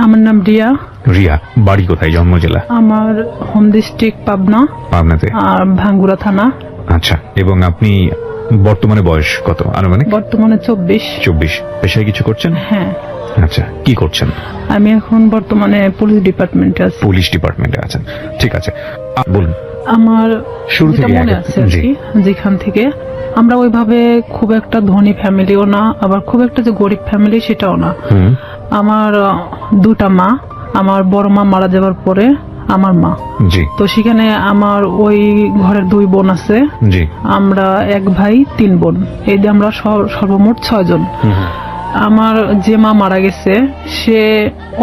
আমার নাম রিয়া। রিয়া, বাড়ি কোথায়, জন্ম জেলা? আমার হোম ডিস্ট্রিক্ট পাবনা। পাবনাতে? আর ভাঙ্গুরা থানা। আচ্ছা, এবং আপনি বর্তমানে বয়স কত আনুমানিক? বর্তমানে 24। 24। পেশায় কিছু করছেন? হ্যাঁ। আচ্ছা, কি করছেন? আমি এখন বর্তমানে পুলিশ ডিপার্টমেন্টে আছি। পুলিশ ডিপার্টমেন্টে আছেন, ঠিক আছে। বলুন। আমার শুরু যেটা থেকে মনে আছে আর কি, যেখান থেকে আমরা ওইভাবে খুব একটা ধনী ফ্যামিলিও না, আবার খুব একটা যে গরিব ফ্যামিলি সেটাও না। আমার দুটা মা, আমার বড় মা মারা যাওয়ার পরে আমার মা। জি। তো সেখানে আমার ওই ঘরের 2 বোন আছে। জি। আমরা 1 ভাই 3 বোন, এই যে আমরা সর্বমোট 6 জন। আমার যে মা মারা গেছে সে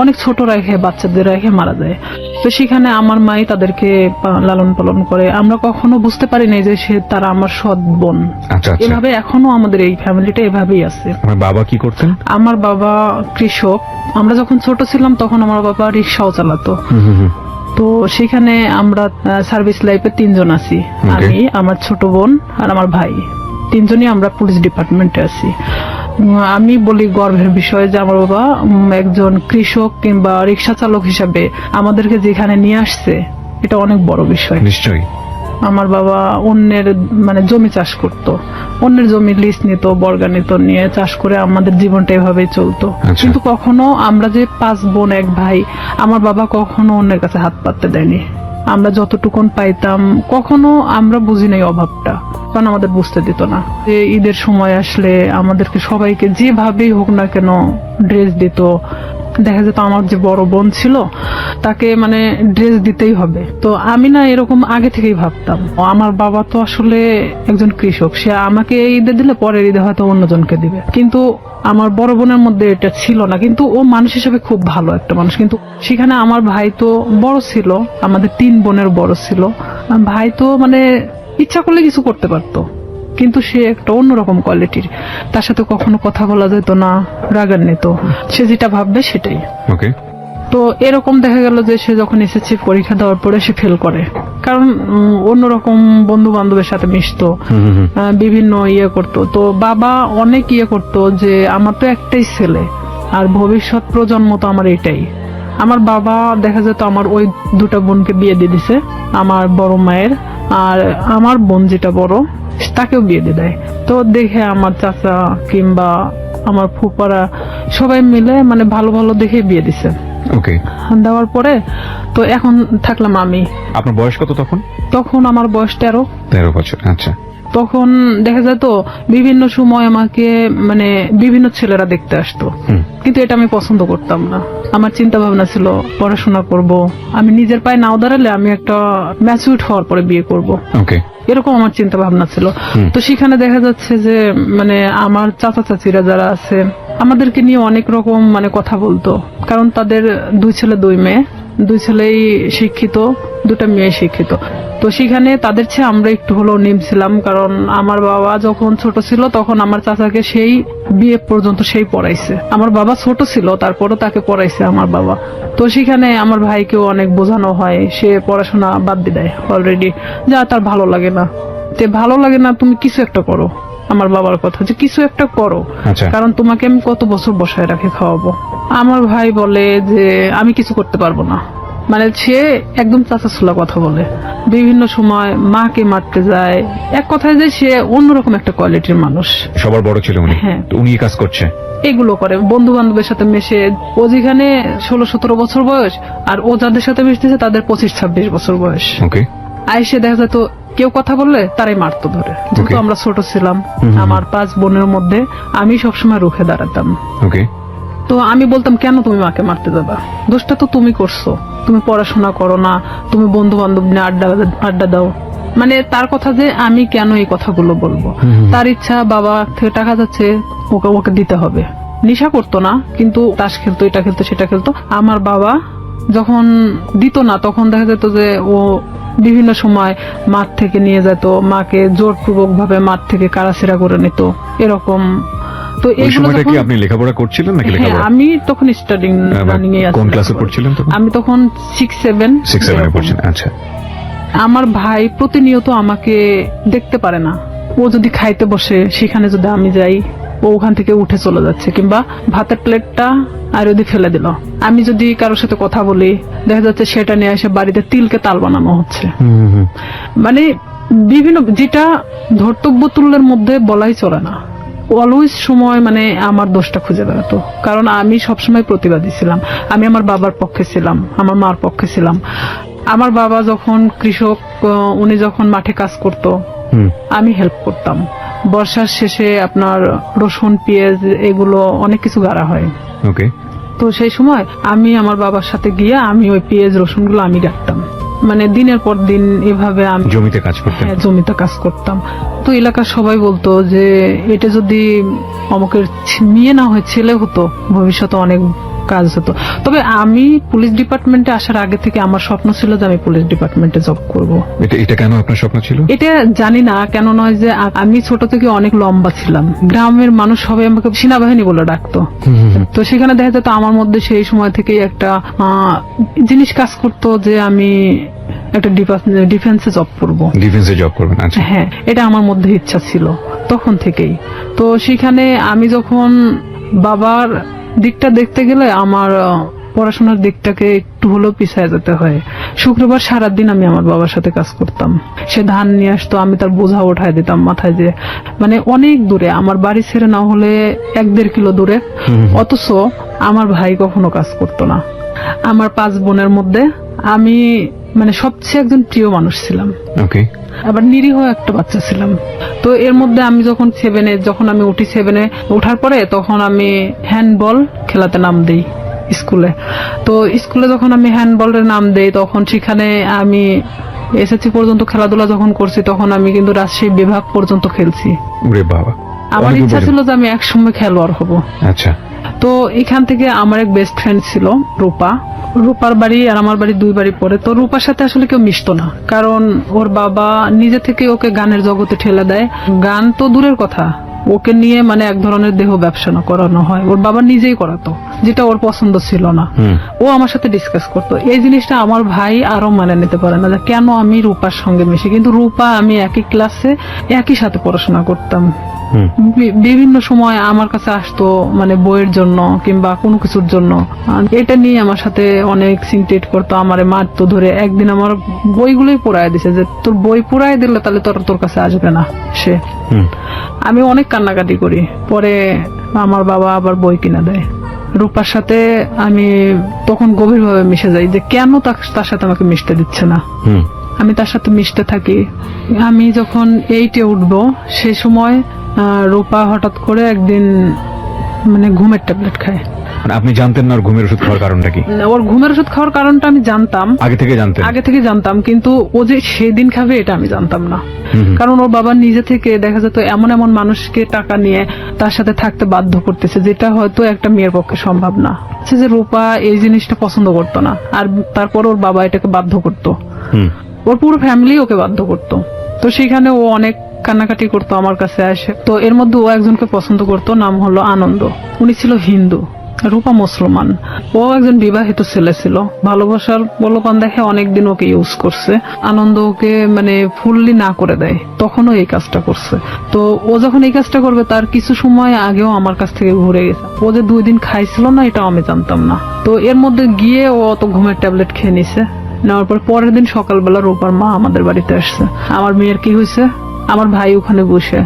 অনেক ছোট রেখে, বাচ্চাদের রেখে মারা যায়। তো সেখানে আমার মাই তাদেরকে লালন পালন করে। আমরা কখনো বুঝতে পারি নাই যে তারা আমার সৎ বোন। আচ্ছা, এভাবে এখনো আমাদের এই ফ্যামিলিটা এভাবেই আছে। আমার বাবা কি করতেন? আমার বাবা কৃষক। আমরা যখন ছোট ছিলাম তখন আমার বাবা রিক্সাও চালাতো। তো সেখানে আমরা সার্ভিস লাইফে 3 জন আছি। আমি, আমার ছোট বোন আর আমার ভাই, 3 জনই আমরা পুলিশ ডিপার্টমেন্টে আছি। আমি বলি গর্বের বিষয় যে আমার বাবা একজন কৃষক কিংবা রিক্সা চালক হিসাবে আমাদেরকে যেখানে নিয়ে আসছে, এটা অনেক বড় বিষয়। নিশ্চয়ই। আমার বাবা অন্যের জমি চাষ করত, অন্যের জমি লিজ নিত, বর্গা নিত, নিয়ে চাষ করে আমাদের জীবনটা এভাবেই চলতো। কিন্তু কখনো আমরা যে 5 বোন 1 ভাই, আমার বাবা কখনো অন্যের কাছে হাত পাততে দেয়নি। আমরা যতটুকুন পাইতাম, কখনো আমরা বুঝি নাই অভাবটা, কারণ আমাদের বুঝতে দিত না। যে ঈদের সময় আসলে আমাদেরকে সবাইকে যেভাবেই হোক না কেন ড্রেস দিত। দেখা যেত আমার যে বড় বোন ছিল তাকে ড্রেস দিতেই হবে। তো আমি না এরকম আগে থেকেই ভাবতাম, আমার বাবা তো আসলে একজন কৃষক, সে আমাকে ঈদে দিলে পরের ঈদে হয়তো অন্যজনকে দিবে। কিন্তু আমার বড় বোনের মধ্যে এটা ছিল না। কিন্তু ও মানুষ হিসেবে খুব ভালো একটা মানুষ। কিন্তু সেখানে আমার ভাই তো বড় ছিল, আমাদের 3 বোনের বড় ছিল। ভাই তো ইচ্ছা করলে কিছু করতে পারতো, কিন্তু সে একটা অন্যরকম কোয়ালিটির। তার সাথে কখনো কথা বলা যেত না, রাগান্বিত, সে যেটা ভাববে সেটাই। ওকে। তো এরকম দেখা গেল যে সে যখন এসএসসি পরীক্ষা দেওয়ার পরে সে ফেল করে, কারণ অন্যরকম বন্ধু বান্ধবের সাথে মিশতো, বিভিন্ন করতো। তো বাবা অনেক করতো যে আমার তো একটাই ছেলে আর ভবিষ্যৎ প্রজন্ম তো আমার এটাই। আমার বাবা দেখা যেত আমার ওই 2টা বোনকে বিয়ে দিয়ে দিছে, আমার বড় মায়ের, আর আমার বোন যেটা বড় তাকেও বিয়ে দিয়ে দেয়। তো দেখে আমার চাচা কিংবা আমার ফুপারা সবাই মিলে ভালো ভালো দেখে বিয়ে দিছে। ওকে। দেওয়ার পরে তো এখন থাকলাম আমি। আপনার বয়স কত তখন? তখন আমার বয়স 13 বছর। আচ্ছা। তখন দেখা যেত বিভিন্ন সময় আমাকে বিভিন্ন ছেলেরা দেখতে আসতো, কিন্তু এটা আমি পছন্দ করতাম না। আমার চিন্তা ভাবনা ছিল পড়াশোনা করব, আমি নিজের পায়ে নাও দাঁড়ালে আমি একটা ম্যাচিউরড হওয়ার পরে বিয়ে করব। ওকে। এরকম আমার চিন্তা ভাবনা ছিল। তো সেখানে দেখা যাচ্ছে যে আমার চাচা চাচিরা যারা আছে আমাদেরকে নিয়ে অনেক রকম কথা বলতো, কারণ তাদের 2 ছেলে 2 মেয়ে, 2 ছেলেই শিক্ষিত, 2টা মেয়ে শিক্ষিত। তো সেখানে তাদের চেয়ে আমরা একটু হলেও নিমছিলাম, কারণ আমার বাবা যখন ছোট ছিল তখন আমার চাচাকে সেই বিয়ে পর্যন্ত সেই পড়াইছে। আমার বাবা ছোট ছিল তারপরও তাকে পড়াইছে আমার বাবা। তো সেখানে আমার ভাইকেও অনেক বোঝানো হয়, সে পড়াশোনা বাদ দিয়ে দেয় অলরেডি, যা তার ভালো লাগে না। ভালো লাগে না, তুমি কিছু একটা করো। আমার বাবার কথা যে কিছু একটা করো, কারণ তোমাকে আমি কত বছর বসায় রাখে খাওয়াবো। আমার ভাই বলে যে আমি কিছু করতে পারবো না। সে একদম চাচাছোলা কথা বলে, বিভিন্ন সময় মাকে মারতে যায়। এক কথায় যে সে অন্যরকম একটা কোয়ালিটির মানুষ। সবার বড় ছিল উনি। হ্যাঁ। উনি কাজ করছে, এগুলো করে বন্ধু বান্ধবের সাথে মেশে। ও যেখানে 16-17 বছর বয়স, আর ও যাদের সাথে মিশতেছে তাদের 25-26 বছর বয়স। ওকে। আইসে দেখা যেত কেউ কথা বললে তারাই মারতো ধরে। যেহেতু আমরা ছোট ছিলাম, আমার 5 বোনের মধ্যে আমি সবসময় রুখে দাঁড়াতাম। ওকে। তো আমি বলতাম, কেন তুমি মাকে মারতে যাবা? দোষটা তো তুমি করছো, তুমি পড়াশোনা করো না, তুমি বন্ধু বান্ধব নিয়ে আড্ডা দাও। তার কথা যে আমি কেন এই কথাগুলো বলবো। তার ইচ্ছা, বাবা থেকে টাকা যাচ্ছে, ওকে দিতে হবে। নেশা করতো না, কিন্তু তাস খেলতো, এটা খেলতো, সেটা খেলতো। আমার বাবা যখন দিত না তখন দেখা যেত যে ও বিভিন্ন সময় মাঠ থেকে নিয়ে যেত, মাকে জোরপূর্বক ভাবে মাঠ থেকে কারাছেড়া করে নিত, এরকম। তো এই সময়টা কি আপনি লেখাপড়া করছিলেন নাকি? লেখাপড়া আমি তখন স্টাডিং রানিং এ আছি। কোন ক্লাসে পড়ছিলেন তখন? আমি তখন 6-7 এ পড়ছেন। আচ্ছা। আমার ভাই প্রতিনিয়ত আমাকে দেখতে পারে না। ও যদি খাইতে বসে সেখানে যদি আমি যাই, ও ওখান থেকে উঠে চলে যাচ্ছে, কিংবা ভাতের প্লেটটা আর যদি ফেলে দিল, আমি যদি কারোর সাথে কথা বলি দেখা যাচ্ছে সেটা নিয়ে এসে বাড়িতে তিলকে তাল বানানো হচ্ছে। মানে বিভিন্ন, যেটা ধর্তব্য তুল্যের মধ্যে বলাই চলে না। অলওয়েজ সময় মানে আমার দোষটা খুঁজে বেড়াতো, কারণ আমি সবসময় প্রতিবাদী ছিলাম। আমি আমার বাবার পক্ষে ছিলাম, আমার মার পক্ষে ছিলাম। আমার বাবা যখন কৃষক, উনি যখন মাঠে কাজ করত আমি হেল্প করতাম। বর্ষার শেষে আপনার রসুন, পেঁয়াজ এগুলো অনেক কিছু গাড়া হয়। ওকে। তো সেই সময় আমি আমার বাবার সাথে গিয়ে আমি ওই পেঁয়াজ রসুন গুলো আমি কাটতাম। মানে দিনের পর দিন এভাবে আমি জমিতে কাজ করতেন? হ্যাঁ, জমিতে কাজ করতাম। তো এলাকার সবাই বলতো যে এটা যদি অমুকের মেয়ে না হয় ছেলে হতো ভবিষ্যতে অনেক কাজ হতো। তবে আমি পুলিশ ডিপার্টমেন্টে আসার আগে থেকে আমার স্বপ্ন ছিল যে আমি পুলিশ ডিপার্টমেন্টে জব করব। এটা কেন আপনার স্বপ্ন ছিল? এটা জানি না কেন, নয় যে আমি ছোট থেকে অনেক লম্বা ছিলাম, গ্রামের মানুষ সবাই আমাকে সেনাবাহিনী বলে ডাকতো। তো সেখানে দেখা যেত আমার মধ্যে সেই সময় থেকেই একটা জিনিস কাজ করতো যে আমি একটা ডিফেন্সে জব করব। ডিফেন্সে জব করবেন? আচ্ছা। হ্যাঁ, এটা আমার মধ্যে ইচ্ছা ছিল তখন থেকেই। তো সেখানে আমি যখন বাবার দিকটা দেখতে গেলে আমার পড়াশোনার দিকটাকে একটু হলেও পিছায় যেতে হয়। শুক্রবার সারাদিন আমি আমার বাবার সাথে কাজ করতাম। সে ধান নিয়ে আসতো, আমি তার বোঝা উঠায় দিতাম মাথায়, যে মানে অনেক দূরে, আমার বাড়ি ছেড়ে না হলে 1-1.5 কিলো দূরে। অথচ আমার ভাই কখনো কাজ করতো না। আমার 5 বোনের মধ্যে আমি মানে সবচেয়ে একজন প্রিয় মানুষ ছিলাম। ওকে। আবার নিরীহ একটা বাচ্চা ছিলাম। তো এর মধ্যে আমি যখন 7-এ, যখন আমি উঠি 7-এ ওঠার পরে তখন আমি হ্যান্ডবল খেলাতে নাম দেই স্কুলে। তো স্কুলে যখন আমি হ্যান্ডবলের নাম দেই তখন সেখানে আমি এসএসসি পর্যন্ত খেলাধুলা যখন করছি তখন আমি কিন্তু রাজশাহী বিভাগ পর্যন্ত খেলছি। ওরে বাবা! আমার ইচ্ছা ছিল যে আমি একসময় খেলোয়াড় হব। আচ্ছা। তো এখান থেকে আমার এক বেস্ট ফ্রেন্ড ছিল রূপা। রূপার বাড়ি আর আমার বাড়ি 2 বাড়ি পরে। তো রূপার সাথে আসলে কেউ মিশতো না, কারণ ওর বাবা নিজে থেকে ওকে গানের জগতে ঠেলে দেয়। গান তো দূরের কথা, ওকে নিয়ে মানে এক ধরনের দেহ ব্যবসা না করানো হয়, ওর বাবা নিজেই করাতো, যেটা ওর পছন্দ ছিল না। ও আমার সাথে ডিসকাস করতো। এই জিনিসটা আমার ভাই আরো মানে নিতে পারে না যে কেন আমি রূপার সঙ্গে মিশি। কিন্তু রূপা আমি একই ক্লাসে একই সাথে পড়াশোনা করতাম। বিভিন্ন সময় আমার কাছে আসতো মানে বইয়ের জন্য কিংবা কোনো কিছুর জন্য, এটা নিয়ে আমার সাথে অনেক সিনক্রেট করতো, আমারে মারতো ধরে। একদিন আমার বইগুলোই পোড়ায় দিছে, যে তোর বই পোড়ায় দিলে তাহলে তোর কাছে আসবে না সে। আমি অনেক কান্নাকাটি করি, পরে আমার বাবা আবার বই কিনা দেয়। রূপার সাথে আমি তখন গভীরভাবে মিশে যাই যে কেন তার সাথে আমাকে মিশতে দিচ্ছে না। আমি তার সাথে মিশতে থাকি। আমি যখন 8-এ উঠবো সেই সময় রূপা হঠাৎ করে একদিন মানে ঘুমের ট্যাবলেট খায়। মানে আপনি জানতেন না ওর ঘুমের ওষুধ খাওয়ার কারণটা কি? ওর ঘুমের ওষুধ খাওয়ার কারণটা আমি জানতাম, আগে থেকে জানতাম, কিন্তু ও যে সেদিন খাবে এটা আমি জানতাম না। কারণ ওর বাবা নিজে থেকে দেখা যেত এমন এমন মানুষকে টাকা নিয়ে তার সাথে থাকতে বাধ্য করতেছে, যেটা হয়তো একটা মেয়ের পক্ষে সম্ভব না। যে রূপা এই জিনিসটা পছন্দ করতো না, আর তারপর ওর বাবা এটাকে বাধ্য করতো, ওর পুরো ফ্যামিলি ওকে বাধ্য করতো। তো সেখানে ও অনেক কান্নাকাটি করতো আমার কাছে আসে। তো এর মধ্যে ও একজনকে পছন্দ করতো, নাম হলো আনন্দ। উনি ছিল হিন্দু, রূপা মুসলমান। ও একজন বিবাহিত ছেলে ছিল। ভালোবাসার প্রলোভন দেখে অনেকদিন ওকে ইউজ করছে। আনন্দ ওকে মানে ফুললি না করে দেয়, তখনও এই কাজটা করছে। তো ও যখন এই কাজটা করবে তার কিছু সময় আগেও আমার কাছ থেকে ঘুরে গেছে। ও যে 2 দিন খাইছিল না এটাও আমি জানতাম না। তো এর মধ্যে গিয়ে ও তো ঘুমের ট্যাবলেট খেয়ে নিছে। নেওয়ার পর পরের দিন সকালবেলা রূপার মা আমাদের বাড়িতে আসছে। আমার মেয়ের কি হয়েছে, আমার ভাই ওখানে বসে,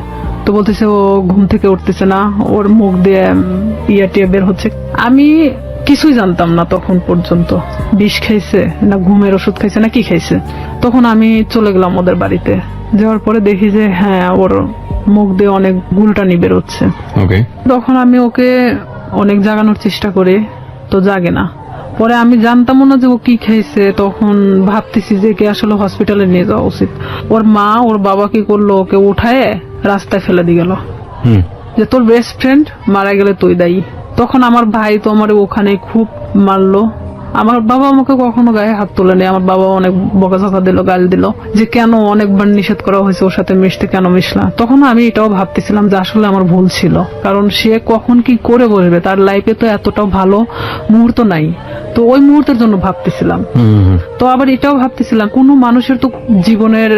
তো বলতেছে ও ঘুম থেকে উঠতেছে না, ওর মুখ দিয়ে টিয়া বের হচ্ছে। আমি কিছুই জানতাম না তখন পর্যন্ত, বিষ খাইছে না ঘুমের ওষুধ খাইছে না কি খাইছে। তখন আমি চলে গেলাম ওদের বাড়িতে। যাওয়ার পরে দেখি যে হ্যাঁ ওর মুখ দিয়ে অনেক গুলটানি বেরোচ্ছে। তখন আমি ওকে অনেক জাগানোর চেষ্টা করি, তো জাগে না। পরে আমি জানতামও না যে ও কি খাইছে। তখন ভাবতেছি যে কে আসলে হসপিটালে নিয়ে যাওয়া উচিত। ওর মা ওর বাবা কি করলো, ওকে উঠায় রাস্তায় ফেলে দিয়ে গেল, যে তোর বেস্ট ফ্রেন্ড মারা গেলে তুই দায়ী। তখন আমার ভাই তো আমার ওখানে খুব মারলো। আমার বাবা আমাকে কখনো গায়ে হাত তোলেনি। আমার বাবা অনেক বকাঝকা দিল, গাল দিল, যে কেন অনেকবার নিষেধ করা হয়েছে ওর সাথে মিশতে, কেন মিশলা। তখন আমি এটাও ভাবতেছিলাম যে আসলে আমার ভুল ছিল, কারণ সে কখন কি করে বসবে, তার লাইফে তো এতটাও ভালো মুহূর্ত নাই। তো ওই মুহূর্তের জন্য ভাবতেছিলাম। তো আবার এটাও ভাবতেছিলাম কোনো মানুষের তো জীবনের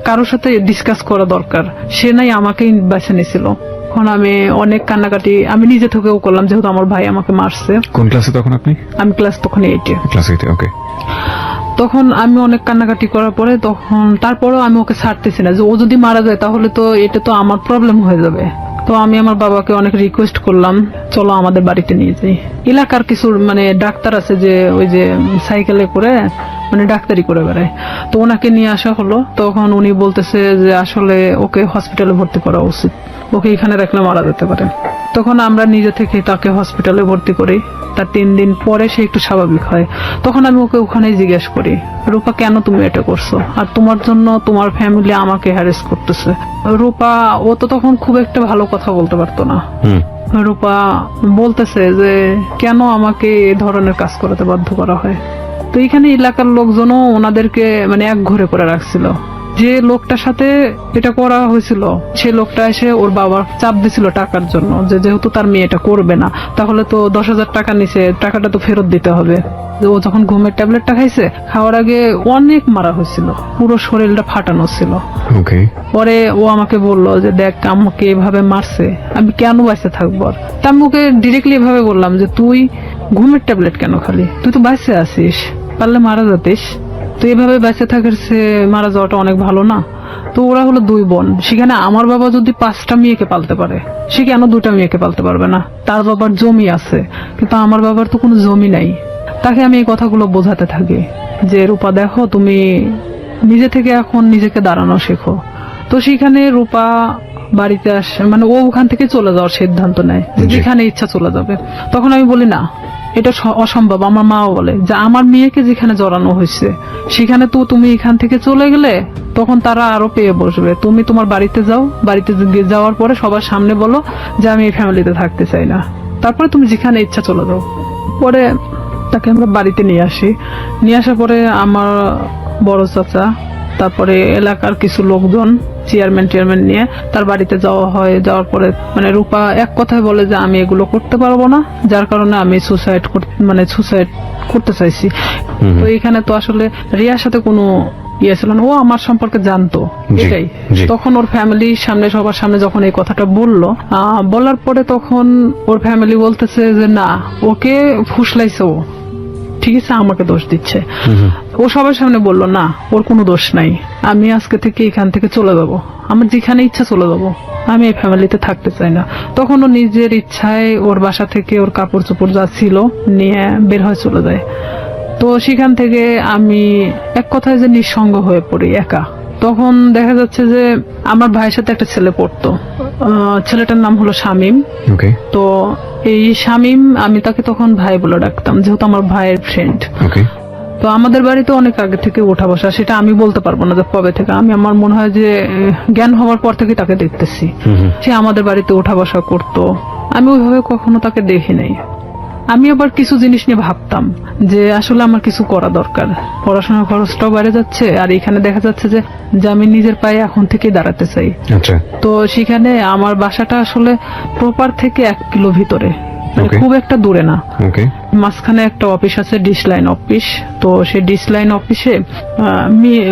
কারোর সাথে ডিসকাস করা দরকার, সে নাই আমাকেই বেছে নিয়েছিল। তখন আমি অনেক কান্নাকাটি আমি নিজে থেকেও করলাম, যেহেতু আমার ভাই আমাকে মারছে। কোন ক্লাসে তখন আপনি? আমি ক্লাস তখন 8-এ। ক্লাস 8-এ, ওকে। তখন আমি অনেক কান্নাকাটি করার পরে তখন তারপরেও আমি ওকে ছাড়তেছি না, যে ও যদি মারা যায় তাহলে তো এটা তো আমার প্রবলেম হয়ে যাবে। তো আমি আমার বাবাকে অনেক রিকোয়েস্ট করলাম, চলো আমাদের বাড়িতে নিয়ে যাই। এলাকার কিছু মানে ডাক্তার আছে যে ওই যে সাইকেলে করে মানে ডাক্তারি করে বেড়ায়, তো ওনাকে নিয়ে আসা হলো। তখন উনি বলতেছে যে আসলে ওকে হসপিটালে ভর্তি করা উচিত, ওকে এখানে রাখলে মারা যেতে পারে। তখন আমরা নিজে থেকে তাকে হসপিটালে ভর্তি করি। তার 3 দিন পরে সে একটু স্বাভাবিক হয়। তখন আমি ওকে ওখানেই জিজ্ঞেস করি, রূপা কেন তুমি এটা করছো, আর তোমার জন্য তোমার ফ্যামিলি আমাকে হ্যারেস করতেছে। রূপা ও তো তখন খুব একটা ভালো কথা বলতে পারতো না। রূপা বলতেছে যে কেন আমাকে এই ধরনের কাজ করতে বাধ্য করা হয়। তো এখানে এলাকার লোকজনও ওনাদেরকে মানে এক ঘরে করে রাখছিল। যে লোকটার সাথে এটা করা হয়েছিল সে লোকটা এসে ওর বাবার চাপ দিছিল টাকার জন্য, যে যেহেতু তার মেয়ে এটা করবে না তাহলে তো 10,000 টাকা নিছে, টাকাটা তো ফেরত দিতে হবে। ও যখন ঘুমের ট্যাবলেটটা খাইছে, খাওয়ার আগে অনেক মারা হয়েছিল, পুরো শরীরটা ফাটানো ছিল। ওকে। পরে ও আমাকে বলল যে দেখ আমাকে এভাবে মারছে, আমি কেন বাইসে থাকবো। আর তা আমি ওকে ডিরেক্টলি এভাবে বললাম যে তুই ঘুমের ট্যাবলেট কেন খালি, তুই তো বাইসে আছিস, পারলে মারা যাতিস। তো এভাবে বেঁচে থাকার সে মারা যাওয়াটা অনেক ভালো না। তো ওরা হলো 2 বোন, সেখানে আমার বাবা যদি 5টা মেয়েকে পালতে পারে, সে কেন 2টা মেয়েকে পালতে পারবে না? তার বাবার জমি আছে, কিন্তু আমার বাবার তো কোনো জমি নাই। তাকে আমি এই কথাগুলো বোঝাতে থাকি যে রূপা দেখো, তুমি নিজে থেকে এখন নিজেকে দাঁড়ানো শেখো। তো সেখানে রূপা বাড়িতে আসে, মানে ও ওখান থেকে চলে যাওয়ার সিদ্ধান্ত নেয়, যেখানে ইচ্ছা চলে যাবে। তখন আমি বলি না, এটা অসম্ভব। আমার মাও বলে যে আমার মেয়েকে যেখানে জড়ানো হয়েছে সেখানে তো তুমি এখান থেকে চলে গেলে তখন তারা আরো পেয়ে বসবে। তুমি তোমার বাড়িতে যাও, বাড়িতে যাওয়ার পরে সবার সামনে বলো যে আমি এই ফ্যামিলিতে থাকতে চাই না, তারপরে তুমি যেখানে ইচ্ছা চলে যাও। পরে তাকে আমরা বাড়িতে নিয়ে আসি। নিয়ে আসার পরে আমার বড় চাচা, তারপরে এলাকার কিছু লোকজন, চেয়ারম্যান নিয়ে তার বাড়িতে যাওয়া হয়। যাওয়ার পরে মানে রূপা এক কথায় বলে যে আমি এগুলো করতে পারবো না, যার কারণে আমি সুসাইড করতে চাইছি। তো এখানে তো আসলে রিয়ার সাথে কোনো ইয়ে ছিল না, ও আমার সম্পর্কে জানতো এটাই। তখন ওর ফ্যামিলির সামনে, সবার সামনে যখন এই কথাটা বললো, বলার পরে তখন ওর ফ্যামিলি বলতেছে যে না, ওকে ফুসলাইছে, ও ঠিক আছে আমাকে দোষ দিচ্ছে। ও সবার সামনে বললো না, ওর কোনো দোষ নাই, আমি আজকে থেকে এখান থেকে চলে যাবো, আমার যেখানে ইচ্ছা চলে যাবো, আমি এই ফ্যামিলিতে থাকতে চাই না। তখন ও নিজের ইচ্ছায় ওর বাসা থেকে ওর কাপড় চোপড় যা ছিল নিয়ে বের হয়ে চলে যায়। তো সেখান থেকে আমি এক কথায় যে নিঃসঙ্গ হয়ে পড়ি, একা। তখন দেখা যাচ্ছে যে আমার ভাইয়ের সাথে একটা ছেলে পড়তো, ছেলেটার নাম হলো শামীম। তো এই শামীম, আমি তাকে তখন ভাই বলে ডাকতাম, যেহেতু আমার ভাইয়ের ফ্রেন্ড। তো আমাদের বাড়িতে অনেক আগে থেকে ওঠা বসা, সেটা আমি বলতে পারবো না যে কবে থেকে। আমার মনে হয় যে জ্ঞান হওয়ার পর থেকে তাকে দেখতেছি। সে আমাদের বাড়িতে ওঠা বসা করতো, আমি ওইভাবে কখনো তাকে দেখি নাই। আমি আবার কিছু জিনিস নিয়ে ভাবতাম যে আসলে আমার কিছু করা দরকার, পড়াশোনার খরচটাও বেড়ে যাচ্ছে, আর এখানে দেখা যাচ্ছে যে আমি নিজের পায়ে এখন থেকে দাঁড়াতে চাই। তো সেখানে আমার বাসাটা আসলে প্রপার থেকে 1 কিলো ভিতরে, খুব একটা দূরে না। মাঝখানে একটা অফিস আছে, ডিশ লাইন অফিস। তো সেই ডিশ লাইন অফিসে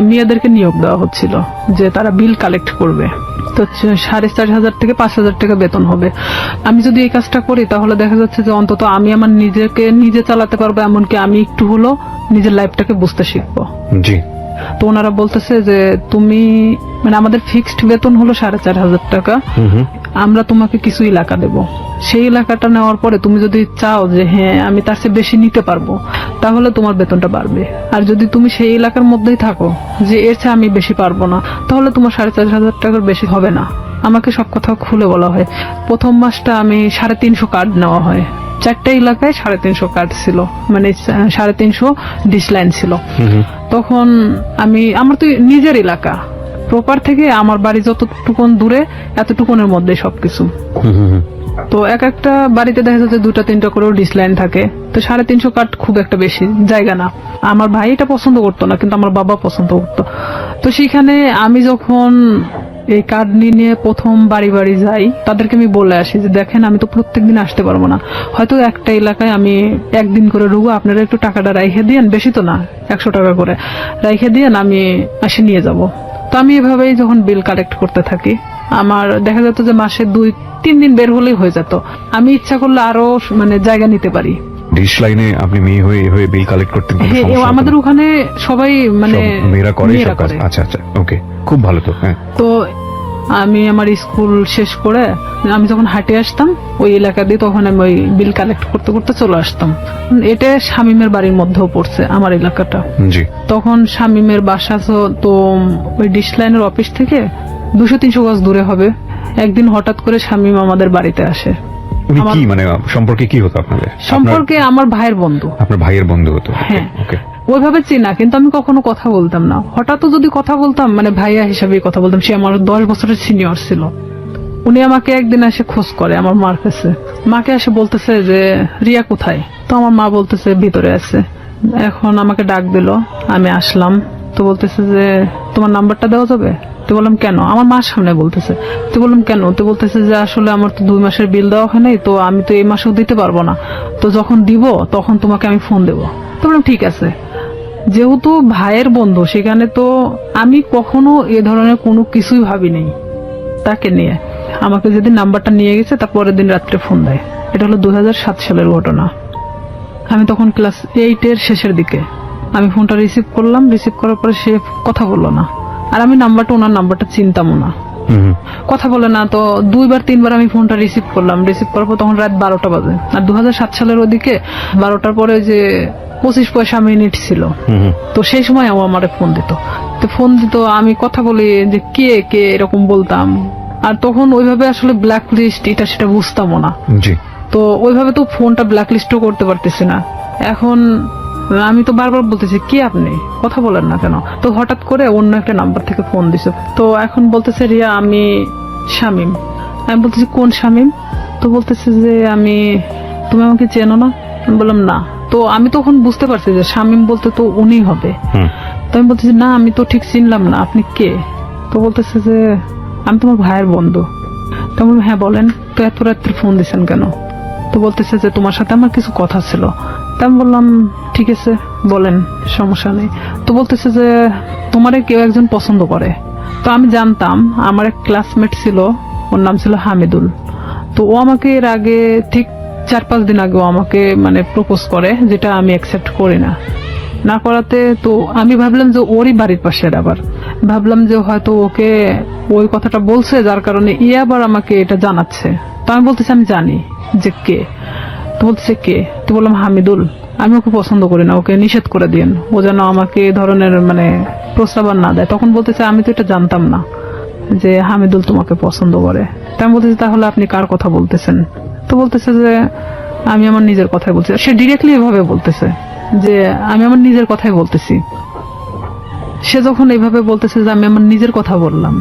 মেয়েদেরকে নিয়োগ দেওয়া হচ্ছিল যে তারা বিল কালেক্ট করবে। তো 4,500 থেকে 5,000 টাকা বেতন হবে। আমি যদি এই কাজটা করি তাহলে দেখা যাচ্ছে যে অন্তত আমি আমার নিজেকে নিজে চালাতে পারবো, এমনকি আমি একটু হলো নিজের লাইফটাকে বুঝতে শিখবো। তো ওনারা বলতেছে যে তুমি মানে আমাদের ফিক্সড বেতন হলো 4,500 টাকা, আমরা তোমাকে কিছু এলাকা দেব। সেই এলাকাটা নেওয়ার পরে তুমি যদি চাও যে হ্যাঁ আমি তার চেয়ে বেশি নিতে পারবো, তাহলে তোমার বেতনটা বাড়বে। আর যদি তুমি সেই এলাকার মধ্যেই থাকো যে এর চেয়ে আমি বেশি পারবো না, তাহলে তোমার 4,500 টাকার বেশি হবে না। আমাকে সব কথা খুলে বলা হয়। প্রথম মাসটা আমি 350 কার্ড নেওয়া হয়, 4টা এলাকায় 350 কার্ড ছিল, মানে 350 ডিশ লাইন ছিল। তখন আমার তো নিজের এলাকা, প্রপার থেকে আমার বাড়ি যতটুকুন দূরে এতটুকুনের মধ্যে সবকিছু। তো একটা বাড়িতে দেখা যাচ্ছে 2টা-3টা করেও ডিশ লাইন থাকে। তো 350 কার্ড খুব একটা বেশি জায়গা না। আমার ভাই এটা পছন্দ করতো না, কিন্তু আমার বাবা পছন্দ করতো। তো সেখানে আমি যখন এই কার্ড নিয়ে প্রথম বাড়ি বাড়ি যাই, তাদেরকে আমি বলে আসি যে দেখেন আমি তো প্রত্যেকদিন আসতে পারবো না, হয়তো একটা এলাকায় আমি 1 দিন করে ঢুকবো, আপনারা একটু টাকাটা রাইখে দিয়েন, বেশি তো না 100 টাকা করে রাইখে দিয়েন, আমি এসে নিয়ে যাব। তো আমি এভাবেই যখন বিল কালেক্ট করতে থাকি, আমার দেখা যেত যে মাসে 2-3 দিন বের হলেই হয়ে যেত। আমি ইচ্ছা করলে আরো মানে জায়গা নিতে পারি। ডিশ লাইনে আপনি মেয়ে হয়ে হয়ে বিল কালেক্ট করতেন, কোনো হ্যাঁ, সমস্যা হতো আমাদের না? ওখানে সবাই মানে সব মেয়েরা করে মেয়েরা সব কাজ? করে। আচ্ছা আচ্ছা, ওকে, খুব ভালো তো। হ্যাঁ, তো আমি আমার স্কুল শেষ করে আমি যখন হাঁটে আসতাম ওই এলাকা দিয়ে, তখন আমি ওই বিল কালেক্ট করতে করতে চলে আসতাম। এটা শামীমের বাড়ির মধ্যেও পড়ছে আমার এলাকাটা। জি। তখন শামীমের বাসা তো ওই ডিশ লাইনের অফিস থেকে 200-300 গজ দূরে হবে। একদিন হঠাৎ করে শামীম আমাদের বাড়িতে আসে। উনি আমার- কি মানে সম্পর্কে কি হতো আপনাদের? সম্পর্কে আমার ভাইয়ের বন্ধু। আপনার ভাইয়ের বন্ধু হতো? হ্যাঁ। ওকে। ওইভাবে চিনা, কিন্তু আমি কখনো কথা বলতাম না। হঠাৎ যদি কথা বলতাম মানে ভাইয়া হিসাবে কথা বলতাম। সে আমার 10 বছরের সিনিয়র ছিল। উনি আমাকে একদিন এসে খোঁজ করে আমার মার কাছে। মাকে এসে বলতেছে যে রিয়া কোথায়? তো আমার মা বলতেছে ভিতরে আছে। এখন আমাকে ডাক দিল, আমি আসলাম। তো বলতেছে যে তোমার নাম্বারটা দেওয়া যাবে? তো বললাম কেন? আমার মার সামনে বলতেছে। তো বললাম কেন? তো বলতেছে যে আসলে আমার তো 2 মাসের বিল দেওয়া হয় নাই, তো আমি তো এই মাসেও দিতে পারবো না, তো যখন দিব তখন তোমাকে আমি ফোন দেবো। তো বললাম ঠিক আছে। যেহেতু ভাইয়ের বন্ধু, সেখানে তো আমি কখনো এ ধরনের কোনো কিছুই ভাবিনি তাকে নিয়ে। আমাকে যেদিন নাম্বারটা নিয়ে গেছে তার পরের দিন রাত্রে ফোন দেয়। এটা হলো 2007 সালের ঘটনা। আমি তখন ক্লাস 8-এর শেষের দিকে। আমি ফোনটা রিসিভ করলাম। রিসিভ করার পরে সে কথা বললো না। আর আমি ওনার নাম্বারটা চিনতামও না। হুম। কথা বলে না। তো 2-3 আমি ফোনটা রিসিভ করলাম। রিসিভ করার পর তখন রাত 12টা বাজে। আর 2007 সালের ওদিকে 12টার পরে যে 25 পয়সা মিনিট ছিল, হুম। তো সেই সময় ও আমারে ফোন দিত। তো ফোন দিত, আমি কথা বলি যে কে কে এরকম বলতাম। আর তখন ওইভাবে আসলে ব্ল্যাক লিস্ট এটা সেটা বুঝতামও না। জি। তো ওইভাবে তো ফোনটা ব্ল্যাক লিস্টও করতে পারতেছি না। এখন আমি তো বারবার বলতেছি কে আপনি, কথা বলেন না কেন? তো হঠাৎ করে অন্য একটা নাম্বার থেকে ফোন দিছে। তো এখন বলতেছে রিয়া আমি শামীম। আমি বলতেছি কোন শামীম? তো বলতেছে যে তুমি আমাকে চেনো না? আমি বললাম না। তো আমি তখন বুঝতে পারছি যে শামীম বলতে তো উনি হবে। হুম। তো আমি বলতেছি না, আমি তো ঠিক চিনলাম না, আপনি কে? তো বলতেছে যে আমি তোমার ভাইয়ের বন্ধু। তো আমি বললাম, হ্যাঁ বলেন। তো এত রাত্রে ফোন দিছেন কেন? তো বলতেছে যে তোমার সাথে আমার কিছু কথা ছিল। তা আমি বললাম ঠিক আছে বলেন, সমস্যা নেই। তো বলতেছে যে তোমারে কেউ একজন পছন্দ করে। তো আমি জানতাম, আমার এক ক্লাসমেট ছিল, ওর নাম ছিল হামিদুল। তো ও আমাকে এর আগে ঠিক 4-5 দিন আগে ও আমাকে মানে প্রপোজ করে, যেটা আমি অ্যাকসেপ্ট করি না। না করাতে তো আমি ভাবলাম যে ওরই বাড়ির পাশের, আবার ভাবলাম যে হয়তো ওকে ওই কথাটা বলছে, যার কারণে আবার আমাকে এটা জানাচ্ছে। তো আমি বলতেছি আমি জানি যে কে। তো বলতেছে কে? তো বললাম হামিদুল। আমি ওকে পছন্দ করি না, ওকে নিষেধ করে দিন, ও যেন আমাকে এই ধরনের মানে প্রস্তাব আর না দেয়। তখন বলতেছে আমি তো এটা জানতাম না যে হামিদুল তোমাকে পছন্দ করে। তাই আমি বলতেছি তাহলে আপনি কার কথা বলতেছেন? তো বলতেছে যে আমি আমার নিজের কথাই বলছি। সে ডিরেক্টলি এভাবে বলতেছে যে আমি আমার নিজের কথাই বলতেছি। সে যখন এইভাবে বলতেছে যে আমি আমার নিজের কথা বললাম,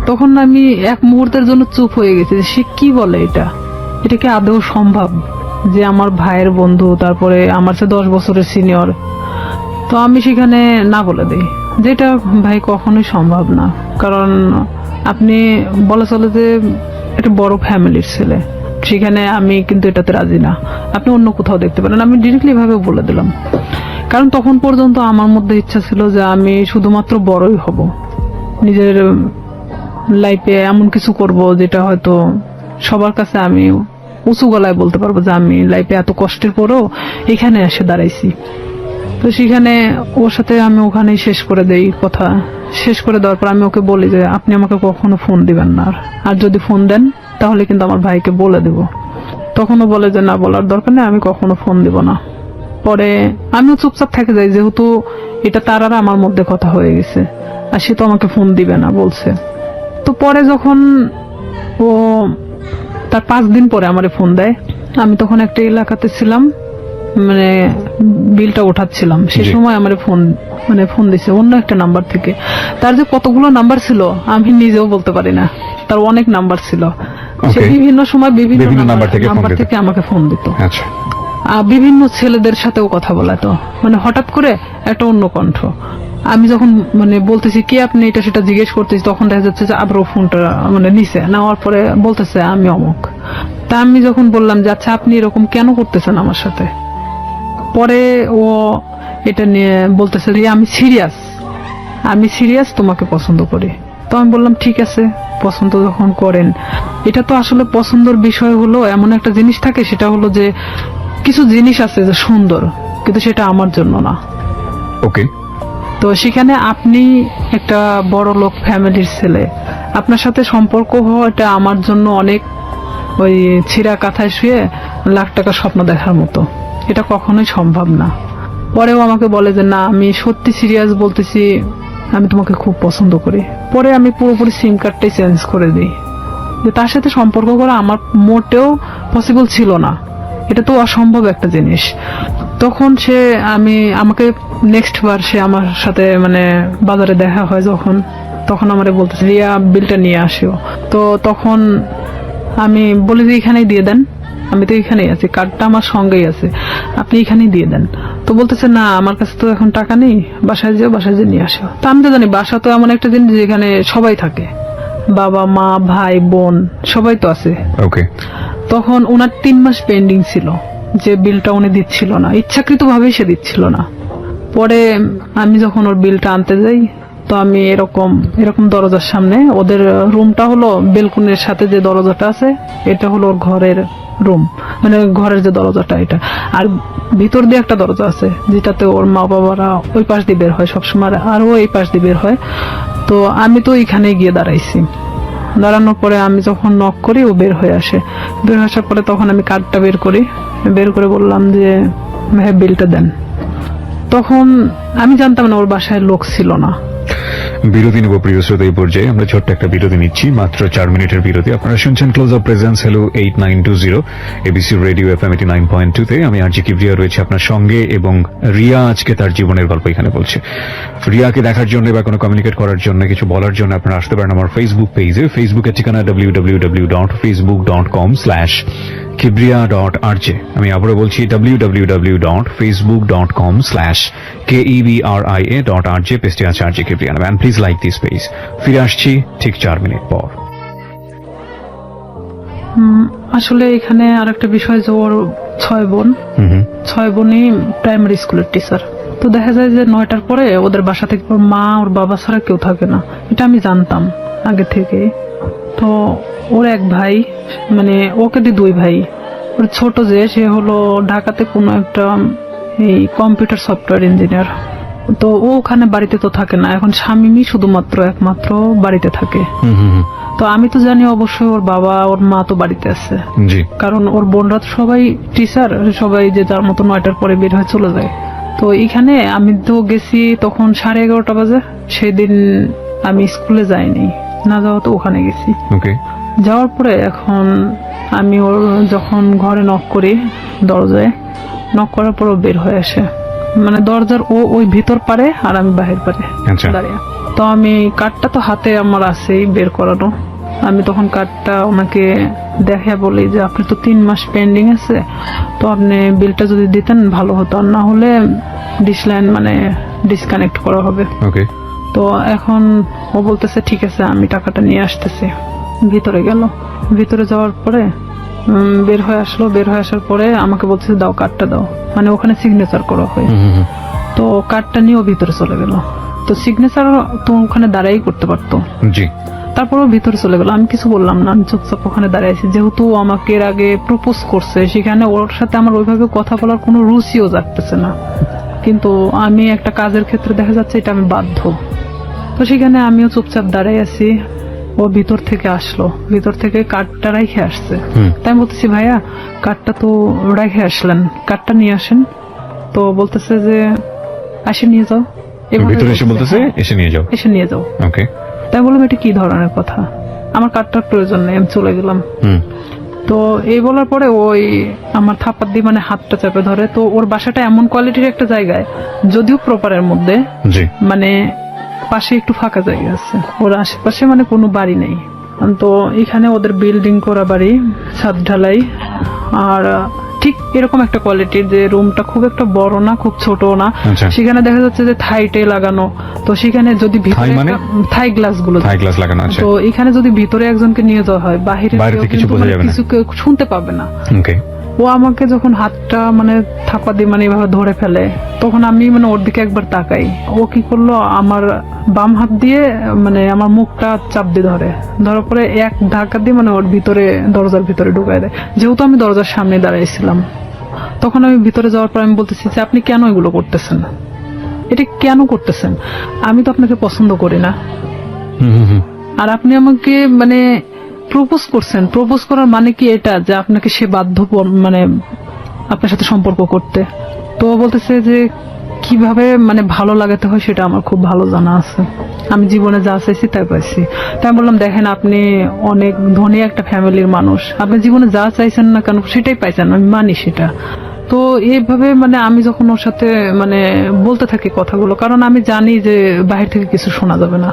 তখন আমি এক মুহূর্তের জন্য চুপ হয়ে গেছি যে সে কি বলে, এটা কি আদৌ সম্ভব যে আমার ভাইয়ের বন্ধু, তারপরে আমার চেয়ে 10 বছরের সিনিয়র? তো আমি সেখানে না বলে দিই যেটা ভাই কখনোই সম্ভব না। কারণ আপনি বলা চলে যে একটা বড় ফ্যামিলির ছেলে, সেখানে আমি কিন্তু এটাতে রাজি না, আপনি অন্য কোথাও দেখতে পারেন। আমি ডিরেক্টলি ভাবে বলে দিলাম। কারণ তখন পর্যন্ত আমার মধ্যে ইচ্ছা ছিল যে আমি শুধুমাত্র বড়ই হব, নিজের লাইফে এমন কিছু করব যেটা হয়তো সবার কাছে আমি উঁচু গলায় বলতে পারবো যে আমি লাইফে এত কষ্টের পরেও এখানে এসে দাঁড়াইছি। তো সেখানে ওর সাথে আমি ওখানেই শেষ করে দেই কথা। শেষ করে দেওয়ার পর আমি ওকে বলি যে আপনি আমাকে কখনো ফোন দিবেন না, আর যদি ফোন দেন তাহলে কিন্তু আমার ভাইকে বলে দেব। তখনও বলে যে না, বলার দরকার নেই, আমি কখনো ফোন দিব না। পরে আমিও চুপচাপ থেকে যাই, যেহেতু এটা তার আর আমার মধ্যে কথা হয়ে গেছে, আর সে তো আমাকে ফোন দিবে না বলছে। তো পরে যখন ও তার 5 দিন পরে আমারে ফোন দেয়, আমি তখন একটা এলাকাতে ছিলাম, মানে বিলটা ওঠাচ্ছিলাম, সেই জি। সময় আমার ফোন দিছে অন্য একটা নাম্বার থেকে। তার যে কতগুলো নাম্বার ছিল আমি নিজেও বলতে পারি না, তার অনেক নাম্বার ছিল। সে Okay. বিভিন্ন সময় বিভিন্ন বিভিন্ন নাম্বার নাম্বার থেকে ফোন দিত। থেকে আমাকে ফোন দিত। আচ্ছা। বিভিন্ন ছেলেদের সাথেও কথা বলাতো, মানে হঠাৎ করে একটা অন্য কণ্ঠ। আমি যখন মানে বলতেছি কে আপনি, এটা সেটা জিজ্ঞেস করতেছি, তখন দেখা যাচ্ছে যে আবারও ফোনটা মানে নিচে নেওয়ার পরে বলতেছে আমি অমুক। তা আমি যখন বললাম যে আচ্ছা আপনি এরকম কেন করতেছেন আমার সাথে, পরে ও এটা নিয়ে বলতেছে যে আমি সিরিয়াস তোমাকে পছন্দ করি। তো আমি বললাম ঠিক আছে, পছন্দ যখন করেন। এটা তো আসলে পছন্দের বিষয় হলো এমন একটা জিনিস থাকে, সেটা হলো যে কিছু জিনিস আছে যে সুন্দর, কিন্তু সেটা আমার জন্য না। ওকে। তো সেখানে আপনি একটা বড় লোক ফ্যামিলির ছেলে, আপনার সাথে সম্পর্ক হওয়াটা আমার জন্য অনেক ওই ছিঁড়া কাঁথায় শুয়ে লাখ টাকার স্বপ্ন দেখার মতো। এটা কখনোই সম্ভব না। পরেও আমাকে বলে যে না, আমি সত্যি সিরিয়াস বলতেছি, আমি তোমাকে খুব পছন্দ করি। পরে আমি পুরোপুরি সিম কার্ডটাই চেঞ্জ করে দিই, যে তার সাথে সম্পর্ক করা আমার মোটেও পসিবল ছিল না। এটা তো অসম্ভব একটা জিনিস। তখন সে আমাকে নেক্সট বার সে আমার সাথে মানে বাজারে দেখা হয় যখন, তখন আমারে বলতেছে রিয়া বিলটা নিয়ে আসিও। তো তখন আমি বলি যে এখানেই দিয়ে দেন, আমি তো এখানেই আছি, কার্ডটা আমার সঙ্গেই আছে, আপনি এখানেই দিয়ে দেন। তো বলতেছে না, আমার কাছে তো এখন টাকা নেই, বাসায় যেও, বাসায় যেয়ে নিয়ে আসো। তো আমি তো জানি বাসা তো এমন একটা জিনিস যেখানে সবাই থাকে, বাবা মা ভাই বোন সবাই তো আছে। ওকে। তখন ওনার 3 মাস পেন্ডিং ছিল, যে বিলটা উনি দিচ্ছিল না, ইচ্ছাকৃত ভাবেই সে দিচ্ছিল না। পরে আমি যখন ওর বিলটা আনতে যাই, তো আমি এরকম দরজার সামনে, ওদের রুমটা হলো বেলকুনির সাথে যে দরজাটা আছে, এটা হলো ওর ঘরের রুম, মানে ঘরের যে দরজাটা এটা, আর ভিতর দিয়ে একটা দরজা আছে যেটাতে ওর মা বাবারা ওই পাশ দিয়ে বের হয় সবসময়, আর ও এই পাশ দিয়ে বের হয়। তো আমি তো এখানে গিয়ে দাঁড়াইছি। দাঁড়ানোর পরে আমি যখন নক করি, ও বের হয়ে আসে। বের হয়ে আসার পরে তখন আমি কার্ডটা বের করে বললাম যে ভাই বিলটা দেন। তখন আমি জানতাম না ওর বাসায় লোক ছিল না। বিরতি নেব প্রিয় শ্রোতা। এই পর্যায়ে আমরা ছোট্ট একটা বিরতি নিচ্ছি, মাত্র 4 মিনিটের বিরতি। আপনারা শুনছেন close up presence hello 8920 ABC radio FM 89.2 তে। আমি আরজি কিবরিয়া রয়েছে আপনার সঙ্গে, এবং রিয়া আজকে তার জীবনের গল্প এখানে বলছে। রিয়াকে দেখার জন্য বা কোনো কমিউনিকেট করার জন্য, কিছু বলার জন্য আপনারা আসতে পারেন আমার ফেসবুক পেজে। ফেসবুকের ঠিকানা www.facebook.com/kibria.rj। আমি আবারও বলছি www.facebook.com/kebria.rj। পেজটি আছে আরজি কিবরিয়া নামে। Please like this page. ফিরে আসছি ঠিক 4 মিনিট পর। আসলে এখানে আরেকটা বিষয় যে ওর 6 বোন, 6 বোনই প্রাইমারি স্কুলের টিচার। তো দেখা যায় যে 9টার পরে ওদের বাসা থেকে ওর মা ওর বাবা ছাড়া কেউ থাকে না, এটা আমি জানতাম আগে থেকে। তো ওর এক ভাই, মানে ওকে দিয়ে 2 ভাই, ওর ছোট যে সে হলো ঢাকাতে কোনো একটা এই কম্পিউটার সফটওয়্যার ইঞ্জিনিয়ার। তো ও ওখানে বাড়িতে তো থাকে না, এখন স্বামী শুধুমাত্র একমাত্র বাড়িতে থাকে। তো আমি তো জানি অবশ্যই ওর বাবা ওর মা তো বাড়িতে আছে, কারণ ওর বোনরা তো সবাই টিচার, সবাই যে যার মতো 9টার পরে বের হয়ে চলে যায়। তো এখানে আমি তো গেছি তখন 11:30 বাজে। সেদিন আমি স্কুলে যাইনি, না যাওয়া তো ওখানে গেছি। যাওয়ার পরে এখন আমি ওর যখন ঘরে নক করি, দরজায় নক করার পর ও বের হয়ে আসে, মানে দরজার ওই ভিতর পারে আর আমি বাহির পারে দাঁড়িয়ে। তো আমি কার্ডটা তো হাতে আমার আছেই বের করানো, আমি তখন কার্ডটা ওনাকে দেখে বলি যে আপনি তো 3 মাস পেন্ডিং আছে, তো আপনি বিলটা যদি দিতেন ভালো হতো, আর না হলে ডিশ লাইন মানে ডিসকানেক্ট করা হবে। তো এখন ও বলতেছে ঠিক আছে, আমি টাকাটা নিয়ে আসতেছি। ভিতরে গেল, ভিতরে যাওয়ার পরে বের হয়ে আসলো। বের হয়ে আসার পরে আমাকে বলছে দাও কার্ডটা দাও, মানে ওখানে সিগনেচার করা হয়। তো কার্ডটা নিয়েও ভিতরে চলে গেল। তো সিগনেচার তো ওখানে দাঁড়াই করতে পারতো, তারপরও ভিতরে চলে গেল। আমি কিছু বললাম না, আমি চুপচাপ ওখানে দাঁড়াইছি। যেহেতু আমাকে এর আগে প্রপোজ করছে, সেখানে ওর সাথে আমার ওইভাবে কথা বলার কোনো রুচিও জাগতেছে না, কিন্তু আমি একটা কাজের ক্ষেত্রে দেখা যাচ্ছে এটা আমি বাধ্য। তো সেখানে আমিও চুপচাপ দাঁড়াই আছি। ও ভিতর থেকে আসলো, ভিতর থেকে কার্ডটা রেখে আসছে। তাই আমি বলতেছি ভাইয়া কার্ডটা তো রেখে আসলেন, কার্ডটা নিয়ে আসেন। তো বলতেছে যে এসে নিয়ে যাও। এসে নিয়ে যাও। তাই বললাম এটা কি ধরনের কথা, আমার কার্ডটার প্রয়োজন নেই, আমি চলে গেলাম। তো এই বলার পরে ওই আমার থাপ্পড় দিয়ে মানে হাতটা চেপে ধরে। তো ওর বাসাটা এমন কোয়ালিটির একটা জায়গায়, যদিও প্রপারের মধ্যে, মানে পাশে একটু ফাঁকা জায়গা আছে, ওর আশেপাশে মানে কোনো বাড়ি নেই। তো এখানে ওদের বিল্ডিং করা বাড়ি, ছাদ ঢালাই, আর ঠিক এরকম একটা কোয়ালিটির যে রুমটা খুব একটা বড় না, খুব ছোট না। সেখানে দেখা যাচ্ছে যে থাইটে লাগানো। তো সেখানে যদি ভিতরে থাই গ্লাস গুলো লাগানো, তো এখানে যদি ভিতরে একজনকে নিয়ে যাওয়া হয়, বাহিরে কিছু শুনতে পাবে না। ও আমাকে যখন হাতটা মানে থাপা দিয়ে মানে এভাবে ধরে ফেলে, তখন আমি মানে ওর দিকে একবার তাকাই। ও কি করলো, আমার বাম হাত দিয়ে মানে আমার মুখটা চাপ দিয়ে ধরার পরে এক ধাক্কা দিয়ে মানে ওর ভিতরে, দরজার ভিতরে ঢুকায় দেয়। যেহেতু আমি দরজার সামনে দাঁড়াইছিলাম, তখন আমি ভিতরে যাওয়ার পর আমি বলতেছি যে আপনি কেন এগুলো করতেছেন, এটা কেন করতেছেন? আমি তো আপনাকে পছন্দ করি না, আর আপনি আমাকে মানে প্রপোজ করছেন। প্রপোজ করার মানে কি এটা যে আপনাকে সে বাধ্য মানে আপনার সাথে সম্পর্ক করতে? তো ও বলতেছে যে কিভাবে মানে ভালো লাগাতে হয় সেটা আমার খুব ভালো জানা আছে, আমি জীবনে যা চাইছি তাই পাইছি। তাই আমি বললাম, দেখেন আপনি অনেক ধনী একটা ফ্যামিলির মানুষ, আপনি জীবনে যা চাইছেন না কেন সেটাই পাইছেন, আমি মানি সেটা। তো এইভাবে মানে আমি যখন ওর সাথে মানে বলতে থাকি কথাগুলো, কারণ আমি জানি যে বাহির থেকে কিছু শোনা যাবে না,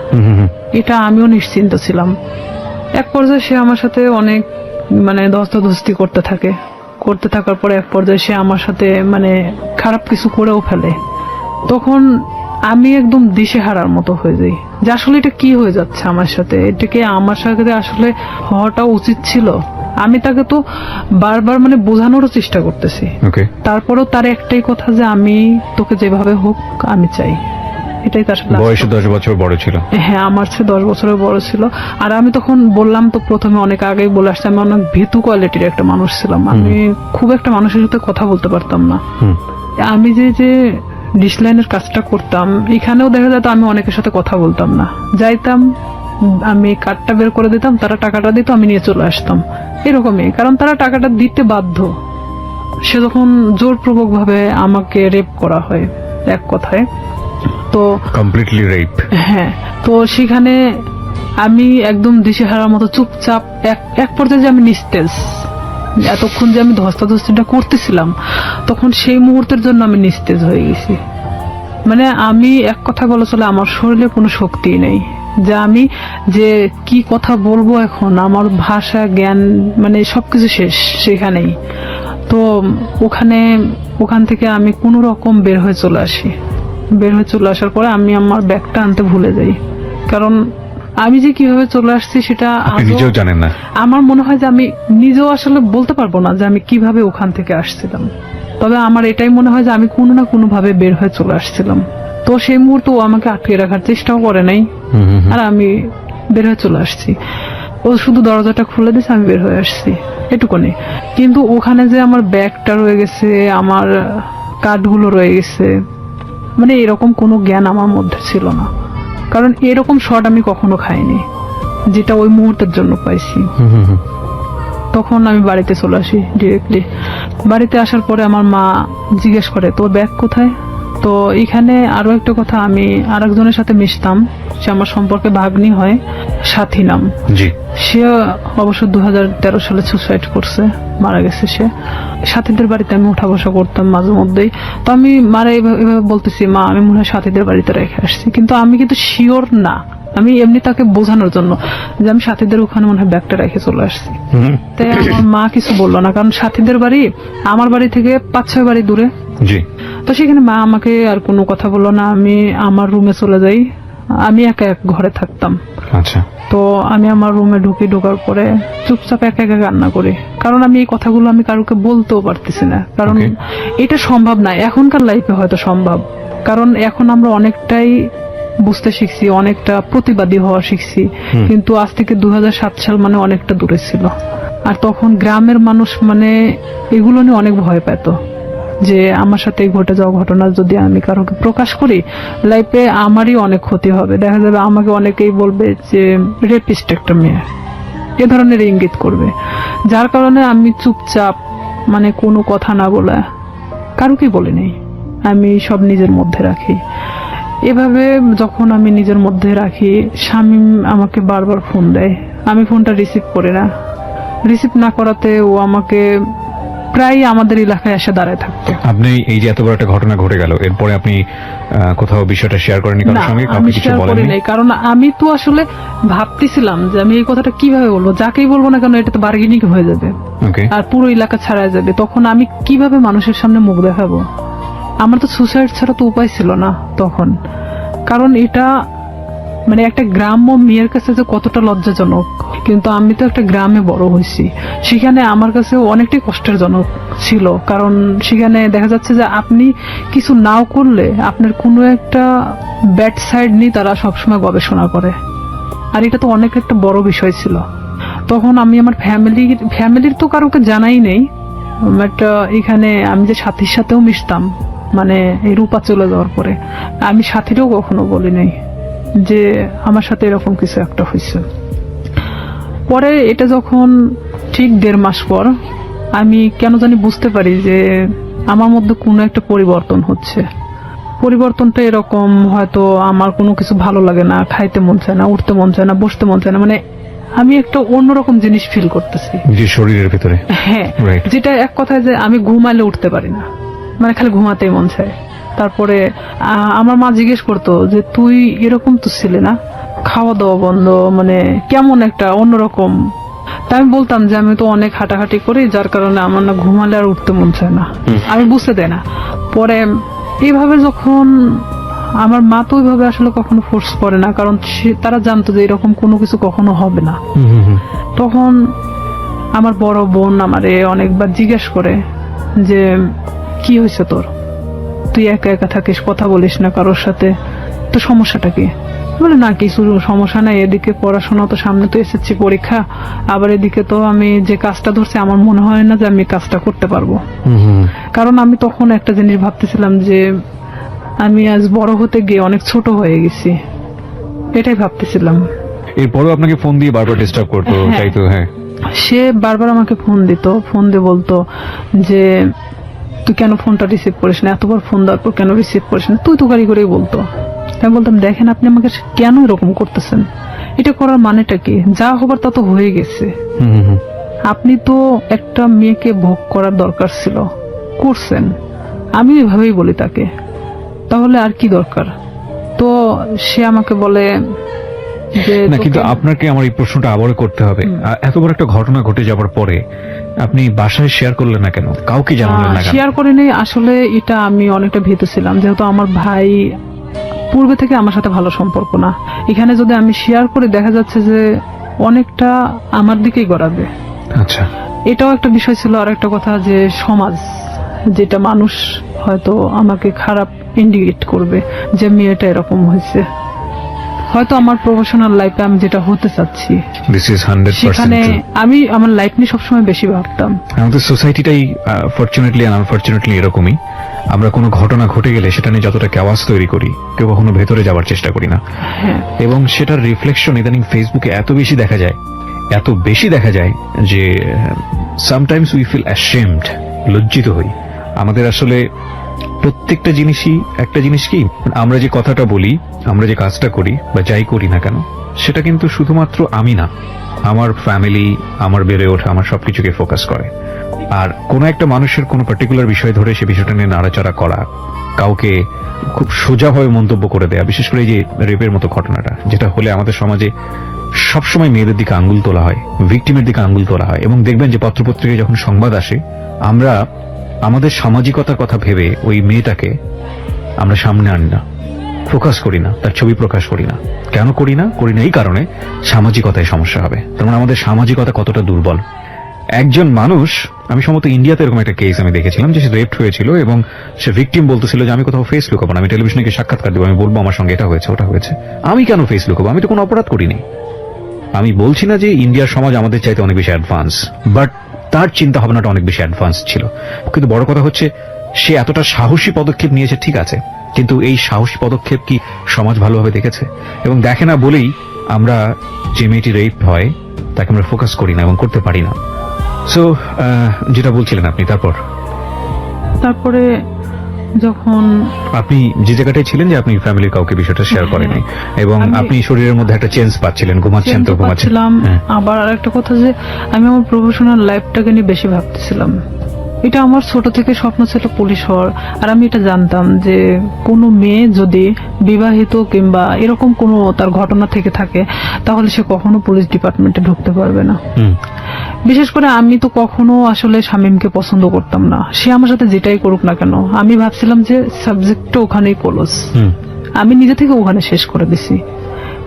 এটা আমিও নিশ্চিন্ত ছিলাম। এক পর্যায়ে সে আমার সাথে অনেক মানে ধস্তাধস্তি করতে থাকার পরে এক পর্যায়ে সে আমার সাথে মানে খারাপ কিছু করেও ফেলে। তখন আমি একদম দিশেহারার মতো হয়ে যাই যে আসলে এটা কি হয়ে যাচ্ছে আমার সাথে, এটাকে আমার সাথে আসলে হওয়াটা উচিত ছিল। আমি তাকে তো বারবার মানে বোঝানোরও চেষ্টা করতেছি, তারপরেও তার একটাই কথা যে আমি তোকে যেভাবে হোক আমি চাই, এটাই তার সাথে। বয়সে 10 বছর বড় ছিল? হ্যাঁ, আমার চেয়ে 10 বছরের বড় ছিল। আর আমি তখন বললাম তো প্রথমে অনেক আগেই বলে আসছি, আমি অনেক ভীতু কোয়ালিটির একটা মানুষ ছিলাম, আমি খুব একটা মানুষের সাথে কথা বলতে পারতাম না। আমি যে ডিসলাইনের কাজটা করতাম, এখানেও দেখা যেত আমি অনেকের সাথে কথা বলতাম না, যাইতাম আমি কার্ডটা বের করে দিতাম, তারা টাকাটা দিত, আমি নিয়ে চলে আসতাম, এরকমই। কারণ তারা টাকাটা দিতে বাধ্য। সে যখন জোরপূর্বক ভাবে আমাকে রেপ করা হয় এক কথায়, তো কমপ্লিটলি রেপ। হ্যাঁ, তো সেখানে আমি একদম দিশেহারার মতো চুপচাপ, এক পর্যায়ে যে আমি নিস্তেজ, এতক্ষণ যে আমি ধস্তাধস্তিটা করতেছিলাম তখন সেই মুহূর্তের জন্য আমি নিস্তেজ হয়ে গেছি। মানে আমি এক কথা বলে চলে, আমার শরীরে কোনো শক্তি নেই যে আমি যে কি কথা বলবো এখন, আমার ভাষা জ্ঞান মানে সবকিছু শেষ সেখানেই। তো ওখান থেকে আমি কোনো রকম বের হয়ে চলে আসি। বের হয়ে চলে আসার পরে আমি আমার ব্যাগটা আনতে ভুলে যাই, কারণ আমি যে কিভাবে চলে আসছি সেটা নিজেও জানেন না। আমার মনে হয় যে আমি নিজেও আসলে বলতে পারবো না যে আমি কিভাবে ওখান থেকে আসছিলাম, তবে আমার এটাই মনে হয় যে আমি কোনো না কোনো ভাবে বের হয়ে চলে আসছিলাম। তো সেই মুহূর্তে ও আমাকে আটকে রাখার চেষ্টাও করে নাই, আর আমি বের হয়ে চলে আসছি। ও শুধু দরজাটা খুলে দিয়েছে, আমি বের হয়ে আসছি, এটুকুনি। কিন্তু ওখানে যে আমার ব্যাগটা রয়ে গেছে, আমার কার্ডগুলো রয়ে গেছে, মানে এরকম কোনো জ্ঞান আমার মধ্যে ছিল না, কারণ এরকম শট আমি কখনো খাইনি যেটা ওই মুহূর্তের জন্য পাইছি। তখন আমি বাড়িতে চলে আসি ডিরেক্টলি। বাড়িতে আসার পরে আমার মা জিজ্ঞেস করে তোর ব্যাগ কোথায়। তো এখানে আরো একটা কথা, আমি আরেকজনের সাথে মিশতাম, সে আমার সম্পর্কে ভাগ্নি হয়, সাথী নাম। সে অবশ্য 2013 সালে সুসাইড করছে, মারা গেছে সে। সাথীদের বাড়িতে আমি উঠা বসা করতাম মাঝে মধ্যেই। তো আমি মারা এভাবে বলতেছি, মা আমি মনে হয় সাথীদের বাড়িতে রেখে আসছি, কিন্তু আমি কিন্তু শিওর না, আমি এমনি তাকে বোঝানোর জন্য যে আমি সাথীদের ওখানে মনে হয় ব্যাগটা রেখে চলে আসছি। তাই আমার মা কিছু বললো না, কারণ সাথীদের বাড়ি আমার বাড়ি থেকে 5-6 বাড়ি দূরে। তো সেখানে মা আমাকে আর কোনো কথা বললো না, আমি আমার রুমে চলে যাই। আমি একা এক ঘরে থাকতাম। আচ্ছা। তো আমি আমার রুমে ঢোকার পরে চুপচাপ একা একা কান্না করি, কারণ আমি এই কথাগুলো আমি কারোকে বলতেও পারতেছি না, কারণ এটা সম্ভব না। এখনকার লাইফে হয়তো সম্ভব, কারণ এখন আমরা অনেকটাই বুঝতে শিখছি, অনেকটা প্রতিবাদী হওয়া শিখছি, কিন্তু আজ থেকে 2007 সাল মানে অনেকটা দূরে ছিল। আর তখন গ্রামের মানুষ মানে এগুলো নিয়ে অনেক ভয় পেত যে আমার সাথে ঘটে যাওয়া ঘটনা যদি আমি কারোকে প্রকাশ করি, লাইফে আমারই অনেক ক্ষতি হবে। দেখা যাবে আমাকে অনেকেই বলবে যে রেপিস্ট একটা মেয়ে, এ ধরনের ইঙ্গিত করবে। যার কারণে আমি চুপচাপ মানে কোনো কথা না বলে কারোকে বলিনি, আমি সব নিজের মধ্যে রাখি। এভাবে যখন আমি নিজের মধ্যে রাখি, শামীম আমাকে বারবার ফোন দেয়, আমি ফোনটা রিসিভ করি না। রিসিভ না করাতে ও আমাকে প্রায় আমাদের এলাকায় এসে দাঁড়ায় থাকতো। আপনি এই যে এত বড় একটা ঘটনা ঘটে গেল, এরপরে আপনি কোথাও বিষয়টা শেয়ার করেননি কারোর সঙ্গে? আমি শেয়ার করি নাই, কারণ আমি তো আসলে ভাবতেছিলাম যে আমি এই কথাটা কিভাবে বলবো, যাকেই বলবো না কেন এটা তো বার্গেনিং হয়ে যাবে আর পুরো এলাকা ছাড়াই যাবে। তখন আমি কিভাবে মানুষের সামনে মুখ দেখাবো? আমার তো সুসাইড ছাড়া তো উপায় ছিল না তখন, কারণ এটা মানে একটা গ্রাম্য মেয়ের কাছে যে কতটা লজ্জাজনক, কিন্তু আমি তো একটা গ্রামে বড় হয়েছি, সেখানে আমার কাছে অনেকটাই কষ্টের জনক ছিল। কারণ সেখানে দেখা যাচ্ছে যে আপনি কিছু নাও করলে আপনার কোনো একটা ব্যাড সাইড নিয়ে তারা সবসময় গবেষণা করে, আর এটা তো অনেক একটা বড় বিষয় ছিল। তখন আমি আমার ফ্যামিলির তো কারোকে জানাই নেই, বাট এখানে আমি যে সাথীর সাথেও মিশতাম, মানে এই রূপা চলে যাওয়ার পরে আমি সাথীরও কখনো বলি নাই যে আমার সাথে এরকম কিছু একটা হয়েছে। পরে এটা যখন ঠিক 1.5 মাস পর আমি কেন জানি বুঝতে পারি যে আমার মধ্যে কোনো একটা পরিবর্তন হচ্ছে। পরিবর্তনটা এরকম, হয়তো আমার কোনো কিছু ভালো লাগে না, খাইতে মন চায় না, উঠতে মন চায় না, বসতে মন চায় না, মানে আমি একটা অন্যরকম জিনিস ফিল করতেছি নিজের শরীরের ভিতরে। হ্যাঁ, Right. যেটা এক কথায় যে আমি ঘুমালে উঠতে পারি না, মানে খালি ঘুমাতেই মন চায়। তারপরে আমার মা জিজ্ঞেস করতো যে তুই এরকম তো ছিলি না, খাওয়া দাওয়া বন্ধ, মানে কেমন একটা অন্যরকম। তা আমি বলতাম যে আমি তো অনেক হাঁটাহাঁটি করি, যার কারণে আমার না ঘুমালে আর উঠতে মন চায় না, আমি বুঝতে দেয় না। পরে এইভাবে যখন আমার মা তো ওইভাবে আসলে কখনো ফোর্স করে না, কারণ তারা জানতো যে এরকম কোনো কিছু কখনো হবে না। তখন আমার বড় বোন আমারে অনেকবার জিজ্ঞেস করে যে কি হয়েছে তোর, তুই একা একা থাকিস, কথা বলিস না কারোর সাথে, তো সমস্যাটা কি? বলে না কিছু সমস্যা নাই, এদিকে পড়াশোনা তো সামনে, তো এসেছি পরীক্ষা, আবার এদিকে তো আমি যে কাজটা ধরছি আমার মনে হয় না যে আমি কাজটা করতে পারবো। কারণ আমি তখন একটা জিনিস ভাবতেছিলাম যে আমি আজ বড় হতে গিয়ে অনেক ছোট হয়ে গেছি, এটাই ভাবতেছিলাম। এরপরও আপনাকে ফোন দিয়ে বারবার ডিস্টার্ব করতো, হ্যাঁ। তাই তো? হ্যাঁ, সে বারবার আমাকে ফোন দিত, ফোন দিয়ে বলতো যে তুই কেন ফোনটা রিসিভ করিস না, এতবার ফোন দেওয়ার পর কেন রিসিভ করিস না, তুই তো গাড়ি করেই বলতো। আমি বলতাম দেখেন আপনি আমাকে কেন এরকম করতেছেন, এটা করার মানেটা কি, যা হবার তা তো হয়ে গেছে, আপনি তো একটা মেয়েকে ভোগ করার দরকার ছিল, করছেন। আমি এভাবেই বলি তাকে, তাহলে আর কি দরকার? তো সে আমাকে বলে যে না, কিন্তু তোকে- আপনাকে আমার এই প্রশ্নটা আবারও করতে হবে। এত বড় একটা ঘটনা ঘটে যাবার পরে আপনি বাসায় শেয়ার করলেন না কেন, কাউকে জানালেন না কেন? শেয়ার করে নেই, আসলে এটা আমি অনেকটা ভীত ছিলাম, যেহেতু আমার ভাই পূর্বে থেকে আমার সাথে ভালো সম্পর্ক না। এখানে যদি আমি শেয়ার করে দেখা যাচ্ছে যে অনেকটা আমার দিকেই গড়াবে, আচ্ছা, এটাও একটা বিষয় ছিল। আর একটা কথা যে সমাজ, যেটা মানুষ হয়তো আমাকে খারাপ ইন্ডিকেট করবে যে মেয়েটা এরকম হয়েছে, হয়তো আমার প্রফেশনাল লাইফে আমি যেটা হতে চাচ্ছি দিস ইজ 100% সেখানে true. আমি আমার লাইফ নিয়ে সবসময় বেশি ভাবতাম। আমাদের সোসাইটিটাই ফরচুনেটলি এন্ড আনফরচুনেটলি এরকমই। আমরা কোনো ঘটনা ঘটে গেলে সেটা নিয়ে যতটা আওয়াজ তৈরি করি, কেউ কখনো ভেতরে যাওয়ার চেষ্টা করি না। হ্যাঁ, এবং সেটার রিফ্লেকশন ইদানিং ফেসবুকে এত বেশি দেখা যায় যে সামটাইমস উই ফিল অ্যাশেমড, লজ্জিত হই। আমাদের আসলে প্রত্যেকটা জিনিসই একটা জিনিস কি, আমরা যে কথাটা বলি, আমরা যে কাজটা করি বা যাই করি না কেন, সেটা কিন্তু শুধুমাত্র আমি না, আমার ফ্যামিলি, আমার বেড়ে ওঠা, আমার সবকিছুকে ফোকাস করে। আর কোনো একটা মানুষের কোনো পার্টিকুলার বিষয় ধরে সে বিষয়টা নিয়ে নাড়াচাড়া করা, কাউকে খুব সোজাভাবে মন্তব্য করে দেয়া, বিশেষ করে এই যে রেপের মতো ঘটনাটা, যেটা হলে আমাদের সমাজে সবসময় মেয়েদের দিকে আঙ্গুল তোলা হয়, ভিকটিমের দিকে আঙ্গুল তোলা হয়। এবং দেখবেন যে পত্রপত্রিকায় যখন সংবাদ আসে, আমরা আমাদের সামাজিকতার কথা ভেবে ওই মেয়েটাকে আমরা সামনে আনি না, ফোকাস করি না, তার ছবি প্রকাশ করি না। কেন করি না এই কারণে সামাজিকতায় সমস্যা হবে। তার মানে আমাদের সামাজিকতা কতটা দুর্বল। একজন মানুষ, আমি সম্ভবত ইন্ডিয়াতে এরকম একটা কেস আমি দেখেছিলাম যে সে রেপড হয়েছিল এবং সে ভিকটিম বলতেছিল যে আমি কোথাও ফেস লুকাবো না, আমি টেলিভিশনে গিয়ে সাক্ষাৎকার দেবো, আমি বলবো আমার সঙ্গে এটা হয়েছে ওটা হয়েছে। আমি কেন ফেস লুকাবো, আমি তো কোনো অপরাধ করিনি। আমি বলছি না যে ইন্ডিয়ার সমাজ আমাদের চাইতে অনেক বেশি অ্যাডভান্স, বাট তার চিন্তা ভাবনাটা অনেক বেশি অ্যাডভান্স ছিল। কিন্তু বড় কথা হচ্ছে সে এতটা সাহসী পদক্ষেপ নিয়েছে, ঠিক আছে, কিন্তু এই সাহসী পদক্ষেপ কি সমাজ ভালোভাবে দেখেছে? এবং দেখে না বলেই আমরা যে মেয়েটি রেপ হয় তাকে আমরা ফোকাস করি না এবং করতে পারি না। সো যেটা বলছিলেন আপনি, তারপরে যখন আপনি যে জায়গাটায় ছিলেন যে আপনি ফ্যামিলির কাউকে বিষয়টা শেয়ার হ্যাঁ, করেনি এবং আমি- আপনি শরীরের মধ্যে একটা চেঞ্জ পাচ্ছিলেন, ঘুমাচ্ছেন তো ঘুমাচ্ছেন। পাচ্ছিলাম। হ্যাঁ। আবার আরেকটা কথা যে আমি আমার প্রফেশনাল লাইফটাকে নিয়ে বেশি ভাবতেছিলাম। এটা আমার ছোট থেকে স্বপ্ন ছিল পুলিশ হওয়ার, আর আমি এটা জানতাম যে কোনো মেয়ে যদি বিবাহিত কিংবা এরকম কোনো তার ঘটনা থেকে থাকে তাহলে সে কখনো পুলিশ ডিপার্টমেন্টে ঢুকতে পারবে না। হুম, বিশেষ করে আমি তো কখনো আসলে শামীমকে পছন্দ করতাম না, সে আমার সাথে যেটাই করুক না কেন আমি ভাবছিলাম যে সাবজেক্টটা ওখানেই ক্লোজ, হুম, আমি নিজে থেকে ওখানে শেষ করে দিছি।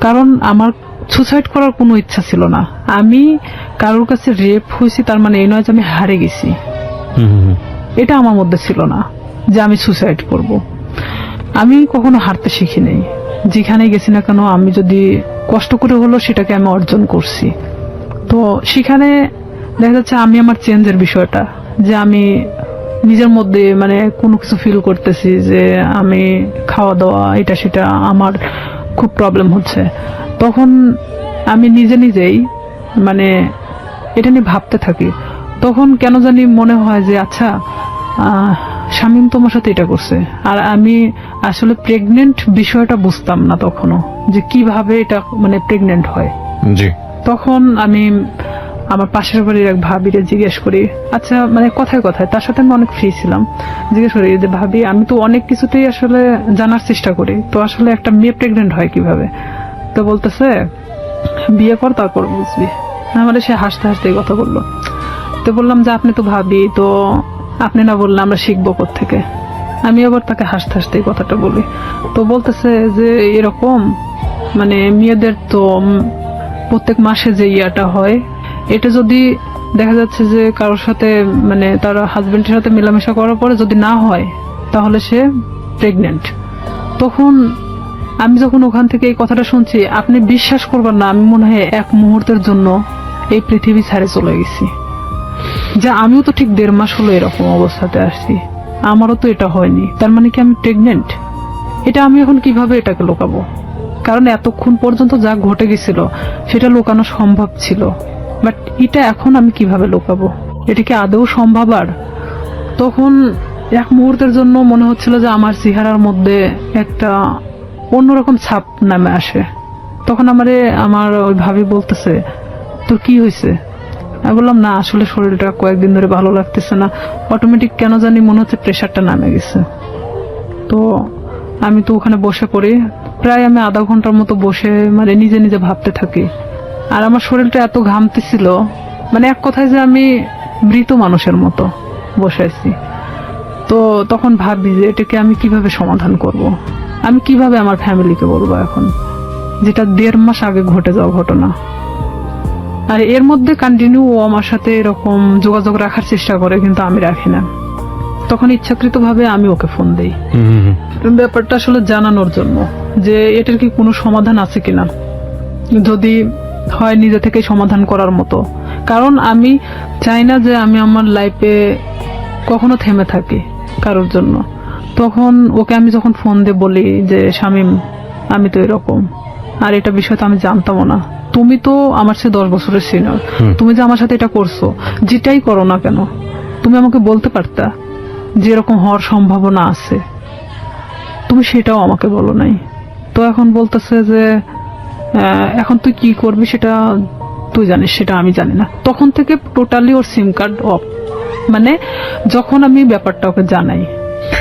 কারণ আমার সুসাইড করার কোনো ইচ্ছা ছিল না। আমি কারোর কাছে রেপ হয়েছি তার মানে এই নয় যে আমি হারে গেছি, এটা আমার মধ্যে ছিল না যে আমি সুসাইড করব। আমি কখনো হারতে শিখি নাই, যেখানে গেছি না কেন আমি যদি কষ্ট করে হলো সেটাকে আমি অর্জন করছি। তো সেখানে দেখা যাচ্ছে আমি আমার চেঞ্জের বিষয়টা, যে আমি নিজের মধ্যে মানে কোনো কিছু ফিল করতেছি যে আমি খাওয়া দাওয়া এটা সেটা আমার খুব প্রবলেম হচ্ছে, তখন আমি নিজে নিজেই মানে এটা নিয়ে ভাবতে থাকি। তখন কেন জানি মনে হয় যে আচ্ছা শামীম তোমার সাথে এটা করছে, আর আমি আসলে প্রেগনেন্ট বিষয়টা বুঝতাম না তখনও, যে কিভাবে এটা মানে প্রেগনেন্ট হয়। জি। তখন আমি আমার পাশের বাড়ির এক ভাবিরে জিজ্ঞেস করি, আচ্ছা মানে কথায় কথায় তার সাথে আমি অনেক ফ্রি ছিলাম, জিজ্ঞেস করি যে ভাবি আমি তো অনেক কিছুতেই আসলে জানার চেষ্টা করি, তো আসলে একটা মেয়ে প্রেগনেন্ট হয় কিভাবে? তো বলতেছে বিয়ে কর তারপর বুঝবি। আমাদের সে হাসতে হাসতে এই কথা বললো। তো বললাম যে আপনি তো ভাবি, তো আপনি না বললে আমরা শিখবো কোত্থেকে? আমি আবার তাকে হাসতে হাসতে এই কথাটা বলি। তো বলতেছে যে এরকম মানে মেয়েদের তো প্রত্যেক মাসে যে ইয়াটা হয়, এটা যদি দেখা যাচ্ছে যে কারোর সাথে মানে তার হাজবেন্ডের সাথে মেলামেশা করার পরে যদি না হয় তাহলে সে প্রেগনেন্ট। তখন আমি যখন ওখান থেকে এই কথাটা শুনছি, আপনি বিশ্বাস করবেন না, আমি মনে হয় এক মুহূর্তের জন্য এই পৃথিবী ছেড়ে চলে গেছি। যা আমিও তো ঠিক 1.5 মাস হলো এরকম অবস্থাতে আসছি, আমারও তো এটা হয়নি, তার মানে কি আমি প্রেগনেন্ট? এটা আমি এখন কিভাবে এটাকে লুকাবো? কারণ এতক্ষণ পর্যন্ত যা ঘটে গেছিল সেটা লুকানো সম্ভব ছিল, বাট এটা এখন আমি কিভাবে লুকাবো? এটা কি আদৌ সম্ভব? আর তখন এক মুহূর্তের জন্য মনে হচ্ছিল যে আমার চেহারার মধ্যে একটা অন্যরকম ছাপ নামে আসে। তখন আমার ওই ভাবি বলতেছে তোর কি হয়েছে? আমি বললাম না আসলে শরীরটা কয়েকদিন ধরে ভালো লাগতেছে না, অটোমেটিক কেন জানি মনে হচ্ছে প্রেশারটা নামে গেছে। তো আমি তো ওখানে বসে পড়ি, প্রায় আমি আধা ঘন্টার মতো বসে মানে নিজে নিজে ভাবতে থাকি। আর আমার শরীরটা এত ঘামতেছিল, মানে এক কথায় যে আমি মৃত মানুষের মতো বসে আছি। তো তখন ভাবি যে এটাকে আমি কিভাবে সমাধান করব, আমি কিভাবে আমার ফ্যামিলিকে বলবো এখন, যেটা 1.5 মাস আগে ঘটে যাওয়া ঘটনা। আর এর মধ্যে কন্টিনিউ ও আমার সাথে এরকম যোগাযোগ রাখার চেষ্টা করে, কিন্তু আমি রাখি না। তখন ইচ্ছাকৃতভাবে আমি ওকে ফোন দেই ব্যাপারটা আসলে জানানোর জন্য যে এটার কি কোনো সমাধান আছে কিনা, যদি হয় নিজে থেকে সমাধান করার মতো। কারণ আমি চাই না যে আমি আমার লাইফে কখনো থেমে থাকি কারোর জন্য। তখন ওকে আমি যখন ফোন দিয়ে বলি যে শামীম আমি তো এরকম, আর এটা বিষয় তো আমি জানতামও না, তুমি তো আমার চেয়ে 10 বছরের সিনিয়র, তুমি যে আমার সাথে এটা করছো, যেটাই করো না কেন তুমি আমাকে বলতে পারতা যে এরকম হওয়ার সম্ভাবনা আছে, তুমি সেটাও আমাকে বলো নাই। তো এখন বলতেছে যে এখন তুই কি করবি সেটা তুই জানিস, সেটা আমি জানি না। তখন থেকে totally or SIM card of, মানে যখন আমি ব্যাপারটা ওকে জানাই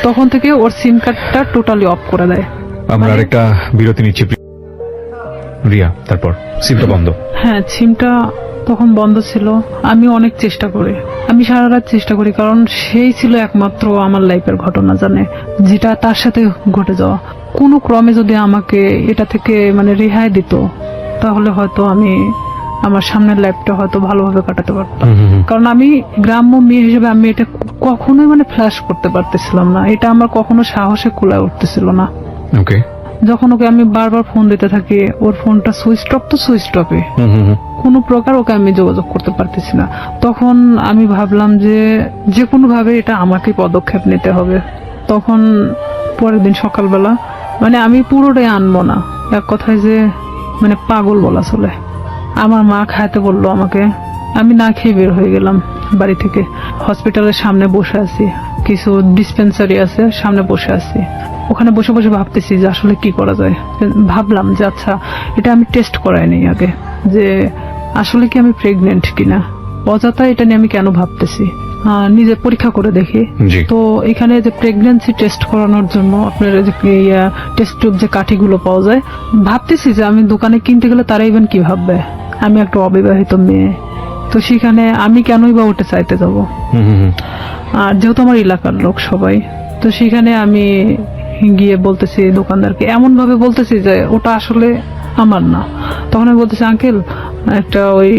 তখন থেকে ওর সিম কার্ডটা টোটালি অফ করে দেয়। আমরা আরেকটা বিরতি নিচ্ছি রিয়া, তারপর সিমটা বন্ধ। হ্যাঁ, সিমটা তখন বন্ধ ছিল। আমি অনেক চেষ্টা করি, আমি সারা রাত চেষ্টা করি, কারণ সেই ছিল একমাত্র আমার লাইফের ঘটনা জানে, যেটা তার সাথে ঘটে যাওয়া। কোনো ক্রমে যদি আমাকে এটা থেকে মানে রেহাই দিত তাহলে হয়তো আমি আমার সামনের লাইফটা হয়তো ভালোভাবে কাটাতে পারতাম। কারণ আমি গ্রাম্য মেয়ে হিসেবে আমি এটা কখনোই মানে ফ্ল্যাশ করতে পারতেছিলাম না, এটা আমার কখনো সাহসে কুলায় উঠতেছিল না। ওকে, যখন ওকে আমি বারবার ফোন দিতে থাকি, ওর ফোনটা সুইচ অফ তো সুইচ অফে, কোনো প্রকার ওকে আমি যোগাযোগ করতে পারতেছি না। তখন আমি ভাবলাম যে কোনো ভাবে এটা আমাকে পদক্ষেপ নিতে হবে। তখন পরের দিন সকালবেলা মানে আমি পুরোটাই আনবো না, এক কথায় যে মানে পাগল বলা চলে, আমার মা খাইতে বললো আমাকে, আমি না খেয়ে বের হয়ে গেলাম বাড়ি থেকে। হসপিটালের সামনে বসে আছি, কিছু ডিসপেন্সারি আছে সামনে বসে আছি, ওখানে বসে বসে ভাবতেছি যে আসলে কি করা যায়। ভাবলাম যে আচ্ছা এটা আমি টেস্ট করাই নেই আগে, যে আসলে কি আমি প্রেগনেন্ট কিনা, অযথা এটা নিয়ে আমি কেন ভাবতেছি, নিজে পরীক্ষা করে দেখি। তো এখানে যে প্রেগন্যান্সি টেস্ট করানোর জন্য আপনার যে টেস্ট টিউব যে কাঠিগুলো পাওয়া যায়, ভাবতেছি যে আমি দোকানে কিনতে গেলে তারা ইভেন কি ভাববে আমি একটা অবিবাহিত মেয়ে, তো সেখানে আমি কেনই বা ওটা চাইতে যাব। আর যেহেতু আমার এলাকার লোক সবাই, তো সেখানে আমি গিয়ে বলতেছি দোকানদারকে, এমন ভাবে বলতেছি যে ওটা আসলে আমার না। তখন আমি বলতেছি আঙ্কেল একটা ওই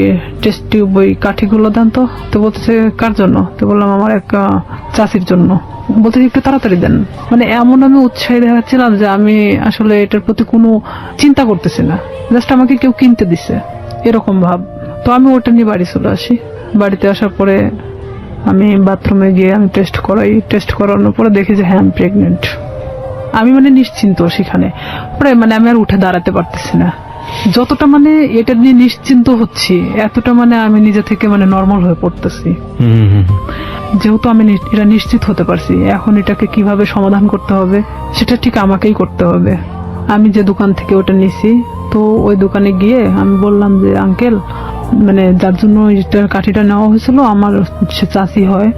টেস্ট টিউব ওই কাঠিগুলো দেন তো। তো বলতেছে কার জন্য? তো বললাম আমার এক চাচির জন্য। বলতেছি একটু তাড়াতাড়ি দেন। মানে এমন আমি উৎসাহী দেখাচ্ছিলাম যে আমি আসলে এটার প্রতি কোনো চিন্তা করতেছি না, জাস্ট আমাকে কেউ কিনতে দিছে এরকম ভাব। তো আমি ওটা নিয়ে বাড়ি চলে আসি। বাড়িতে আসার পরে আমি বাথরুমে গিয়ে আমি টেস্ট করাই। টেস্ট করানোর পরে দেখি যে হ্যাঁ আমি প্রেগনেন্ট। আমি মানে নিশ্চিন্ত সেখানে, পরে মানে আমি আর উঠে দাঁড়াতে পারতেছি না। যতটা মানে এটা নিয়ে নিশ্চিন্ত হচ্ছি, এতটা মানে আমি নিজে থেকে মানে নর্মাল হয়ে পড়তেছি। যেহেতু আমি এটা নিশ্চিত হতে পারছি, এখন এটাকে কিভাবে সমাধান করতে হবে সেটা ঠিক আমাকেই করতে হবে। আমি যে দোকান থেকে ওটা নিছি, তো ওই দোকানে গিয়ে আমি বললাম যে আঙ্কেল, মানে যার জন্য এটার কাঠিটা নেওয়া হয়েছিল আমার সে চাচি হয়,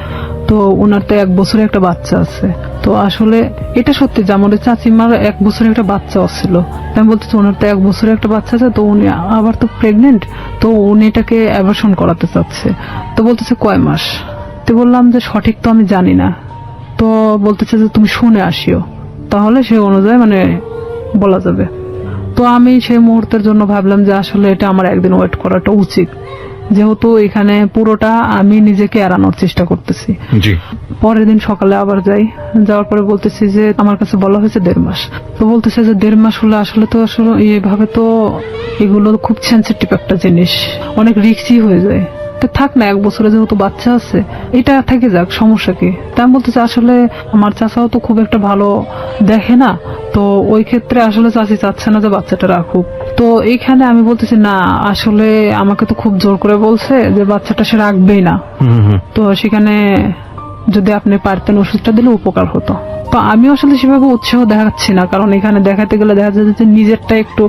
তো ওনার তো 1 বছরের একটা বাচ্চা আছে। তো আসলে এটা সত্যি যে আমাদের চাচিমার 1 বছরের একটা বাচ্চা ছিল। আমি বলতেছি ওনার তো 1 বছরের একটা বাচ্চা আছে, তো উনি আবার তো প্রেগনেন্ট, তো উনি এটাকে অ্যাবর্শন করাতে চাচ্ছে। তো বলতেছে কয় মাস? তো বললাম যে সঠিক তো আমি জানি না। তো বলতেছে যে তুমি শুনে আসিও, তাহলে সে অনুযায়ী মানে বলা যাবে। তো আমি সেই মুহূর্তের জন্য ভাবলাম যে আসলে এটা আমার একদিন ওয়েট করাটা উচিত, যেহেতু এখানে পুরোটা আমি নিজেকে এড়ানোর চেষ্টা করতেছি। জি। পরের দিন সকালে আবার যাই, যাওয়ার পরে বলতেছি যে আমার কাছে বলা হয়েছে 1.5 মাস। তো বলতেছে যে 1.5 মাস হলে আসলে তো আসলে এইভাবে তো এগুলো খুব সেন্সিটিভ একটা জিনিস, অনেক রিস্কি হয়ে যায়। তো থাক না, 1 বছরে যেহেতু বাচ্চা আছে এটা থেকে যাক, সমস্যা কি? তা আমি বলতেছি আসলে আমার চাচাও তো খুব একটা ভালো দেখে না, তো ওই ক্ষেত্রে আসলে চাচি চাচ্ছে না যে বাচ্চাটা রাখুক। তো এইখানে আমি বলতেছি না, আসলে আমাকে তো খুব জোর করে বলছে যে বাচ্চাটা সে রাখবেই না। তো সেখানে যদি আপনি পারতেন ওষুধটা দিলে উপকার হতো। তো আমি আসলে সেভাবে উৎসাহ দেখাচ্ছি না, কারণ এখানে দেখাতে গেলে দেখা যায় যে নিজেরটা একটু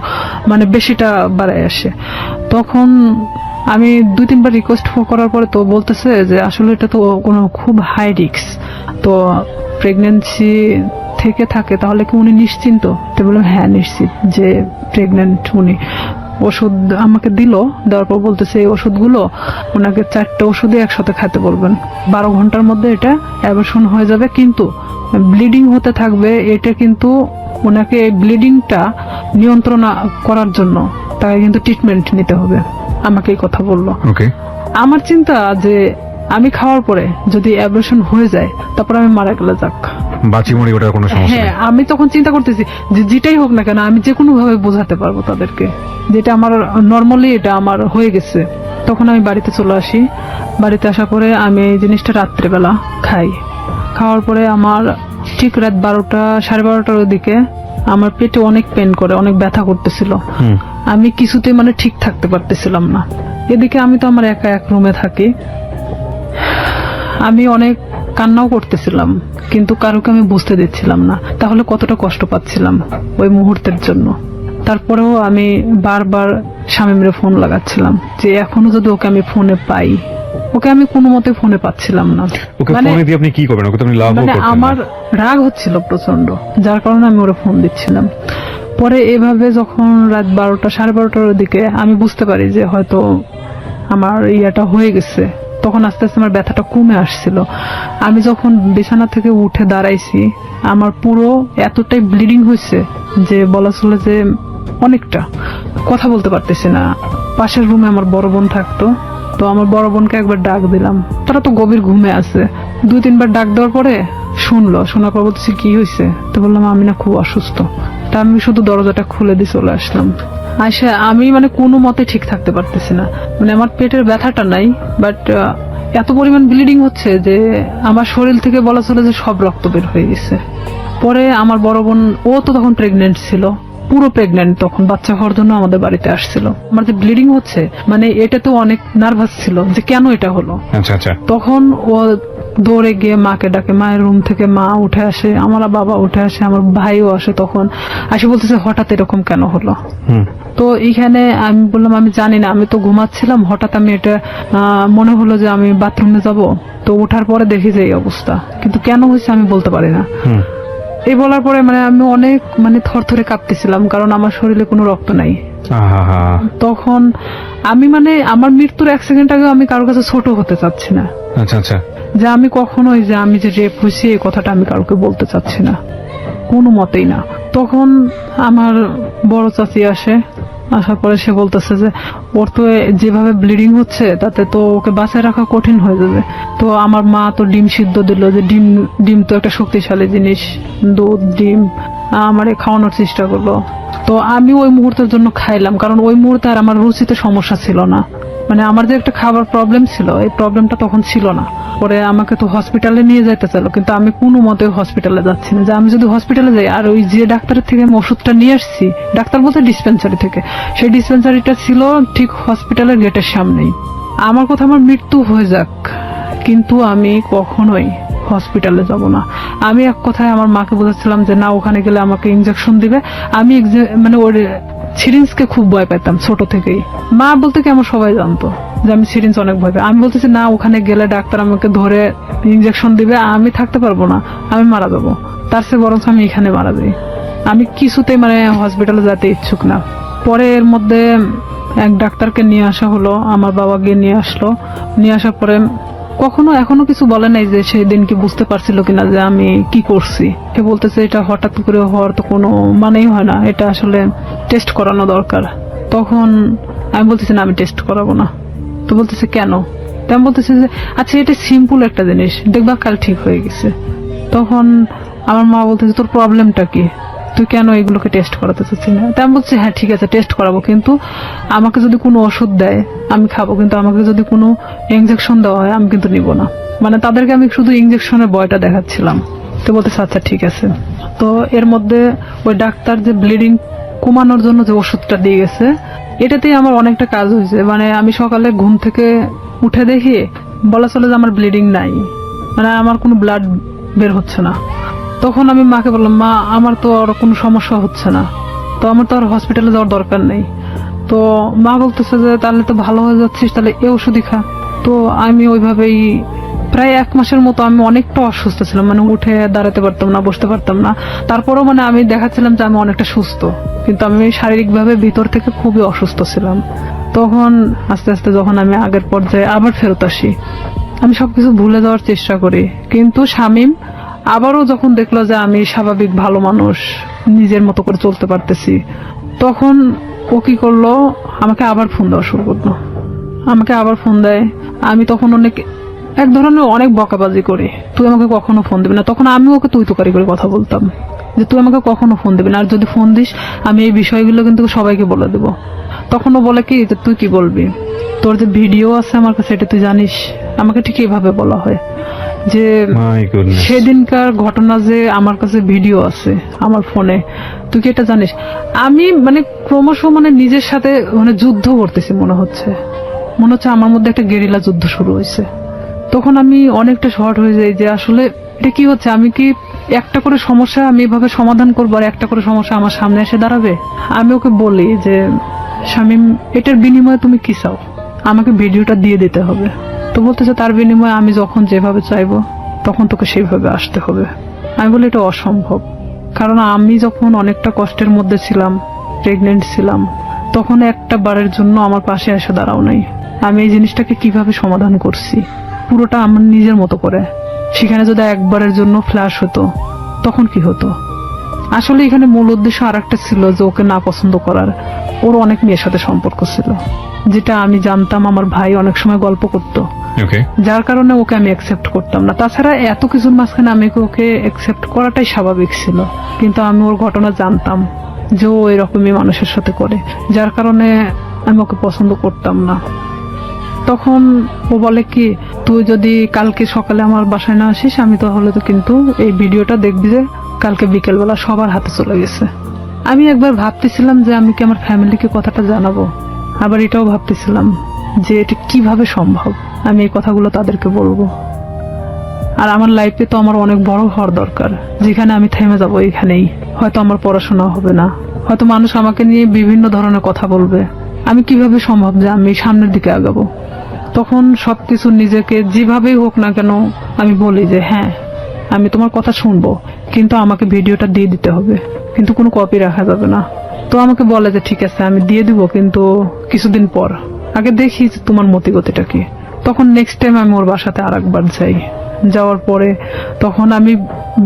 মানে বেশিটা বাড়ায় আসে। তখন আমি 2-3 বার রিকোয়েস্ট করার পরে তো বলতেছে যে আসলে এটা তো কোনো খুব হাই রিস্ক, তো প্রেগন্যান্সি থেকে থাকে তাহলে কি উনি নিশ্চিন্ত? তো বললাম হ্যাঁ নিশ্চিত যে প্রেগন্যান্ট উনি। ওষুধ আমাকে দিল, দেওয়ার পর বলতেছে এই ওষুধগুলো ওনাকে 4টা ওষুধই একসাথে খেতে বলবেন, 12 ঘন্টার মধ্যে এটা অ্যাবর্শন হয়ে যাবে, কিন্তু ব্লিডিং হতে থাকবে। এটা কিন্তু ওনাকে এই ব্লিডিংটা নিয়ন্ত্রণ করার জন্য তাকে কিন্তু ট্রিটমেন্ট নিতে হবে। আমাকে এই কথা বললো। ওকে। আমার চিন্তা যে আমি খাওয়ার পরে যদি অ্যাবর্শন হয়ে যায় তারপর আমি মারা গেলে যাক, বাঁচি মরি ওটার কোনো সমস্যা হ্যাঁ নেই। আমি তখন চিন্তা করতেছি যে যেটাই হোক না কেন আমি যে কোনো ভাবে বোঝাতে পারবো তাদেরকে যেটা আমার নর্মালি এটা আমার হয়ে গেছে। তখন আমি বাড়িতে চলে আসি। বাড়িতে আসার পরে আমি এই জিনিসটা রাত্রেবেলা খাই। খাওয়ার পরে আমার ঠিক রাত 12টা 12:30টার দিকে আমার পেটে অনেক পেন করে, অনেক ব্যথা করতেছিল। আমি কিছুতেই মানে ঠিক থাকতে পারতেছিলাম না। এদিকে আমি তো আমার একা এক রুমে থাকি, আমি অনেক কান্নাও করতেছিলাম, কিন্তু কারোকে আমি বুঝতে দিচ্ছিলাম না তাহলে কতটা কষ্ট পাচ্ছিলাম ওই মুহূর্তের জন্য। তারপরেও আমি বারবার স্বামীরে ফোন লাগাচ্ছিলাম যে এখনো যদি ওকে আমি ফোনে পাই। ওকে আমি কোনো মতে ফোনে পাচ্ছিলাম না। ওকে ফোনে দিয়ে আপনি কি করবেন? ওকে তো আপনি লাভও মানে করতেন না। আমার রাগ হচ্ছিল প্রচন্ড, যার কারণে আমি ওরে ফোন দিচ্ছিলাম। পরে এভাবে যখন রাত 12টা 12:30টার দিকে আমি বুঝতে পারি যে হয়তো আমার ইয়াটা হয়ে গেছে, তখন আস্তে আস্তে আমার ব্যথাটা কমে আসছিল। আমি যখন বিছানা থেকে উঠে দাঁড়াইছি আমার পুরো এতটাই ব্লিডিং হয়েছে যে বলা চলে যে অনেকটা, কথা বলতে পারতেছি না। পাশের রুমে আমার বড় বোন থাকতো, তো আমার বড় বোনকে একবার ডাক দিলাম, তারা তো গভীর ঘুমে আছে। 2-3 বার ডাক দেওয়ার পরে শোনার পর বলতেছি কি হয়েছে? তো বললাম আমি না খুব অসুস্থ। তা আমি শুধু দরজাটা খুলে দিয়ে চলে আসলাম। আচ্ছা আমি মানে কোনো মতে ঠিক থাকতে পারতেছি না, মানে আমার পেটের ব্যথাটা নাই, বাট এত পরিমাণ ব্লিডিং হচ্ছে যে আমার শরীর থেকে বলা চলে যে সব রক্ত বের হয়ে গেছে। পরে আমার বড় বোন, ও তো তখন প্রেগনেন্ট ছিল, পুরো প্রেগনেন্ট, তখন বাচ্চা হওয়ার জন্য আমাদের বাড়িতে আসছিল। আমার যে ব্লিডিং হচ্ছে মানে এটা তো অনেক নার্ভাস ছিল যে কেন এটা হলো। আচ্ছা আচ্ছা। তখন ও দৌড়ে গিয়ে মাকে ডাকে, মায়ের রুম থেকে মা উঠে আসে, আমার বাবা উঠে আসে, আমার ভাইও আসে। তখন আসে বলতেছে হঠাৎ এরকম কেন হলো। তো এইখানে আমি বললাম আমি জানি না, আমি তো ঘুমাচ্ছিলাম, হঠাৎ আমি এটা মনে হলো যে আমি বাথরুমে যাব, তো ওঠার পরে দেখি যে এই অবস্থা, কিন্তু কেন হয়েছে আমি বলতে পারি না। এই বলার পরে মানে আমি অনেক মানে থরথরে কাঁপতেছিলাম, কারণ আমার শরীরে কোনো রক্ত নাই। তখন আমি মানে আমার মৃত্যুর 1 সেকেন্ড আগে আমি কারোর কাছে ছোট হতে চাচ্ছি না। আচ্ছা আচ্ছা। যে আমি কখনোই যে আমি যে রেপ হয়েছি এই কথাটা আমি কাউকে বলতে চাচ্ছি না, কোনো মতেই না। তখন আমার বড় চাচি আসে, আসার পরে সে বলতেছে যে ওর তো যেভাবে ব্লিডিং হচ্ছে তাতে তো ওকে বাঁচায় রাখা কঠিন হয়ে যাবে। তো আমার মা তো ডিম সিদ্ধ দিল, যে ডিম তো একটা শক্তিশালী জিনিস, দুধ ডিম আমারে খাওয়ানোর চেষ্টা করলো। তো আমি ওই মুহূর্তের জন্য খাইলাম, কারণ ওই মুহূর্তে আর আমার রুচিতে সমস্যা ছিল না। মানে আমার যে একটা খাবার প্রবলেম ছিল, এই প্রবলেমটা তখন ছিল না। পরে আমাকে তো হসপিটালে নিয়ে যাইতে চাইলো, কিন্তু আমি কোনো মতে হসপিটালে যাচ্ছি না। যে আমি যদি হসপিটালে যাই, আর ওই যে ডাক্তারের থেকে আমি ওষুধটা নিয়ে আসছি, ডাক্তার বলতে ডিসপেন্সারি থেকে, সেই ডিসপেন্সারিটা ছিল ঠিক হসপিটালের গেটের সামনেই। আমার কথা আমার মৃত্যু হয়ে যাক, কিন্তু আমি কখনোই হসপিটালে যাব না। আমি এক কথায় আমার মাকে বলেছিলাম যে না, ওখানে গেলে আমাকে ইনজেকশন দিবে। আমি মানে ওর সিরিঞ্জকে খুব ভয় পেতাম ছোট থেকেই। মা বলতে কি আমার সবাই জানতো যে আমি সিরিঞ্জ অনেক ভয় পাই। আমি বলতেছি না, ওখানে গেলে ডাক্তার আমাকে ধরে ইনজেকশন দিবে, আমি থাকতে পারবো না, আমি মারা যাবো। তার চেয়ে বরঞ্চ আমি এখানে মারা যাই। আমি কিছুতেই মানে হসপিটালে যেতে ইচ্ছুক না। পরে এর মধ্যে এক ডাক্তারকে নিয়ে আসা হলো, আমার বাবা গিয়ে নিয়ে আসলো। নিয়ে আসার পরে এখনো কিছু বলে নাই যে সেদিন কি বুঝতে পারছিল কিনা যে আমি কি করছি। সে বলতেছে এটা হঠাৎ করে হওয়ার তো কোনো মানেই হয় না, এটা আসলে টেস্ট করানো দরকার। তখন আমি বলতেছি না, আমি টেস্ট করাবো না। তো বলতেছে কেন? আমি বলতেছে যে আচ্ছা, এটা সিম্পল একটা জিনিস, দেখবা কাল ঠিক হয়ে গেছে। তখন আমার মা বলতেছে তোর প্রবলেমটা কি, তুই কেন এগুলোকে টেস্ট করাতে চাচ্ছিস না? তাই আমি বলছি হ্যাঁ ঠিক আছে, টেস্ট করাবো, কিন্তু আমাকে যদি কোনো ওষুধ দেয় আমি খাবো, কিন্তু আমাকে যদি কোনো ইনজেকশন দেওয়া হয় আমি কিন্তু নিব না। মানে তাদেরকে আমি শুধু ইনজেকশনের ভয়টা দেখাচ্ছিলাম। তো বলতেছে আচ্ছা ঠিক আছে। তো এর মধ্যে ওই ডাক্তার যে ব্লিডিং কমানোর জন্য যে ওষুধটা দিয়ে গেছে, এটাতেই আমার অনেকটা কাজ হয়েছে। মানে আমি সকালে ঘুম থেকে উঠে দেখি বলা চলে যে আমার ব্লিডিং নাই, মানে আমার কোনো ব্লাড বের হচ্ছে না। তখন আমি মাকে বললাম, মা আমার তো আর কোনো সমস্যা হচ্ছে না, তো আমার তো আর হসপিটালে যাওয়ার দরকার নেই। তো মা বলতেছে যে তাহলে তো ভালো হয়ে যাচ্ছিস, তাহলে এই ওষুধই খা। তো আমি ওইভাবেই প্রায় 1 মাসের মতো আমি অনেকটা অসুস্থ ছিলাম, মানে উঠে দাঁড়াতে পারতাম না, বসতে পারতাম না। তারপরেও মানে আমি দেখাচ্ছিলাম যে আমি অনেকটা সুস্থ, কিন্তু আমি শারীরিকভাবে ভিতর থেকে খুবই অসুস্থ ছিলাম। তখন আস্তে আস্তে যখন আমি আগের পর্যায়ে আবার ফেরত আসি, আমি সবকিছু ভুলে যাওয়ার চেষ্টা করি। কিন্তু শামীম আবারও যখন দেখলো যে আমি স্বাভাবিক ভালো মানুষ, নিজের মতো করে চলতে পারতেছি, তখন ও কি করলো, আমাকে আবার ফোন দেওয়া শুরু করলো। আমাকে আবার ফোন দেয়। আমি তখন এক ধরনের অনেক বকাবাজি করি, তুই আমাকে কখনো ফোন দিবি না। তখন আমি ওকে তুই তুকারি করে কথা বলতাম যে তুই আমাকে কখনো ফোন দিবি না, আর যদি ফোন দিস আমি এই বিষয়গুলো কিন্তু সবাইকে বলে দেবো। তখন ও বলে কি যে তুই কি বলবি, তোর যে ভিডিও আছে আমার কাছে এটা তুই জানিস। আমাকে ঠিক এইভাবে বলা হয় যে সেদিনকার ঘটনা যে আমার কাছে ভিডিও আছে আমার ফোনে, তুই কি এটা জানিস? আমি মানে ক্রমশ মানে নিজের সাথে মানে যুদ্ধ করতেছি মনে হচ্ছে আমার মধ্যে একটা গেরিলা যুদ্ধ শুরু হয়েছে। তখন আমি অনেকটা শর্ট হয়ে যাই যে আসলে এটা কি হচ্ছে, আমি কি একটা করে সমস্যা আমি এভাবে সমাধান করবো আর একটা করে সমস্যা আমার সামনে এসে দাঁড়াবে? আমি ওকে বলি যে শামীম, এটার বিনিময়ে তুমি কি চাও? আমাকে ভিডিওটা দিয়ে দিতে হবে। তো বলতেছে তার বিনিময়ে আমি যখন যেভাবে চাইবো তখন তোকে সেইভাবে আসতে হবে। আমি বলি এটা অসম্ভব, কারণ আমি যখন অনেকটা কষ্টের মধ্যে ছিলাম, প্রেগনেন্ট ছিলাম, তখন একটা বারের জন্য আমার পাশে এসে দাঁড়াও নাই। আমি এই জিনিসটাকে কিভাবে সমাধান করছি পুরোটা আমার নিজের মতো করে। সেখানে যদি একবারের জন্য ফ্ল্যাশ হতো তখন কি হতো? আসলে এখানে মূল উদ্দেশ্য আরেকটা ছিল যে ওকে না পছন্দ করার। ওর অনেক মেয়ের সাথে সম্পর্ক ছিল, যেটা আমি জানতাম, আমার ভাই অনেক সময় গল্প করতো, যার কারণে ওকে আমি অ্যাকসেপ্ট করতাম না। তাছাড়া এত কিছুর মাঝখানে আমি ওকে অ্যাকসেপ্ট করাটাই স্বাভাবিক ছিল, কিন্তু আমি ওর ঘটনা জানতাম যে ও এরকমই মানুষের সাথে করে, যার কারণে আমি ওকে পছন্দ করতাম না। তখন ও বলে কি, তুই যদি কালকে সকালে আমার বাসায় না আসিস, আমি তাহলে তো কিন্তু এই ভিডিওটা দেখবি যে কালকে বিকেলবেলা সবার হাতে চলে গেছে। আমি একবার ভাবতেছিলাম যে আমি কি আমার ফ্যামিলিকে কথাটা জানাবো, আবার এটাও ভাবতেছিলাম যে এটা কিভাবে সম্ভব আমি এই কথাগুলো তাদেরকে বলবো। আর আমার লাইফে তো আমার অনেক বড় হওয়ার দরকার, যেখানে আমি থেমে যাবো এখানেই। হয়তো আমার পড়াশোনা হবে না, হয়তো মানুষ আমাকে নিয়ে বিভিন্ন ধরনের কথা বলবে। আমি কিভাবে সম্ভব যে আমি সামনের দিকে আগাবো? তখন সবকিছু নিজেকে যেভাবেই হোক না কেন আমি বলি যে হ্যাঁ আমি তোমার কথা শুনবো, কিন্তু আমাকে ভিডিওটা দিয়ে দিতে হবে, কিন্তু কোনো কপি রাখা যাবে না। তো আমাকে বলে যে ঠিক আছে আমি দিয়ে দিব, কিন্তু কিছুদিন পর, আগে দেখি তোমার মতিগতিটা কি। তখন নেক্সট টাইম আমি ওর বাসাতে আরেকবার যাই, যাওয়ার পরে তখন আমি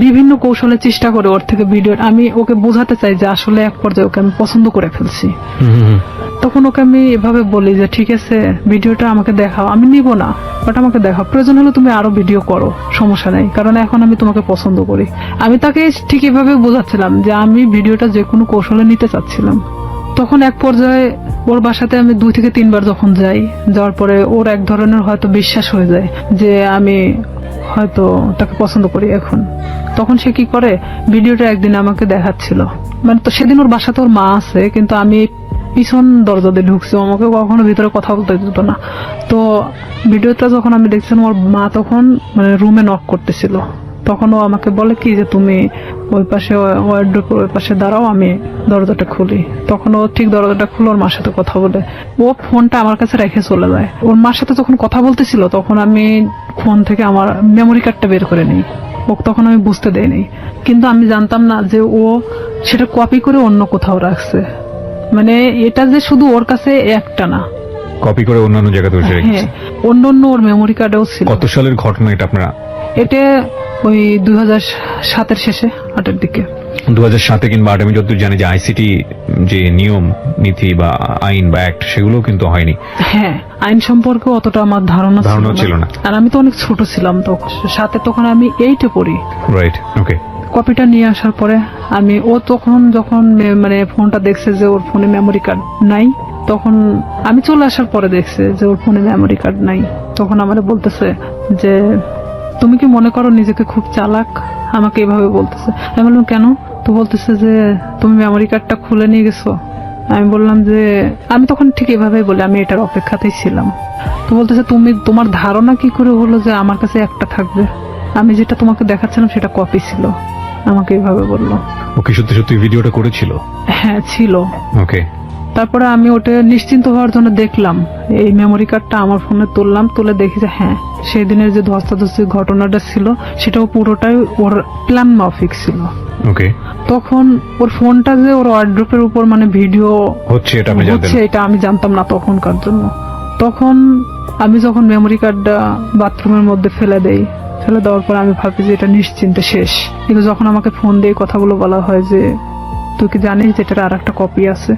বিভিন্ন কৌশলে চেষ্টা করে ওর থেকে ভিডিও, আমি ওকে বোঝাতে চাই যে আসলে এক পর্যায়ে ওকে আমি পছন্দ করে ফেলছি। তখন ওকে আমি এভাবে বলি যে ঠিক আছে ভিডিওটা আমাকে দেখাও, আমি নিব না, বাট আমাকে দেখাও, প্রয়োজন হলে তুমি আরো ভিডিও করো, সমস্যা নেই, কারণ এখন আমি তোমাকে পছন্দ করি। আমি তাকে ঠিক এভাবে বোঝাচ্ছিলাম যে আমি ভিডিওটা যে কোনো কৌশলে নিতে চাচ্ছিলাম। তখন এক পর্যায়ে ওর বাসাতে আমি 2 থেকে 3 বার যখন যাই, যাওয়ার পরে ওর এক ধরনের হয়তো বিশ্বাস হয়ে যায় যে আমি হয়তো তাকে পছন্দ করি এখন। তখন সে কি করে, ভিডিওটা একদিন আমাকে দেখাচ্ছিল, মানে তো সেদিন ওর বাসাতে ওর মা আছে, কিন্তু আমি পিছন দরজা দিয়ে ঢুকছি, আমাকে কখনো ভিতরে কথা বলতে দিত না। তো ভিডিওটা যখন আমি দেখছিলাম, ওর মা তখন মানে রুমে নক করতেছিল, তখন ও আমাকে বলে কি যে তুমি ওই পাশে ওয়ার্ড্রোবের ওই পাশে দাঁড়াও, আমি দরজাটা খুলি। তখন ও ঠিক দরজাটা খুলে ওর মার সাথে কথা বলে, ও ফোনটা আমার কাছে রেখে চলে যায়। ওর মার সাথে যখন কথা বলতেছিল তখন আমি ফোন থেকে আমার মেমোরি কার্ডটা বের করে নিই, ও তখন আমি বুঝতে দেইনি, কিন্তু আমি জানতাম না যে ও সেটা কপি করে অন্য কোথাও রাখছে। মানে এটা যে শুধু ওর কাছে একটা না, কপি করে অন্যান্য জায়গাতে বসে রেখেছে। হ্যাঁ, অন্য অন্য ওর মেমোরি কার্ডেও ছিল। কত সালের ঘটনা এটা আপনারা? এটা ওই 2007-এর শেষে, 8-এর দিকে। 2007 কিংবা 8 আমি যতদূর জানি যে আইসিটি যে নিয়ম নীতি বা আইন বা অ্যাক্ট সেগুলো কিন্তু হয়নি। হ্যাঁ, আইন সম্পর্কে অতটা আমার ধারণা ছিল না। আর আমি তো অনেক ছোট ছিলাম তখন, সাথে তখন আমি 8-এ পড়ি। রাইট, ওকে। কপিটা নিয়ে আসার পরে ও তখন যখন মানে ফোনটা দেখছে যে ওর ফোনে মেমোরি কার্ড নাই, তখন আমি চলে আসার পরে দেখছে যে ওর ফোনে মেমোরি কার্ড নাই, তখন আমারে বলতেছে যে তুমি কি মনে করো নিজেকে খুব চালাক, আমাকে এভাবে বলতেছে। আমি বললাম কেন? তো বলতেছে যে তুমি মেমোরি কার্ডটা খুলে নিয়ে গেছো। আমি বললাম যে আমি তখন ঠিক এভাবেই বলি, আমি এটার অপেক্ষাতেই ছিলাম। তো বলতেছে তোমার ধারণা কি করে হলো যে আমার কাছে একটা থাকবে, আমি যেটা তোমাকে দেখাচ্ছিলাম সেটা কপি ছিল, আমাকে এইভাবে বললো। ও কি সত্যি সত্যি ভিডিওটা করেছিল? হ্যাঁ ছিল। ওকে। তারপরে আমি ওটা নিশ্চিন্ত হওয়ার জন্য দেখলাম, এই মেমোরি কার্ডটা আমার ফোনে তুললাম, তুলে দেখি যে হ্যাঁ সেই দিনের যে ধস্তাধস্তি ঘটনাটা ছিল সেটাও পুরোটাই ওর প্ল্যান মাফিক ছিল। ওকে। তখন ওর ফোনটা যে ওর ওয়ার্ড্রোপের উপর মানে ভিডিও হচ্ছে এটা আমি জানতাম না তখনকার জন্য। তখন আমি যখন মেমোরি কার্ডটা বাথরুমের মধ্যে ফেলে দেওয়ার পর আমি ভাবি যে এটা নিশ্চিন্তে শেষ, কিন্তু যখন আমাকে ফোন দিয়ে কথাগুলো বলা হয় যে তুই কি জানিস যে এটার আর একটা কপি আছে,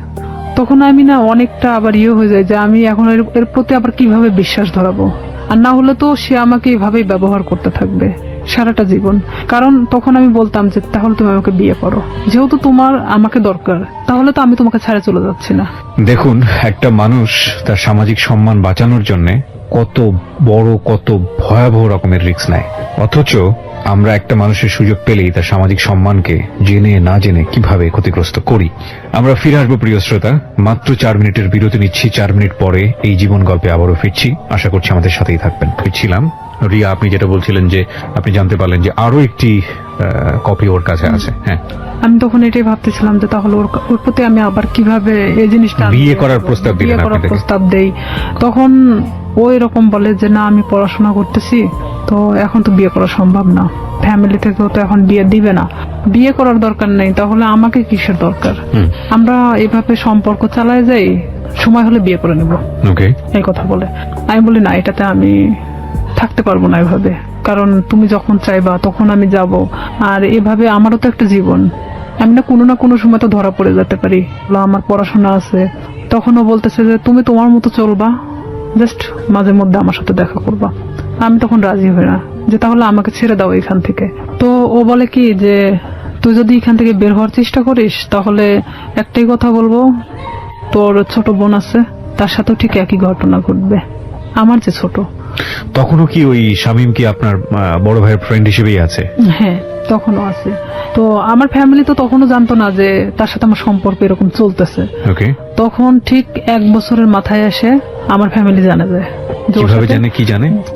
তখন আমি না অনেকটা আবার হয়ে যায় যে আমি এখন এর প্রতি আবার কিভাবে বিশ্বাস ধরাবো। আর না হলে তো সে আমাকে এইভাবেই ব্যবহার করতে থাকবে সারাটা জীবন। কারণ তখন আমি বলতাম যে তাহলে তুমি আমাকে বিয়ে করো, যেহেতু তোমার আমাকে দরকার, তাহলে তো আমি তোমাকে ছেড়ে চলে যাচ্ছি না। দেখুন, একটা মানুষ তার সামাজিক সম্মান বাঁচানোর জন্য কত বড় কত ভয়াবহ রকমের রিস্ক নেয়, অথচ আমরা একটা মানুষের সুযোগ পেলেই তার সামাজিক সম্মানকে জেনে না জেনে কিভাবে ক্ষতিগ্রস্ত করি। আমরা ফিরে আসবো প্রিয় শ্রোতা, মাত্র 4 মিনিটের বিরতি নিচ্ছি। 4 মিনিট পরে এই জীবন গল্পে আবারও ফিরছি, আশা করছি আমাদের সাথেই থাকবেন। ফিরছিলাম রিয়া, আপনি যেটা বলছিলেন যে আপনি জানতে পারলেন যে আরো একটি কপি ওর কাছে আছে। হ্যাঁ, আমি তখন এটাই ভাবতেছিলাম যে তাহলে ওর প্রতি আমি আবার কিভাবে এই জিনিসটা বিয়ে করার প্রস্তাব দেই। তখন ও এরকম বলে যে না আমি পড়াশোনা করতেছি, তো এখন তো বিয়ে করা সম্ভব না, ফ্যামিলি থেকেও তো এখন বিয়ে দিবে না, বিয়ে করার দরকার নেই, তাহলে আমাকে কিসের দরকার, আমরা এভাবে সম্পর্ক চালায় যাই, সময় হলে বিয়ে করে নেব, এই কথা বলে। আমি বলি না, এটাতে আমি থাকতে পারবো না এভাবে, কারণ তুমি যখন চাইবা তখন আমি যাব, আর এভাবে আমারও তো একটা জীবন, আমি না কোনো সময় তো ধরা পড়ে যেতে পারি, আমার পড়াশোনা আছে। তখন ও বলতেছে যে তুমি তোমার মতো চলবা, জাস্ট মাঝে মধ্যে আমার সাথে দেখা করবা। আমি তখন রাজি হই না, যে তাহলে আমাকে ছেড়ে দাও এখান থেকে। তো ও বলে কি যে তুই যদি এখান থেকে বের হওয়ার চেষ্টা করিস তাহলে একটাই কথা বলবো, তোর ছোট বোন আছে, তার সাথেও ঠিক একই ঘটনা ঘটবে, আমার যে ছোট। তখনও কি ওই শামীম কি আপনার বড় ভাইয়ের ফ্রেন্ড হিসেবেই আছে? হ্যাঁ, তখনও আছে। তো আমার ফ্যামিলি তো তখনও জানতো না যে তার সাথে আমার সম্পর্ক এরকম চলতেছে। তখন ঠিক 1 বছরের মাথায় এসে আমার ফ্যামিলি জানে যায়।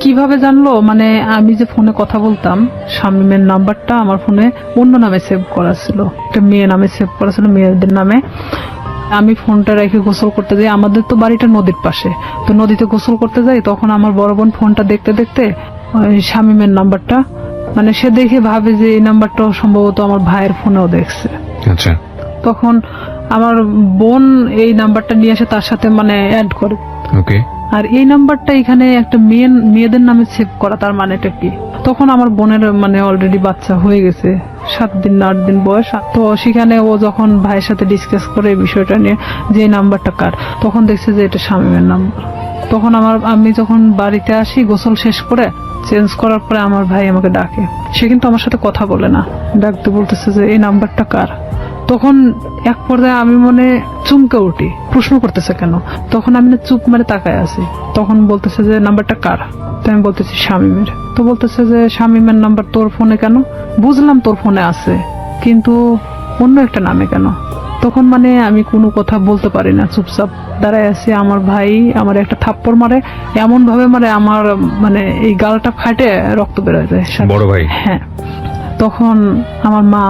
কিভাবে জানলো, মানে আমি যে ফোনে কথা বলতাম, শামীমের নাম্বারটা আমার ফোনে অন্য নামে সেভ করা ছিল, একটা মেয়ে নামে সেভ করা ছিল, মেয়েদের নামে। আমি ফোনটা রেখে গোসল করতে যাই, আমাদের তো বাড়িটা নদীর পাশে, তো নদীতে গোসল করতে যাই, তখন আমার বড় বোন ফোনটা দেখতে দেখতে শামীমের নাম্বারটা, মানে সে দেখে ভাবে যে এই নাম্বারটাও সম্ভবত আমার ভাইয়ের ফোনেও দেখছে। আচ্ছা। তখন আমার বোন এই নাম্বারটা নিয়ে এসে তার সাথে মানে অ্যাড করে। আর এই নাম্বারটা এখানে একটা মেয়েদের নামে সেভ করা, তার মানেটা কি? তখন আমার বোনের মানে অলরেডি বাচ্চা হয়ে গেছে, 7 দিন না 8 দিন বয়স। তো সেখানে ও যখন ভাইয়ের সাথে ডিসকাস করে এই বিষয়টা নিয়ে যে এই নাম্বারটা কার, তখন দেখছে যে এটা শামীমের নাম্বার। তখন আমি যখন বাড়িতে আসি গোসল শেষ করে চেঞ্জ করার পরে আমার ভাই আমাকে ডাকে। সে কিন্তু আমার সাথে কথা বলে না, ডাকতে বলতেছে যে এই নাম্বারটা কার। তখন এক পর্যায়ে আমি মনে চমকে উঠি, প্রশ্ন করতেছে কেন। তখন আমি না চুপ মেরে তাকায় আছি। তখন বলতেছে যে নাম্বারটা কার। তো আমি বলতেছি শামীমের। তো বলতেছে যে শামীমের নাম্বার তোর ফোনে কেন? বুঝলাম তোর ফোনে আছে, কিন্তু অন্য একটা নামে কেন? তখন মানে আমি কোনো কথা বলতে পারি না, চুপচাপ দাঁড়ায় আছি। আমার ভাই আমার একটা থাপ্পড় মারে, এমন ভাবে মারে আমার মানে এই গালটা ফাটে রক্ত বের হয়ে যায়। বড় ভাই? হ্যাঁ। তখন আমার মা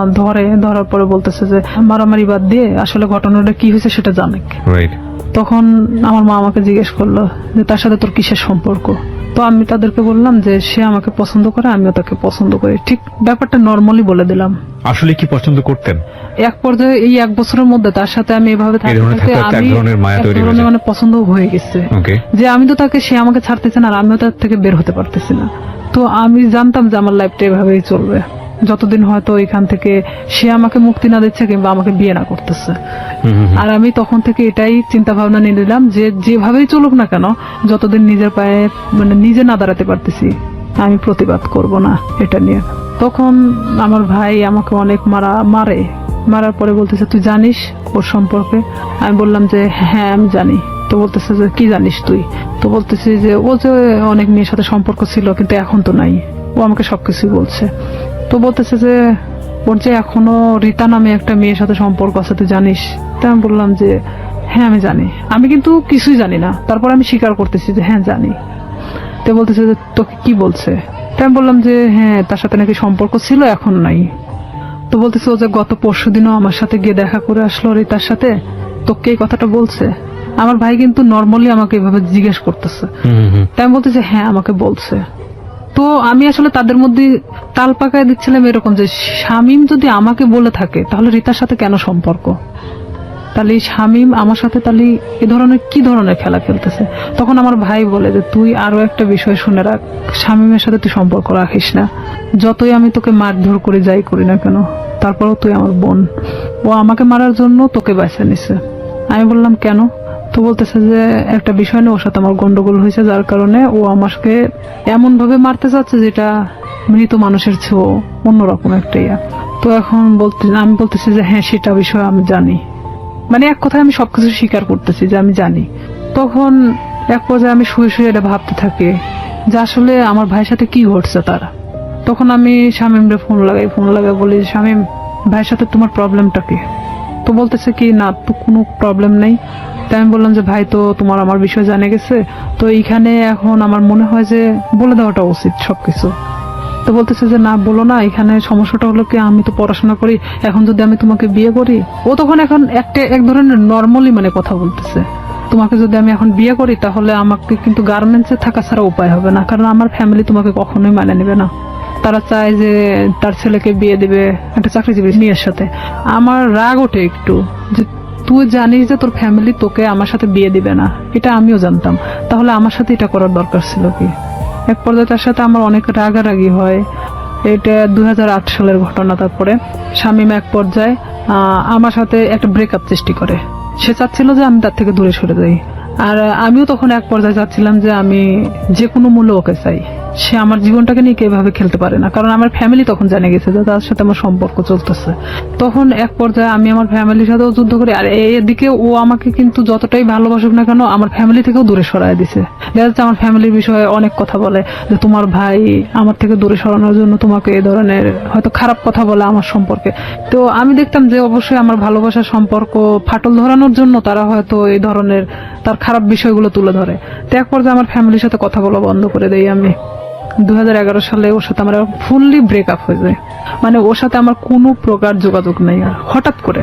ধরার পরে বলতেছে যে মারামারি বাদ দিয়ে আসলে ঘটনাটা কি হয়েছে সেটা জানে। রাইট। তখন আমার মা আমাকে জিজ্ঞেস করলো যে তার সাথে তোর কিসের সম্পর্ক। তো আমি তাদেরকে বললাম যে সে আমাকে পছন্দ করে, আমিও তাকে পছন্দ করি। ঠিক ব্যাপারটা নর্মালি বলে দিলাম। আসলে কি পছন্দ করতেন? এক পর্যায়ে এই 1 বছরের মধ্যে তার সাথে আমি এভাবে থাকতে এক ধরনের মায়া তৈরি হয়েছে, মানে পছন্দ হয়ে গেছে। যে আমি তো তাকে, সে আমাকে ছাড়তেছে না আর আমিও তার থেকে বের হতে পারতেছি না। তো আমি জানতাম যে আমার লাইফটা এভাবেই চলবে যতদিন হয়তো এখান থেকে সে আমাকে মুক্তি না দিচ্ছে কিংবা আমাকে বিয়ে না করতেছে। আর আমি তখন থেকে এটাই চিন্তা ভাবনা নিয়ে নিলাম যে যেভাবেই চলুক না কেন, যতদিন নিজের পায়ে মানে নিজে না দাঁড়াতে পারতেছি আমি প্রতিবাদ করব না এটা নিয়ে। তখন আমার ভাই আমাকে অনেক মারার পরে বলতেছে তুই জানিস ওর সম্পর্কে? আমি বললাম যে হ্যাঁ আমি জানি। তো বলতেছে যে কি জানিস তুই? তো বলতেছি যে ও যে অনেক মেয়ের সাথে সম্পর্ক ছিল কিন্তু এখন তো নাই। ও আমাকে সবকিছু বলছে। তো বলতেছে যে ওর যে এখনো রীতা নামে একটা মেয়ের সাথে সম্পর্ক আছে তুই জানিস? তো আমি বললাম যে হ্যাঁ আমি জানি। আমি কিন্তু কিছুই জানি না, তারপর আমি স্বীকার করতেছি যে হ্যাঁ জানি। তো বলতেছে যে তোকে কি বলছে? তো আমি বললাম যে হ্যাঁ তার সাথে নাকি সম্পর্ক ছিল এখন নাই। তো বলতেছে ও যে গত পরশুদিনও আমার সাথে গিয়ে দেখা করে আসলো রীতার সাথে, তোকে এই কথাটা বলছে? আমার ভাই কিন্তু নর্মালি আমাকে এভাবে জিজ্ঞেস করতেছে। তাই আমি বলতেছি হ্যাঁ আমাকে বলছে। তো আমি আসলে তাদের মধ্যে তাল পাকায় দিচ্ছিলাম এরকম যে শামীম যদি আমাকে বলে থাকে তাহলে রীতার সাথে কেন সম্পর্ক? তাহলে শামীম আমার সাথে তাহলে এ ধরনের কি ধরনের খেলা খেলতেছে? তখন আমার ভাই বলে যে তুই আরো একটা বিষয় শুনে রাখ, শামীমের সাথে তুই সম্পর্ক রাখিস না। যতই আমি তোকে মারধর করে যাই করি না কেন, তারপরেও তুই আমার বোন। ও আমাকে মারার জন্য তোকে বেছে নিছে। আমি বললাম কেন? তো বলতেছে যে একটা বিষয় নিয়ে ওর সাথে আমার গন্ডগোল হয়েছে, যার কারণে ও আমাকে এমন ভাবে মারতে চাচ্ছে যেটা মৃত মানুষের চেয়েও অন্যরকম একটা ইয়া। তো এখন আমি বলতেছি যে হ্যাঁ সেটা বিষয় আমি জানি। মানে এক কথায় আমি সবকিছু স্বীকার করতেছি যে আমি জানি। তখন এক পর্যায়ে আমি শুয়ে এটা ভাবতে থাকি যে আসলে আমার ভাইয়ের সাথে কি ঘটছে তারা। তখন আমি শামীমরে ফোন লাগাই বলি শামীম ভাইয়ের সাথে তোমার প্রবলেমটা কি? তো বলতেছে কি না তো কোনো প্রবলেম নেই। তাই আমি বললাম যে ভাই তো তোমার আমার বিষয় জানে গেছে, তো এইখানে এখন আমার মনে হয় যে বলে দেওয়াটা উচিত সবকিছু। তো বলতেছে যে না বলো না, এখানে সমস্যাটা হলো কি আমি তো পড়াশোনা করি, এখন যদি আমি তোমাকে বিয়ে করি, ও তখন এখন এক ধরনের নর্মালি মানে কথা বলতেছে, তোমাকে যদি আমি এখন বিয়ে করি তাহলে আমাকে কিন্তু গার্মেন্টসে থাকা ছাড়া উপায় হবে না, কারণ আমার ফ্যামিলি তোমাকে কখনোই মানে নেবে না। তারা চায় যে তার ছেলেকে বিয়ে দিবে একটা চাকরিজীবী মেয়ের সাথে। আমার রাগ ওঠে একটু যে তুই জানিস যে তোর ফ্যামিলি তোকে আমার সাথে বিয়ে দিবে না, এটা আমিও জানতাম, তাহলে আমার সাথে এটা করার দরকার ছিল কি? এক পর্যায়ে তার সাথে আমার অনেক রাগারাগি হয়। এটা 2008 সালের ঘটনা। তারপরে শামীম এক পর্যায়ে আমার সাথে একটা ব্রেকআপ সৃষ্টি করে। সে চাচ্ছিল যে আমি তার থেকে দূরে সরে যাই, আর আমিও তখন এক পর্যায়ে চাচ্ছিলাম যে আমি যে কোনো মূল্যে ওকে চাই। সে আমার জীবনটাকে নিয়ে এভাবে খেলতে পারে না, কারণ আমার ফ্যামিলি তখন জেনে গেছে যে তার সাথে আমার সম্পর্ক চলতেছে। তখন এক পর্যায়ে আমি আমার ফ্যামিলির সাথেও যুদ্ধ করি, আর এদিকে ও আমাকে কিন্তু যতটাই ভালোবাসুক না কেন আমার ফ্যামিলি থেকেও দূরে সরায় দিছে। দেখা যাচ্ছে আমার ফ্যামিলির বিষয়ে অনেক কথা বলে যে তোমার ভাই আমার থেকে দূরে সরানোর জন্য তোমাকে এই ধরনের হয়তো খারাপ কথা বলে আমার সম্পর্কে। তো আমি দেখতাম যে অবশ্যই আমার ভালোবাসার সম্পর্ক ফাটল ধরানোর জন্য তারা হয়তো এই ধরনের তার খারাপ বিষয়গুলো তুলে ধরে। তো এক পর্যায়ে আমার ফ্যামিলির সাথে কথা বলা বন্ধ করে দেই আমি। 2011 সালে ওর সাথে আমার ফুললি ব্রেকআপ হয়ে যায়। মানে ওর সাথে আমার কোনো প্রকার যোগাযোগ নেই। আর হঠাৎ করে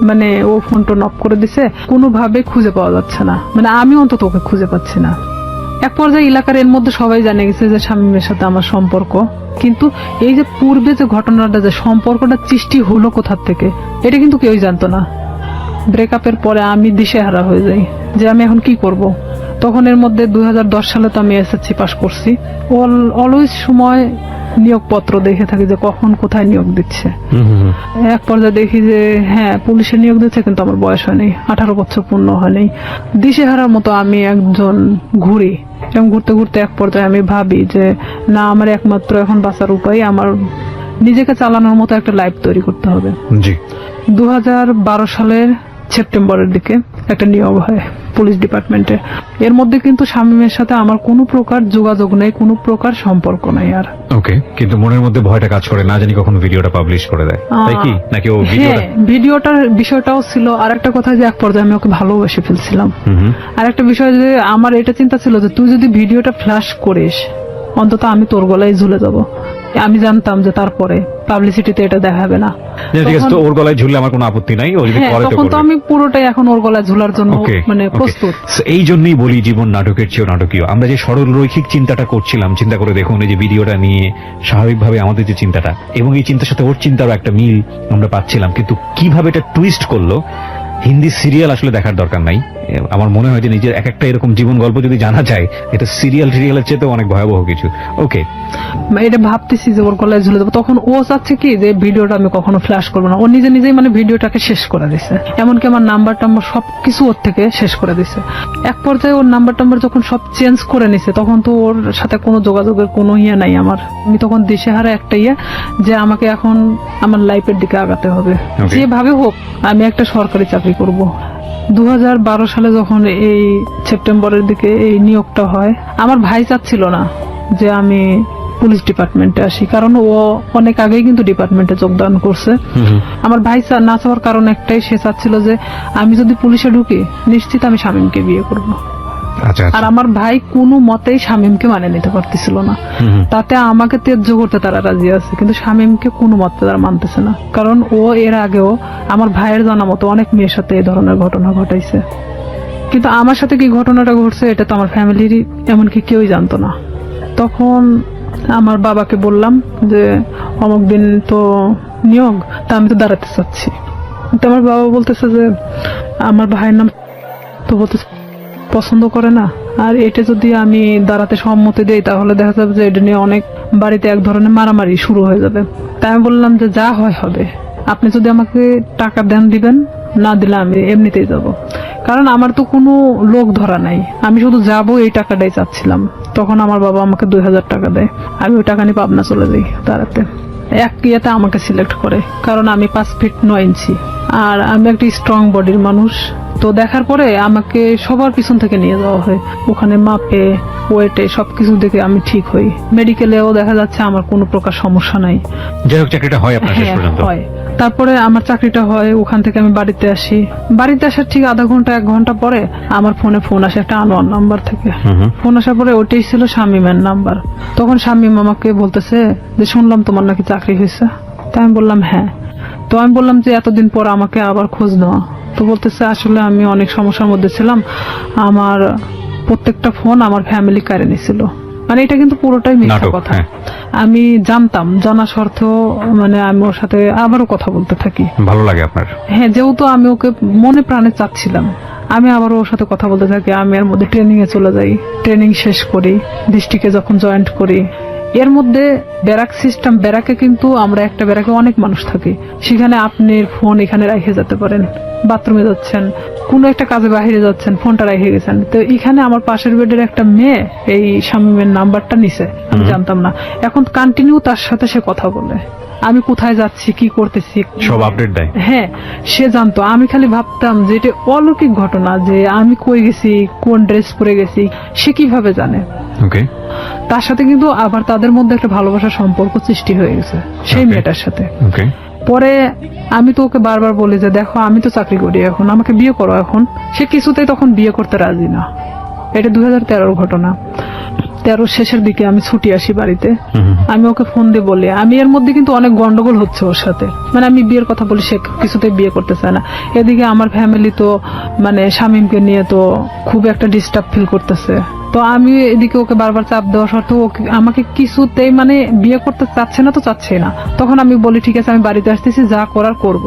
মানে ও ফোনটা নক করে দিছে, কোনোভাবে খুঁজে পাওয়া যাচ্ছে না, মানে আমি অন্তত ওকে খুঁজে পাচ্ছি না। এক পর্যায়ে এলাকার এর মধ্যে সবাই জানে গেছে যে শামীমের সাথে আমার সম্পর্ক, কিন্তু এই যে পূর্বে যে ঘটনাটা যে সম্পর্কটা সৃষ্টি হলো কোথার থেকে এটা কিন্তু কেউই জানতো না। ব্রেকআপের পরে আমি দিশেহারা হয়ে যাই যে আমি এখন কি করব। তখন এর মধ্যে 2010 সালে তো আমি এসএসসি পাস করছি। অলওয়েজ সময় নিয়োগপত্র দেখে থাকি যে কখন কোথায় নিয়োগ দিচ্ছে। এক পর্যায়ে দেখি যে হ্যাঁ পুলিশে নিয়োগ দিচ্ছে, কিন্তু আমার বয়স হয়নি, 18 বছর পূর্ণ হয়নি। দিশেহারার মতো আমি একজন ঘুরি, এবং ঘুরতে ঘুরতে এক পর্যায়ে আমি ভাবি যে না, আমার একমাত্র এখন বাঁচার উপায় আমার নিজেকে চালানোর মতো একটা লাইফ তৈরি করতে হবে। জি। 2012 সালের সেপ্টেম্বরের দিকে একটা নিয়োগ হয় পুলিশ ডিপার্টমেন্টে। এর মধ্যে কিন্তু শামীমের সাথে আমার কোনো প্রকার যোগাযোগ নেই, কোনো প্রকার সম্পর্ক নাই আর। ওকে, কিন্তু মনের মধ্যে ভয়টা কাজ করে, না জানি কখন ভিডিওটা পাবলিশ করে দেয়, তাই কি? নাকি ও ভিডিওটা? হ্যাঁ, ভিডিওটার বিষয়টাও ছিল। আর একটা কথা যে এক পর্যায়ে আমি ওকে ভালোবেসে ফেলছিলাম। আর একটা বিষয় যে আমার এটা চিন্তা ছিল যে তুই যদি ভিডিওটা ফ্ল্যাশ করিস, অন্তত আমি তোর গলায় ঝুলে যাব। আমি জানতাম যে তারপরে পাবলিসিটিতে এটা দেখাবে না। ঠিক আছে, তো ওর গলায় ঝুললে আমার কোনো আপত্তি নাই, ও যদি পরে তো তখন তো করবে। আমি পুরোটাই এখন ওর গলায় ঝুলার জন্য মানে প্রস্তুত। এই জন্যই বলি জীবন নাটকের চেয়েও নাটকীয়। আমরা যে সরল রৈখিক চিন্তাটা করছিলাম, চিন্তা করে দেখুন এই যে ভিডিওটা নিয়ে স্বাভাবিকভাবে আমাদের যে চিন্তাটা, এবং এই চিন্তার সাথে ওর চিন্তারও একটা মিল আমরা পাচ্ছিলাম, কিন্তু কিভাবে এটা টুইস্ট করলো। হিন্দি সিরিয়াল আসলে দেখার দরকার নাই। আমার মনে হয় যে নিজের এক একটা এরকম জীবন গল্প যদি জানা যায়, এটা সিরিয়ালের চেয়ে অনেক ভয়াবহ কিছু। ওকে, এটা ভাবতেছি যে ওর গলায় ঝুলে দেবো। তখন ও চাচ্ছে কি যে ভিডিওটা আমি কখনো ফ্ল্যাশ করবো না। ও নিজে নিজেই মানে ভিডিওটাকে শেষ করে দিছে, এমনকি আমার নাম্বার টাম্বার সবকিছু ওর থেকে শেষ করে দিছে। এক পর্যায়ে ওর নাম্বার টাম্বার যখন সব চেঞ্জ করে নিছে, তখন তো ওর সাথে কোনো যোগাযোগের কোনো ইয়ে নাই আমার। আমি তখন দিশেহারা একটা ইয়ে যে আমাকে এখন আমার লাইফের দিকে আগাতে হবে, যেভাবে হোক আমি একটা সরকারি চাকরি করব। 2012 সালে যখন এই সেপ্টেম্বরের দিকে এই নিয়োগটা হয়, আমার ভাই চাচ্ছিল না যে আমি পুলিশ ডিপার্টমেন্টে আসি, কারণ ও অনেক আগেই কিন্তু ডিপার্টমেন্টে যোগদান করছে। আমার ভাই না চাওয়ার কারণ একটাই, সে চাচ্ছিল যে আমি যদি পুলিশে ঢুকি নিশ্চিত আমি শামীমকে বিয়ে করব। আর আমার ভাই কোনো মতেই শামীমকে মানে নিতে পারতেছিল না। তাতে আমাকে ত্যায্য করতে তারা রাজি আছে, কিন্তু শামীমকে কোনো মতে তারা মানতেছে না, কারণ ও এর আগেও আমার ভাইয়ের জানা মতো অনেক মেয়ের সাথে এই ধরনের ঘটনা ঘটাইছে। কিন্তু আমার সাথে কি ঘটনাটা ঘটছে এটা তো আমার ফ্যামিলির এমনকি কেউই জানতো না। তখন আমার বাবাকে বললাম যে অমুক দিন তো নিয়োগ, তা আমি তো দাঁড়াতে চাচ্ছি। তো আমার বাবা বলতেছে যে আমার ভাইয়ের নাম তো বলতেছে পছন্দ করে না, আর এটা যদি আমি দাঁড়াতে সম্মতি দেই তাহলে দেখা যাবে যে এটা নিয়ে অনেক বাড়িতে এক ধরনের মারামারি শুরু হয়ে যাবে। তাই আমি বললাম যে যা হয় হবে, আপনি যদি আমাকে টাকা দেন দিবেন, না দিলে আমি এমনিতেই যাব, কারণ আমার তো কোনো লোক ধরা নাই, আমি শুধু যাবো এই টাকাটাই চাচ্ছিলাম। তখন আমার বাবা আমাকে 2000 টাকা দেয়, আমি ওই টাকা নিয়ে পাবনা চলে যাই দাঁড়াতে। এক ইয়েতে আমাকে সিলেক্ট করে, কারণ আমি 5 ফিট 9 ইঞ্চি আর আমি একটা স্ট্রং বডির মানুষ। তো দেখার পরে আমাকে সবার পিছন থেকে নিয়ে যাওয়া হয়, ওখানে মাপে ওয়েটে সবকিছু দেখে আমি ঠিক হই। মেডিকেলেও দেখা যাচ্ছে আমার কোনো প্রকার সমস্যা নাই। যাই হোক, চাকরিটা হয় আপনার শেষ পর্যন্ত? হয়। তারপরে আমার চাকরিটা হয়, ওখান থেকে আমি বাড়িতে আসি। বাড়িতে আসার ঠিক আধা ঘন্টা 1 ঘন্টা পরে আমার ফোনে ফোন আসে একটা আনোয়ার নাম্বার থেকে। ফোন আসার পরে ওটাই ছিল শামীমের নাম্বার। তখন শামীম আমাকে বলতেছে যে শুনলাম তোমার নাকি চাকরি হয়েছে। তাই আমি বললাম হ্যাঁ। তো আমি বললাম যে এতদিন পর আমাকে আবার খোঁজ নেওয়া। তো বলতেছে আসলে আমি অনেক সমস্যার মধ্যে ছিলাম, আমার প্রত্যেকটা ফোন আমার ফ্যামিলি কেড়ে নিয়েছিল। মানে এটা কিন্তু পুরোটাই মিথ্যা কথা। আমি জানতাম, জানা সত্ত্বেও মানে আমি ওর সাথে আবারও কথা বলতে থাকি। ভালো লাগে আপনার? হ্যাঁ, যেহেতু আমি ওকে মনে প্রাণে চাচ্ছিলাম, আমি আবারও ওর সাথে কথা বলতে থাকি। আমি এর মধ্যে ট্রেনিং এ চলে যাই, ট্রেনিং শেষ করি, ডিস্ট্রিক্টে যখন জয়েন্ট করি। এর মধ্যে ব্যারাক সিস্টেম, ব্যারাকে কিন্তু আমরা একটা ব্যারাকে অনেক মানুষ থাকি, সেখানে আপনি ফোন এখানে রেখে যেতে পারেন, বাথরুমে যাচ্ছেন, কোনো একটা কাজে বাইরে যাচ্ছেন, ফোনটা রেখে গেছেন। তো এখানে আমার পাশের বেডের একটা মেয়ে এই শামীমের নাম্বারটা নিছে, আমি জানতাম না। এখন কন্টিনিউ তার সাথে সে কথা বলে, আমি কোথায় যাচ্ছি, কি করতেছি সব আপডেট দেয়। হ্যাঁ, সে জানতো। আমি খালি ভাবতাম যে এটা অলৌকিক ঘটনা, যে আমি কই গেছি, কোন ড্রেস পরে গেছি, সে কিভাবে জানে। ওকে। তার সাথে কিন্তু আবার তাদের মধ্যে একটা ভালোবাসার সম্পর্ক সৃষ্টি হয়ে গেছে সেই মেয়েটার সাথে। ওকে। পরে আমি তো ওকে বারবার বলি যে দেখো আমি তো চাকরি করি, এখন আমাকে বিয়ে করো। এখন সে কিছুতেই তখন বিয়ে করতে রাজি না। এটা 2013 ঘটনা। 13 শেষের দিকে আমি ছুটি আসি বাড়িতে, আমি ওকে ফোন দিয়ে বলি, আমি এর মধ্যে কিন্তু অনেক গন্ডগোল হচ্ছে ওর সাথে, মানে আমি বিয়ের কথা বলি, সে কিছুতেই বিয়ে করতে চায় না। এদিকে আমার ফ্যামিলি তো মানে শামীমকে নিয়ে তো খুব একটা ডিস্টার্ব ফিল করতেছে। তো আমি এদিকে ওকে বারবার চাপ দেওয়া সত্ত্বেও আমাকে কিছুতেই মানে বিয়ে করতে চাচ্ছে না, তো চাচ্ছে না। তখন আমি বলি ঠিক আছে আমি বাড়িতে আসতেছি, যা করার করব।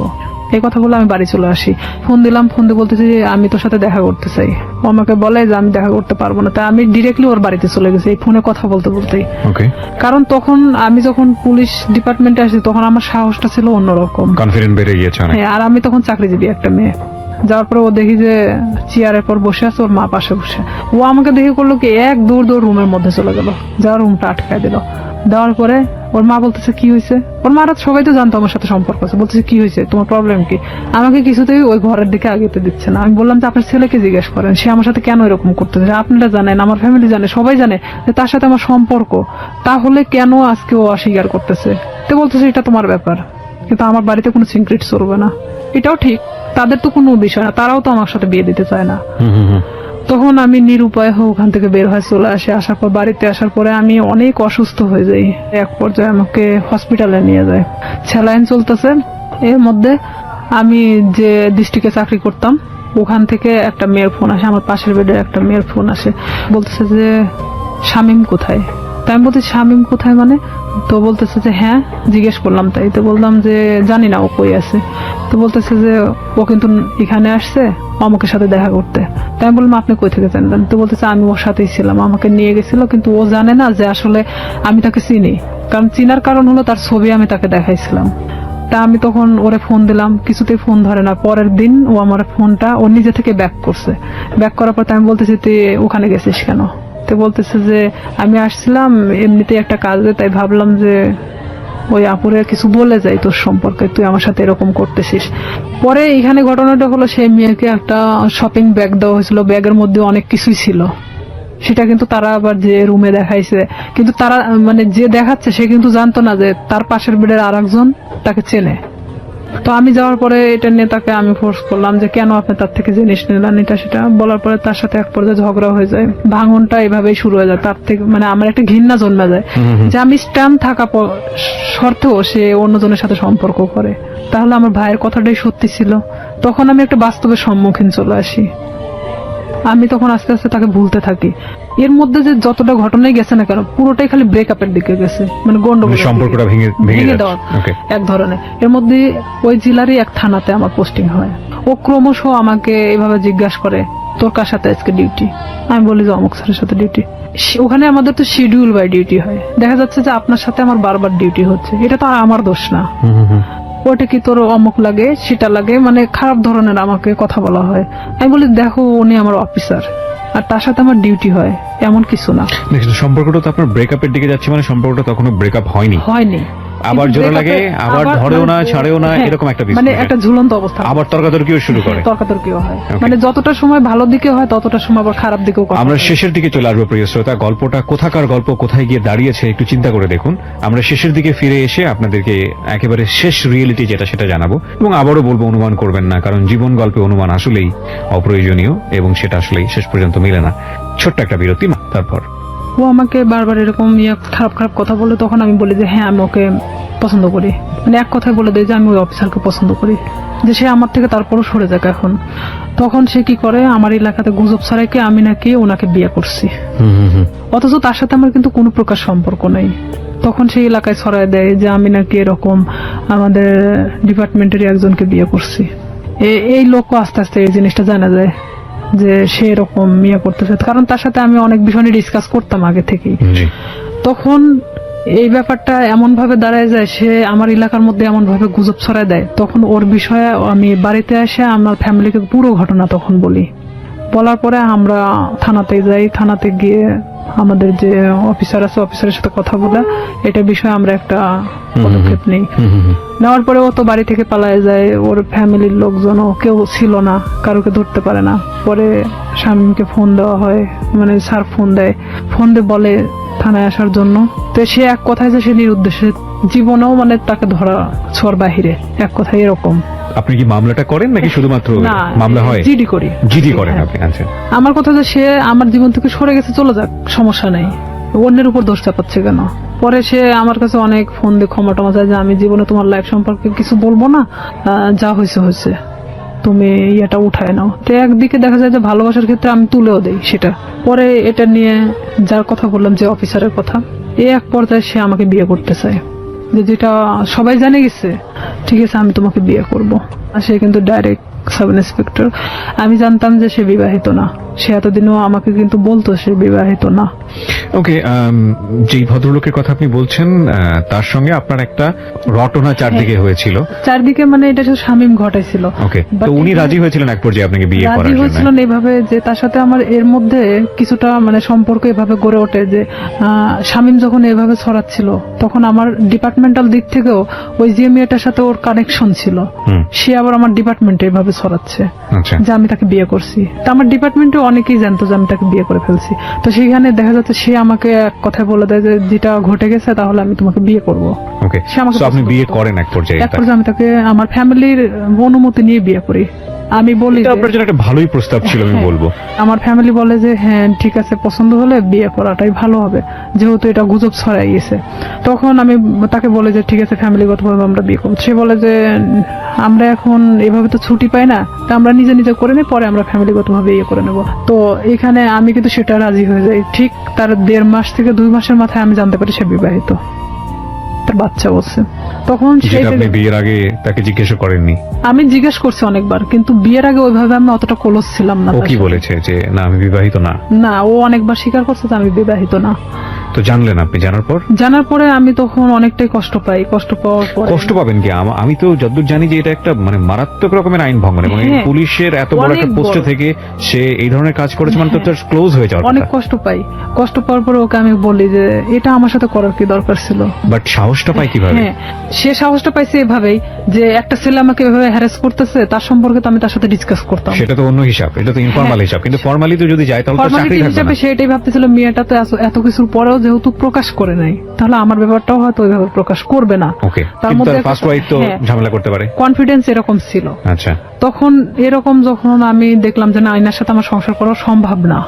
এই কথাগুলো আমি বাড়ি চলে আসি। ফোন দিলাম, ফোন দিয়ে বলতেছি যে আমি তোর সাথে দেখা করতে চাই। ও আমাকে বলে যে আমি দেখা করতে পারবো না। তাই আমি ডিরেক্টলি ওর বাড়িতে চলে গেছি এই ফোনে কথা বলতে বলতেই। ওকে, কারণ তখন আমি যখন পুলিশ ডিপার্টমেন্টে আসি তখন আমার সাহসটা ছিল অন্যরকম। কনফিডেন্ট বেড়ে গিয়েছে অনেক। হ্যাঁ, আর আমি তখন চাকরিজীবী একটা মেয়ে। যাওয়ার পরে ও দেখি যে চেয়ারের পর বসে আছে, ওর মা পাশে বসে। ও আমাকে দেখে করলো কি, এক দৌড় রুমের মধ্যে চলে গেল, যাওয়ার রুমটা আটকায় দিল। দেওয়ার পরে ওর মা বলতেছে কি হয়েছে। ওর মারা সবাই তো জানতো আমার সাথে সম্পর্ক আছে। বলতেছে কি হয়েছে, তোমার প্রবলেম কি। আমাকে কিছুতেই ওই ঘরের দিকে আগেতে দিচ্ছে না। আমি বললাম যে আপনার ছেলেকে জিজ্ঞেস করেন, সে আমার সাথে কেন এরকম করতেছে। আপনারা জানেন, আমার ফ্যামিলি জানে, সবাই জানে যে তার সাথে আমার সম্পর্ক, তাহলে কেন আজকে ও অস্বীকার করতেছে। তো বলতেছে এটা তোমার ব্যাপার, কিন্তু আমার বাড়িতে কোনো সিক্রেট চলবে না। এটাও ঠিক, তাদের তো কোনো বিষয় না, তারাও তো আমার সাথে বিয়ে দিতে চায় না। তখন আমি নিরুপায় হয়ে ওখান থেকে বের হয়ে চলে আসি। আসার পর বাড়িতে আসার পরে আমি অনেক অসুস্থ হয়ে যাই। এক পর্যায়ে আমাকে হসপিটালে নিয়ে যায়, স্যালাইন চলতেছে। এর মধ্যে আমি যে ডিস্ট্রিক্টে চাকরি করতাম ওখান থেকে একটা মেয়ের ফোন আসে, আমার পাশের বেডের একটা মেয়ের ফোন আসে। বলতেছে যে শামীম কোথায়। তাই আমি বলছি শামীম কোথায় মানে। তো বলতেছে যে হ্যাঁ, জিজ্ঞেস করলাম। তাই তো বললাম যে জানি না ও কই আছে। তো বলতেছে যে ও কিন্তু এখানে আসছে অমুকের সাথে দেখা করতে। তাই আমি বললাম আপনি কই থেকে জানলেন। তো বলতেছে আমি ওর সাথেই ছিলাম, আমাকে নিয়ে গেছিল, কিন্তু ও জানে না যে আসলে আমি তাকে চিনি। কারণ চিনার কারণ হলো তার ছবি আমি তাকে দেখাইছিলাম। তা আমি তখন ওরে ফোন দিলাম, কিছুতেই ফোন ধরে না। পরের দিন ও আমার ফোনটা ও নিজে থেকে ব্যাক করছে। ব্যাক করার পর আমি বলতেছি তুই ওখানে গেছিস কেন। তো বলতেছে যে আমি আসছিলাম এমনিতেই একটা কাজে, তাই ভাবলাম যে ওই আপুরে কিছু বলে যাই তোর সম্পর্কে, তুই আমার সাথে এরকম করতেছিস। পরে এখানে ঘটনাটা হলো, সেই মেয়েকে একটা শপিং ব্যাগ দেওয়া হয়েছিল, ব্যাগের মধ্যে অনেক কিছুই ছিল। সেটা কিন্তু তারা আবার যে রুমে দেখাইছে, কিন্তু তারা মানে যে দেখাচ্ছে সে কিন্তু জানতো না যে তার পাশের বেডের আরেকজন তাকে চেনে। তো আমি যাওয়ার পরে এটা নিয়ে তাকে আমি ফোর্স করলাম যে কেন আপনি তার থেকে জিনিস নিলেন, এটা সেটা বলার পরে তার সাথে এক পর্যায়ে ঝগড়া হয়ে যায়। ভাঙনটা এভাবেই শুরু হয়ে যায়। তার থেকে মানে আমার একটা ঘৃণা জন্মে যায় যে আমি স্ট্যান্ড থাকা শর্তেও সে অন্যজনের সাথে সম্পর্ক করে। তাহলে আমার ভাইয়ের কথাটাই সত্যি ছিল। তখন আমি একটা বাস্তবের সম্মুখীন চলে আসি। আমি তখন আস্তে আস্তে তাকে ভুলতে থাকি। এর মধ্যে যে যতটা ঘটনাই গেছে না কেন, পুরোটাই খালি ব্রেকআপের দিকে গেছে, মানে গন্ডগোল, সম্পর্কটা ভেঙে দেওয়া ওকে। এক ধরনের। এর মধ্যে ওই জেলারই এক থানাতে আমার পোস্টিং হয়। ও ক্রমশ আমাকে এভাবে জিজ্ঞাসা করে তোর কার সাথে আজকে ডিউটি। আমি বলি যে অমুক স্যারের সাথে ডিউটি। ওখানে আমাদের তো শিডিউল বাই ডিউটি হয়। দেখা যাচ্ছে যে আপনার সাথে আমার বারবার ডিউটি হচ্ছে, এটা তো আর আমার দোষ না। ওটা কি তোর অমুক লাগে সেটা লাগে, মানে খারাপ ধরনের আমাকে কথা বলা হয়। আমি বলি দেখো উনি আমার অফিসার আর তার সাথে আমার ডিউটি হয়, এমন কিছু না। সম্পর্কটা তো আপনার ব্রেকআপের দিকে যাচ্ছে, মানে সম্পর্কটা তখনো ব্রেকআপ হয়নি। আবার জোরে লাগে, আবার ধরেও না, ছাড়েও না, এরকম একটা বিষয়, মানে একটা ঝুলন্ত অবস্থা। আবার তর্কাতর্কিও শুরু করে। তর্কাতর্কিও হয়, মানে যতটা সময় ভালো দিকে হয় ততটা সময় আবার খারাপ দিকেও। আমরা শেষের দিকে চলে আসবো প্রিয় শ্রোতা। গল্পটা কোথাকার গল্প, কোথায় গিয়ে দাঁড়িয়েছে একটু চিন্তা করে দেখুন। আমরা শেষের দিকে ফিরে এসে আপনাদেরকে একেবারে শেষ রিয়েলিটি যেটা সেটা জানাবো। এবং আবারও বলবো, অনুমান করবেন না, কারণ জীবন গল্পে অনুমান আসলেই অপ্রয়োজনীয় এবং সেটা আসলেই শেষ পর্যন্ত মিলে না। ছোট্ট একটা বিরতি, তারপর ও আমাকে বারবার এরকম খারাপ খারাপ কথা বলে। তখন আমি বলি যে হ্যাঁ আমি ওকে পছন্দ করি, মানে এক কথায় বলে দেয় যে আমি ওই অফিসারকে পছন্দ করি, যে সে আমার থেকে তারপরও সরে যাক এখন। তখন সে কি করে, আমার এলাকাতে গুজব ছড়াইকে আমি নাকি ওনাকে বিয়ে করছি, অথচ তার সাথে আমার কিন্তু কোনো প্রকার সম্পর্ক নেই। তখন সেই এলাকায় ছড়াই দেয় যে আমি নাকি এরকম আমাদের ডিপার্টমেন্টের একজনকে বিয়ে করছি। এই লোকও আস্তে আস্তে এই জিনিসটা জানা যায় যে সে এরকম বিয়ে করতেছে, কারণ তার সাথে আমি অনেক বিষয় নিয়ে ডিসকাস করতাম আগে থেকেই। তখন এই ব্যাপারটা এমন ভাবে দাঁড়ায় যায়, সে আমার এলাকার মধ্যে এমন ভাবে গুজব ছড়ায় দেয়। তখন ওর বিষয়ে আমি বাড়িতে এসে আমার ফ্যামিলিকে পুরো ঘটনা তখন বলি। বলার পরে আমরা থানাতে যাই। থানাতে গিয়ে আমাদের যে অফিসার আছে অফিসারের সাথে কথা বলে এটা বিষয়ে আমরা একটা পদক্ষেপ নেই। নেওয়ার পরে ও তো বাড়ি থেকে পালায় যায়। ওর ফ্যামিলির লোকজনও কেউ ছিল না, কারোকে ধরতে পারে না। পরে শামীমকে ফোন দেওয়া হয়, মানে স্যার ফোন দেয়, ফোন দিয়ে বলে থানায় আসার জন্য। তো সে এক কথায় যে সে নিরুদ্দেশ্যে, জীবনেও মানে তাকে ধরা ছোঁয়ার বাহিরে, এক কথায় এরকম। আপনি কি মামলাটা করেন নাকি শুধুমাত্র মামলা হয়? জিডি করি। জিডি করেন আপনি? আচ্ছা। আমার কথা যে সে আমার জীবন থেকে সরে গেছে, চলে যাক, সমস্যা নেই, অন্যের উপর দোষ চাপাচ্ছে কেন। পরে সে আমার কাছে অনেক ফোন দিয়ে ক্ষমা টমা চায় যে আমি জীবনে তোমার লাইফ সম্পর্কে কিছু বলবো না, যা হয়েছে হয়েছে, তুমি এটা উঠায় নাও। তো একদিকে দেখা যায় যে ভালোবাসার ক্ষেত্রে আমি তুলেও দেই সেটা। পরে এটা নিয়ে যার কথা বললাম, যে অফিসারের কথা, এই এক পর্যায়ে সে আমাকে বিয়ে করতে চায়, যেটা সবাই জানে গেছে। ঠিক আছে আমি তোমাকে বিয়ে করব। আর সে কিন্তু ডাইরেক্ট সাব ইন্সপেক্টর। আমি জানতাম যে সে বিবাহিত না, সে এতদিনও আমাকে কিন্তু বলতো সে বিবাহিত না। ওকে, যেই ভদ্রলোকের কথা আপনি বলছেন তার সঙ্গে আপনার একটা রটনা চারদিকে হয়েছিল। চারদিকে মানে এটা শুধু শামীম ঘটাইছিল। ওকে, But তো উনি এটা- রাজি হয়েছিলেন এক পর্যায়ে আপনাকে বিয়ে করার রাজি জন্য? হয়েছিলেন এইভাবে যে তার সাথে আমার এর মধ্যে কিছুটা মানে সম্পর্ক এভাবে গড়ে ওঠে যে শামীম যখন এভাবে ছড়াচ্ছিল তখন আমার ডিপার্টমেন্টাল দিক থেকেও ওই যে মেয়েটার সাথে ওর কানেকশন ছিল, হুম, সে আবার আমার ডিপার্টমেন্টে এভাবে ছড়াচ্ছে আচ্ছা। যে আমি তাকে বিয়ে করছি। তা আমার ডিপার্টমেন্টে অনেকেই জানতো যে আমি তাকে বিয়ে করে ফেলছি। তো সেখানে দেখা যাচ্ছে সে আমাকে এক কথায় বলে দেয় যে যেটা ঘটে গেছে তাহলে আমি তোমাকে বিয়ে করব। ওকে, সে আমাকে তো আপনি পছন্দ বিয়ে করতো। করেন এক পর্যায়ে? এক পর্যায়ে আমি তাকে আমার ফ্যামিলির অনুমতি নিয়ে বিয়ে করি। আমি বলি এটা যে- আপনার জন্য একটা ভালোই প্রস্তাব ছিল আমি হ্যাঁ। বলবো। আমার ফ্যামিলি বলে যে হ্যাঁ ঠিক আছে, পছন্দ হলে বিয়ে করাটাই ভালো হবে, যেহেতু এটা গুজব ছড়াই গেছে। তখন আমি তাকে বলে যে ঠিক আছে ফ্যামিলিগতভাবে আমরা বিয়ে করবো। সে বলে যে আমরা এখন এভাবে তো ছুটি পাই না, তা আমরা নিজে নিজে করে নিই, পরে আমরা ফ্যামিলিগতভাবে ইয়ে করে নেব। তো এখানে আমি কিন্তু সেটা রাজি হয়ে যাই। ঠিক তার 1.5 মাস থেকে 2 মাসের মাথায় আমি জানতে পারি সে বিবাহিত, তার বাচ্চা বলছে। তখন যেটা সেটা আপনি বিয়ের আগে তাকে জিজ্ঞাসা করেননি? আমি জিজ্ঞেস করছি অনেকবার, কিন্তু বিয়ের আগে ওইভাবে আমি অতটা ক্লোজ ছিলাম না ও তার কি সাথে। বলেছে যে না আমি বিবাহিত না? না, ও অনেকবার স্বীকার করছে যে আমি বিবাহিত না। তো জানলেন আপনি, জানার পর? জানার পরে আমি তখন অনেকটাই কষ্ট পাই। কষ্ট পাওয়ার পরে কষ্ট পাবেন কি? আমি তো যতদূর জানি যে এটা একটা মানে মারাত্মক রকমের আইন ভঙ্গন, এবং হ্যাঁ। পুলিশের এত বড় একটা অনেক পোস্টে বড়। থেকে সে এই ধরনের কাজ করেছে মানে তো হ্যাঁ। তার ক্লোজ হয়ে যাওয়ার অনেক কথা। কষ্ট পাই। কষ্ট পাওয়ার পরে ওকে আমি বলি যে এটা আমার সাথে করার কি দরকার ছিল। বাট সাহসটা পায় কিভাবে? হ্যাঁ, সে সাহসটা পাইছে এভাবেই যে একটা ছেলে আমাকে এভাবে হ্যারাস করতেছে, তার সম্পর্কে তো আমি তার সাথে ডিসকাস করতাম। সেটা তো অন্য হিসাব, এটা তো ইনফর্মাল হ্যাঁ। হিসাব, কিন্তু ফর্মালি তো যদি যায় তাহলে তো চাকরি ফর্মালিটি থাকবে হিসাবে না। সে এটাই ভাবতেছিল মেয়েটা তো এত কিছুর পরেও যেহেতু প্রকাশ করে নাই, তাহলে আমার ব্যাপারটাও হয়তো ওইভাবে প্রকাশ করবে না। ওকে, তার কিন্তু মধ্যে ফার্স্ট ওয়াইফ তো হ্যাঁ। ঝামেলা করতে পারে। কনফিডেন্স এরকম ছিল। আচ্ছা, তখন এরকম যখন আমি দেখলাম যে না আইনার সাথে আমার সংসার করা সম্ভব না,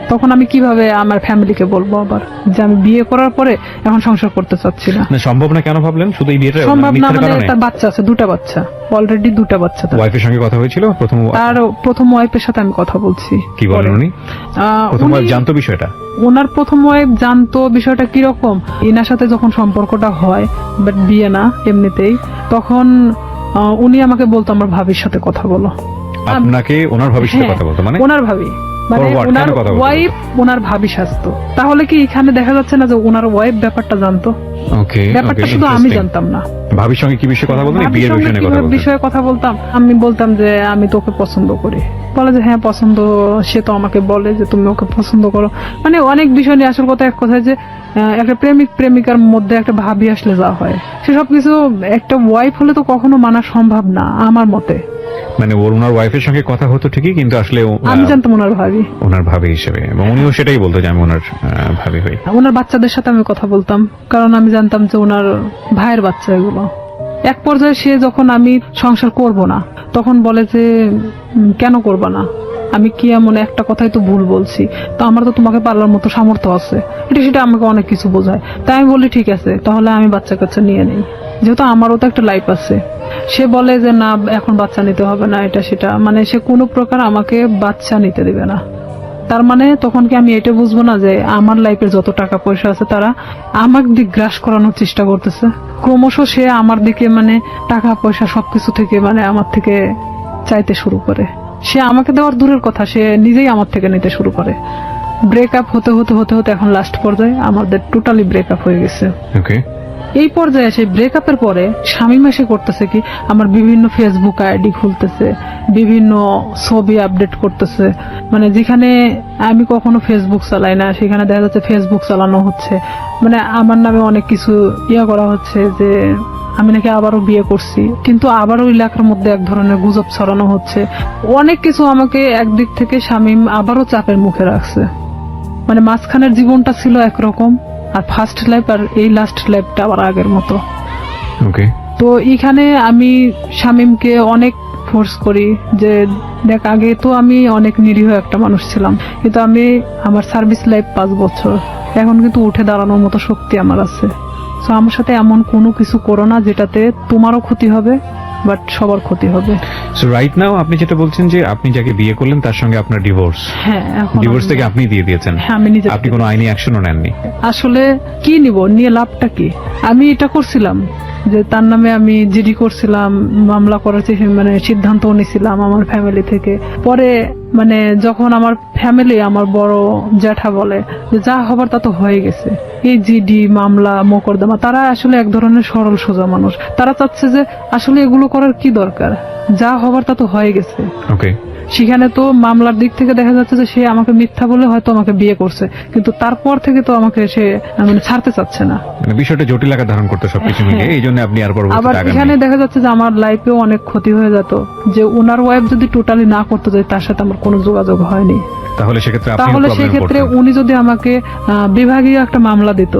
তখন আমি কিভাবে আমার ফ্যামিলিকে বলবো আবার যে আমি বিয়ে করার পরে এখন সংসার করতে চাচ্ছি না। না সম্ভব না কেন ভাবলেন? শুধু এই বিয়েটা সম্ভব না মিথ্যার মানে কারণে? তার বাচ্চা আছে, 2টা বাচ্চা, অলরেডি 2টা বাচ্চা তার। ওয়াইফের সঙ্গে কথা হয়েছিল প্রথম? তার প্রথম ওয়াইফের সাথে আমি কথা বলছি। কি বলেন উনি? প্রথম উনি- ওয়াইফ জানতো বিষয়টা? ওনার প্রথম ওয়াইফ জানতো বিষয়টা কিরকম। ইনার সাথে যখন সম্পর্কটা হয়, বাট বিয়ে না এমনিতেই, তখন উনি আমাকে বলতো আমার ভাবির সাথে কথা বলো। আপনাকে ওনার ভবিষ্যতে হ্যাঁ, কথা বলতো মানে? ওনার ভাবি মানে Forward, ওনার কেন কথা বলতো? ওয়াইফ ওনার ভাবি সাজতো। তাহলে কি এখানে দেখা যাচ্ছে না যে ওনার ওয়াইফ ব্যাপারটা জানতো? ওকে, ব্যাপারটা শুধু আমি জানতাম না। ভাবির সঙ্গে কি বিষয়ে কথা বলতেন? এই ভাবির বিয়ের সঙ্গে বিষয়ে কথা কিভাবে বলতেন? বিষয়ে কথা বলতাম, আমি বলতাম যে আমি তোকে পছন্দ করি। বলে যে হ্যাঁ পছন্দ, সে তো আমাকে বলে যে তুমি ওকে পছন্দ করো। মানে অনেক বিষয় নিয়ে আসল কথা এক কথায় যে একটা প্রেমিক প্রেমিকার মধ্যে একটা ভাবি আসলে যা হয় সেসব কিছু একটা ওয়াইফ হলে তো কখনো মানা সম্ভব না আমার মতে। মানে ওনার ওয়াইফের সঙ্গে কথা হতো ঠিকই, কিন্তু আসলে আমি জানতাম ওনার ভাবি, ওনার ভাবি হিসেবে, এবং উনিও সেটাই বলতো যে আমি ওনার ভাবি হই। ওনার বাচ্চাদের সাথে আমি কথা বলতাম, কারণ আমি জানতাম যে ওনার ভাইয়ের বাচ্চা এগুলো। এক পর্যায়ে সে যখন আমি সংসার করব না তখন বলে যে কেন করবা না, আমি কি এমন একটা কথাই তো ভুল বলছি, তো আমার তো তোমাকে পালার মতো সামর্থ্য আছে, এটা সেটা আমাকে অনেক কিছু বোঝায়। তাই আমি বলি ঠিক আছে তাহলে আমি বাচ্চা কাচ্চা নিয়ে নেই, যেহেতু আমারও তো একটা লাইফ আছে। সে বলে যে না এখন বাচ্চা নিতে হবে না, এটা সেটা, মানে সে কোনো প্রকার আমাকে বাচ্চা নিতে দিবে না। তার মানে তখন কি আমি এটা বুঝবো না যে আমার লাইফের যত টাকা পয়সা আছে তারা আমার দিক গ্রাস করানোর চেষ্টা করতেছে? ক্রমশ সে আমার দিকে মানে টাকা পয়সা সবকিছু থেকে মানে আমার থেকে চাইতে শুরু করে। সে আমাকে দেওয়ার দূরের কথা, সে নিজেই আমার থেকে নিতে শুরু করে। ব্রেকআপ হতে হতে হতে হতে এখন লাস্ট পর্যায়ে আমাদের টোটালি ব্রেকআপ হয়ে গেছে। ওকে, এই পর্যায়ে এসে ব্রেকআপের পরে শামীম এসে করতেছে কি, আমার বিভিন্ন ফেসবুক আইডি খুলতেছে, বিভিন্ন ছবি আপডেট করতেছে, মানে যেখানে আমি কখনো ফেসবুক চালাই না সেখানে দেখা যাচ্ছে ফেসবুক চালানো হচ্ছে। মানে আমার নামে অনেক কিছু করা হচ্ছে যে আমি নাকি আবারও বিয়ে করছি, কিন্তু আবারও এলাকার মধ্যে এক ধরনের গুজব ছড়ানো হচ্ছে। অনেক কিছু আমাকে একদিক থেকে শামীম আবারও চাপের মুখে রাখছে। মানে মাঝখানের জীবনটা ছিল একরকম, আর ফার্স্ট লাইফ আর এই লাস্ট লাইফটা আবার আগের মতো। ওকে, তো এখানে আমি শামীমকে অনেক ফোর্স করি যে দেখ আগে তো আমি অনেক নিরীহ একটা মানুষ ছিলাম, কিন্তু আমি আমার সার্ভিস লাইফ 5 বছর, এখন কিন্তু উঠে দাঁড়ানোর মতো শক্তি আমার আছে। তো আমার সাথে এমন কোনো কিছু করো না যেটাতে তোমারও ক্ষতি হবে বাট সবার ক্ষতি হবে। সো রাইট নাও আপনি যেটা বলছেন যে আপনি যাকে বিয়ে করলেন তার সঙ্গে আপনার ডিভোর্স, হ্যাঁ এখন ডিভোর্স থেকে আপনি দিয়ে দিয়েছেন। হ্যাঁ আমি নিজে আপনি কোনো আইনি অ্যাকশনও নেননি? আসলে কি নিব, নিয়ে লাভটা কি? আমি এটা করছিলাম যে তার নামে আমি জিডি করছিলাম, মামলা করার মানে সিদ্ধান্ত নিয়েছিলাম আমার ফ্যামিলি থেকে। পরে মানে যখন আমার ফ্যামিলি, আমার বড় জ্যাঠা বলে যে যা হবার তা তো হয়ে গেছে, এই জিডি মামলা মোকদ্দমা, তারা আসলে এক ধরনের সরল সোজা মানুষ। তারা চাচ্ছে যে আসলে এগুলো করার কি দরকার, যা হবার তা তো হয়ে গেছে। ওকে, সেখানে তো মামলার দিক থেকে দেখা যাচ্ছে যে সে আমাকে মিথ্যা বলে হয়তো আমাকে বিয়ে করছে, কিন্তু তারপর থেকে তো আমাকে সে মানে ছাড়তে চাচ্ছে না। মানে বিষয়টা জটিল আকার ধারণ করতে সবকিছু মিলিয়ে, এই জন্য আপনি আর আবার পরবর্তীতে আগান এখানে দেখা যাচ্ছে যে আমার লাইফেও অনেক ক্ষতি হয়ে যেত, যে ওনার ওয়াইফ যদি টোটালি না করতে যায়, তার সাথে আমার কোনো যোগাযোগ হয়নি। তাহলে সেক্ষেত্রে আপনি তাহলে প্রবলেমে সেক্ষেত্রে পড়তেন। উনি যদি আমাকে বিভাগীয় একটা মামলা দিত,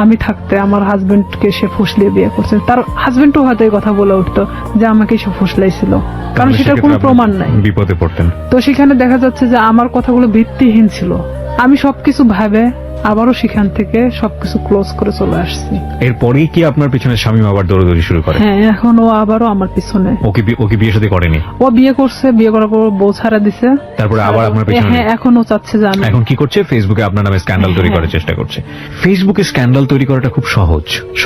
আমি থাকতে আমার হাজবেন্ডকে সে ফুসলিয়ে বিয়ে করছে, তার হাজবেন্ডও হয়তো এই কথা বলে উঠতো যে আমাকে সে ফুসলাইছিল, কারণ তাহলে সেটার সেক্ষেত্রে কোনো আপনি প্রমাণ নাই। বিপদে পড়তেন। তো সেখানে দেখা যাচ্ছে যে আমার কথাগুলো ভিত্তিহীন ছিল। আমি সবকিছু ভাবে আবারও সেখান থেকে সবকিছু ক্লোজ করে চলে আসছি। এরপরেই কি আপনার পিছনে স্বামী আবার দৌড়দৌড়ি শুরু করে? হ্যাঁ, এখন ও আবারও আমার পিছনে। ওকে বিয়ে শাদী করেনি? ও বিয়ে করছে, বিয়ে করার পর বউ ছাড়া দিছে, তারপরে আবার আপনার পিছনে? হ্যাঁ, এখন ও চাচ্ছে যে আমি। এখন কি করছে? ফেসবুকে আপনার নামে স্ক্যান্ডাল তৈরি করার চেষ্টা করছে। ফেসবুকে স্ক্যান্ডাল তৈরি করাটা খুব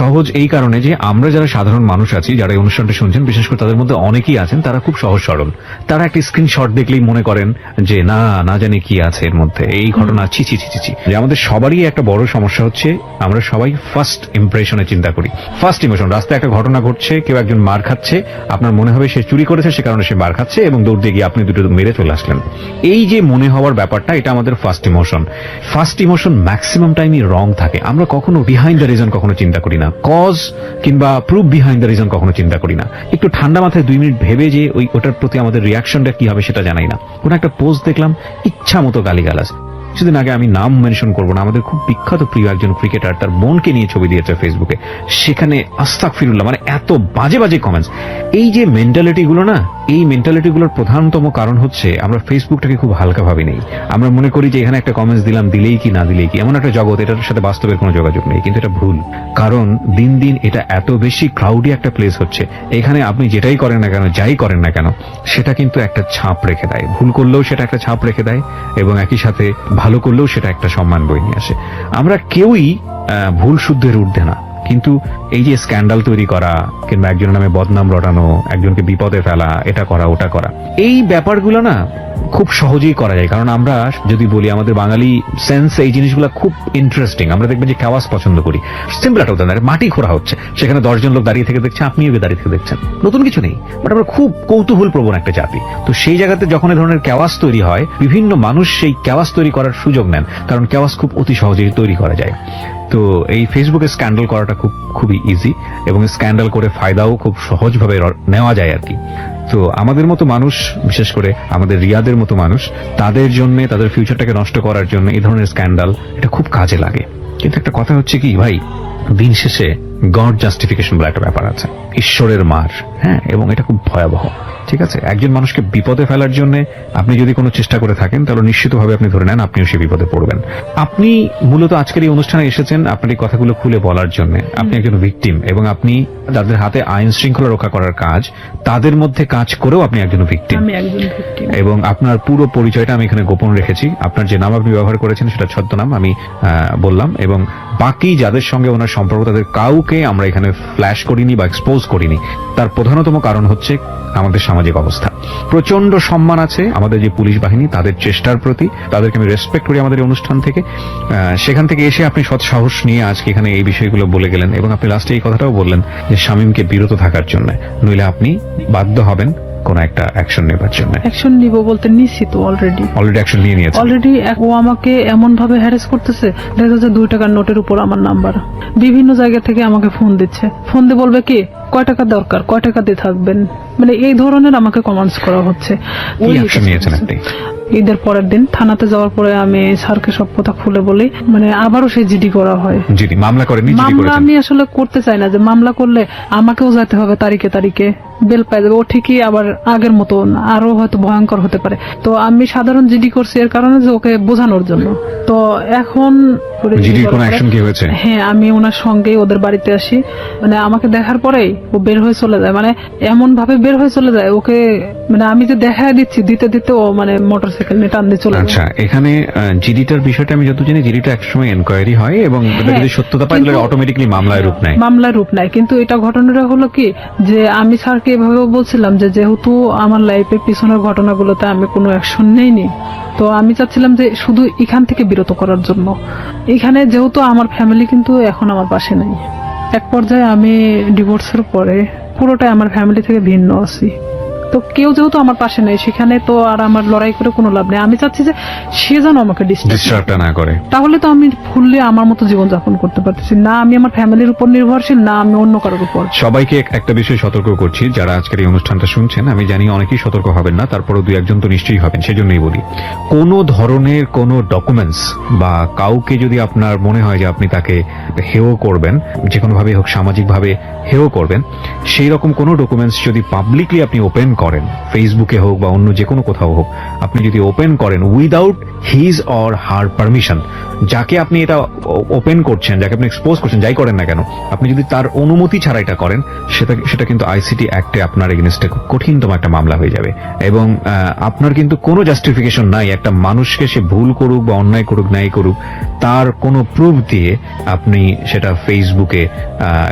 সহজ এই কারণে যে আমরা যারা সাধারণ মানুষ আছি, যারা এই অনুষ্ঠানটা শুনছেন, বিশেষ করে তাদের মধ্যে অনেকেই আছেন তারা খুব সহজ সরল। তারা একটা স্ক্রিনশট দেখলেই মনে করেন যে না জানি কি আছে এর মধ্যে, এই ঘটনা ছি ছি ছি ছি ছি। যে আমাদের সবারই একটা বড় সমস্যা হচ্ছে, আমরা সবাই ফার্স্ট ইমপ্রেশনে চিন্তা করি, ফার্স্ট ইমোশন। রাস্তায় একটা ঘটনা ঘটছে, কেউ একজন মার খাচ্ছে, আপনার মনে হবে সে চুরি করেছে, সে কারণে সে মার খাচ্ছে, এবং দৌড় দিয়ে গিয়ে আপনি দুটো মেরে চলে আসলেন। এই যে মনে হওয়ার ব্যাপারটা, এটা আমাদের ফার্স্ট ইমোশন ম্যাক্সিমাম টাইমই রং থাকে। আমরা কখনো বিহাইন্ড দ্য রিজন কখনো চিন্তা করি না, কজ কিংবা প্রুফ বিহাইন্ড দ্য রিজন কখনো চিন্তা করি না। একটু ঠান্ডা মাথায় 2 মিনিট ভেবে যে ওটার প্রতি আমাদের রিয়াকশনটা কি হবে সেটা জানাই না। কোন একটা পোস্ট দেখলাম, ইচ্ছা মতো গালিগালাজ। কিছুদিন আগে, আমি নাম মেনশন করবো না, আমাদের খুব বিখ্যাত প্রিয় একজন ক্রিকেটার তার বোনকে নিয়ে ছবি দিয়েছে ফেসবুকে, সেখানে আস্তাগফিরুল্লাহ, মানে এত বাজে কমেন্টস। এই যে মেন্টালিটি গুলো না, এই মেন্টালিটি গুলোর প্রধানতম কারণ হচ্ছে আমরা ফেসবুকটাকে খুব হালকা ভাবে নেই। আমরা মনে করি যে এখানে একটা কমেন্টস দিলাম, দিলেই কি না দিলেই কি, এমন একটা জগৎ, এটার সাথে বাস্তবের কোনো যোগাযোগ নেই। কিন্তু এটা ভুল, কারণ দিন দিন এটা এত বেশি ক্রাউডি একটা প্লেস হচ্ছে, এখানে আপনি যেটাই করেন না কেন, যাই করেন না কেন, সেটা কিন্তু একটা ছাপ রেখে দেয়। ভুল করলেও সেটা একটা ছাপ রেখে দেয়, এবং একই সাথে ভালো করলেও সেটা একটা সম্মান বয়ে নিয়ে আসে। আমরা কেউই ভুল শুদ্ধের ঊর্ধ্বে না, কিন্তু এই যে স্ক্যান্ডাল তৈরি করা কিংবা একজনের নামে বদনাম রটানো, একজনকে বিপদে ফেলা, এটা করা ওটা করা, এই ব্যাপারগুলো না খুব সহজেই করা যায়। কারণ আমরা যদি বলি, আমাদের বাঙালি সেন্স এই জিনিসগুলো খুব ইন্টারেস্টিং। আমরা দেখবেন যে খাওয়াস পছন্দ করি। সিম্পল একটা উদাহরণ, মাটি খোঁড়া হচ্ছে, সেখানে 10 জন লোক দাঁড়িয়ে থেকে দেখছে, আপনিও দাঁড়িয়ে থেকে দেখছেন, নতুন কিছু নেই, বাট আমরা খুব কৌতূহল প্রবণ একটা জাতি। তো সেই জায়গাতে যখন এই ধরনের ক্যাওয়াস তৈরি হয়, বিভিন্ন মানুষ সেই ক্যাওয়াস তৈরি করার সুযোগ নেন, কারণ ক্যাওয়াস খুব অতি সহজেই তৈরি করা যায়। তো এই ফেসবুকে স্ক্যান্ডাল করাটা খুবই ইজি, এবং স্ক্যান্ডাল করে ফায়দাও খুব সহজভাবে নেওয়া যায় আর কি। তো আমাদের মতো মানুষ, বিশেষ করে আমাদের রিয়াদের মতো মানুষ, তাদের জন্য, তাদের ফিউচারটাকে নষ্ট করার জন্য এই ধরনের স্ক্যান্ডাল এটা খুব কাজে লাগে। কিন্তু একটা কথা হচ্ছে কি ভাই, দিন শেষে গড জাস্টিফিকেশন বলে একটা ব্যাপার আছে, ঈশ্বরের মার। হ্যাঁ, এবং এটা খুব ভয়াবহ। ঠিক আছে, একজন মানুষকে বিপদে ফেলার জন্য আপনি যদি কোনো চেষ্টা করে থাকেন, তাহলে নিশ্চিতভাবে আপনি ধরে নেন আপনিও সে বিপদে পড়বেন। আপনি মূলত আজকের এই অনুষ্ঠানে এসেছেন আপনার এই কথাগুলো খুলে বলার জন্য। আপনি একজন ভিকটিম, এবং আপনি যাদের হাতে আইন শৃঙ্খলা রক্ষা করার কাজ, তাদের মধ্যে কাজ করেও আপনি একজন ভিকটিম। আমি একজন victim। এবং আপনার পুরো পরিচয়টা আমি এখানে গোপন রেখেছি। আপনার যে নাম আপনি ব্যবহার করেছেন সেটা ছদ্মনাম আমি বললাম, এবং বাকি যাদের সঙ্গে ওনার সম্পর্ক, তাদের কাউকে আমরা এখানে ফ্ল্যাশ করিনি বা এক্সপোজ করিনি। তার প্রধানতম কারণ হচ্ছে আমাদের সামাজিক অবস্থা। প্রচন্ড সম্মান আছে আমাদের যে পুলিশ বাহিনী, তাদের চেষ্টার প্রতি, তাদেরকে আমি রেসপেক্ট করি আমাদের এই অনুষ্ঠান থেকে। সেখান থেকে এসে আপনি সৎ সাহস নিয়ে আজকে এখানে এই বিষয়গুলো বলে গেলেন, এবং আপনি লাস্টে এই কথাটাও বললেন যে শামীমকে বিরত থাকার জন্য, নইলে আপনি বাধ্য হবেন কোন একটা অ্যাকশন নেবার জন্য। অ্যাকশন নিব বলতে নিছি তো অলরেডি অ্যাকশন নিয়ে নিয়েছে। অলরেডি ও আমাকে এমন ভাবে হ্যারাস করতেছে, দেখা যাচ্ছে 2 টাকার নোটের উপর আমার নাম্বার, বিভিন্ন জায়গা থেকে আমাকে ফোন দিচ্ছে। ফোন দিয়ে বলবে কি, কয় টাকা দরকার, কয় টাকা দিয়ে থাকবেন, মানে এই ধরনের আমাকে কমেন্টস করা হচ্ছে। কি অ্যাকশন নিয়েছেন আপনি? ঈদের পরের দিন থানাতে যাওয়ার পরে আমি স্যারকে সব কথা খুলে বলি, মানে আবারও সেই জিডি করা হয়। জিডি মামলা করেন? মামলা আমি আসলে করতে চাই না, যে মামলা করলে আমাকেও যেতে হবে তারিখে বেল পাই যাবে, ও ঠিকই আবার আগের মতো আরো হয়তো ভয়ঙ্কর হতে পারে। তো আমি সাধারণ জিডি করছি এর কারণে যে ওকে বোঝানোর জন্য। তো এখন জিডির কোনো অ্যাকশন কি হয়েছে? হ্যাঁ, আমি ওনার সঙ্গেই ওদের বাড়িতে আসি, মানে আমাকে দেখার পরেই ও বের হয়ে চলে যায়, মানে এমন ভাবে বের হয়ে চলে যায়, ওকে মানে আমি যে দেখা দিচ্ছি দিতে দিতে ও মানে মোটরসাইকেল নিয়ে টান দিয়ে চলে যায়। আচ্ছা, এখানে জিডিটার বিষয়টা আমি যত জানি জিডিটা একসময় এনকোয়ারি হয় এবং এটা যদি সত্যতা পায় তাহলে অটোমেটিক্যালি মামলায় রূপ নেয়। মামলার রূপ নেয়, কিন্তু এটা ঘটনাটা হলো কি যে আমি স্যারকে এভাবেও বলছিলাম যে যেহেতু আমার লাইফের পিছনের ঘটনাগুলোতে আমি কোনো অ্যাকশন নেইনি, তো আমি চাচ্ছিলাম যে শুধু এখান থেকে বিরত করার জন্য। এখানে যেহেতু আমার ফ্যামিলি কিন্তু এখন আমার পাশে নেই, এক পর্যায়ে আমি ডিভোর্সের পরে পুরোটাই আমার ফ্যামিলি থেকে ভিন্ন আছি। তো কেউ যেহেতু আমার পাশে নেই, সেখানে তো আর আমার লড়াই করে কোনো লাভ নেই। আমি চাচ্ছি যে সে যেন আমাকে ডিস্টার্বটা না করে। তাহলে তো আমি ফুললি আমার মতো জীবন যাপন করতে পারতেছি না, আমি আমার ফ্যামিলির উপর নির্ভরশীল, না আমি অন্য কারোর উপর। সবাইকে একটা বিষয় সতর্ক করছি, যারা আজকের এই অনুষ্ঠানটা শুনছেন, আমি জানি অনেকেই সতর্ক হবেন না, তারপরও দুই একজন তো নিশ্চয়ই হবেন, সেজন্যই বলি কোনো ধরনের কোনো ডকুমেন্টস বা কাউকে যদি আপনার মনে হয় যে আপনি তাকে হেয় করবেন, যে কোনো ভাবে হোক সামাজিকভাবে হেয় করবেন, সেই রকম কোনো ডকুমেন্টস যদি পাবলিকলি আপনি ওপেন করেন, ফেসবুকে হোক বা অন্য যে কোনো কোথাও হোক, আপনি যদি ওপেন করেন without his or her permission, যাকে আপনি এটা ওপেন করছেন, যাকে আপনি এক্সপোজ করছেন, যাই করেন না কেন, আপনি যদি তার অনুমতি ছাড়া এটা করেন, সেটা কিন্তু আইসিটি অ্যাক্টে আপনার এগেইনস্টে খুব কঠিনতম একটা মামলা হয়ে যাবে। এবং আপনার কিন্তু কোনো জাস্টিফিকেশন নাই একটা মানুষকে, সে ভুল করুক বা অন্যায় করুক নাই করুক, তার কোনো প্রুফ দিয়ে আপনি সেটা ফেসবুকে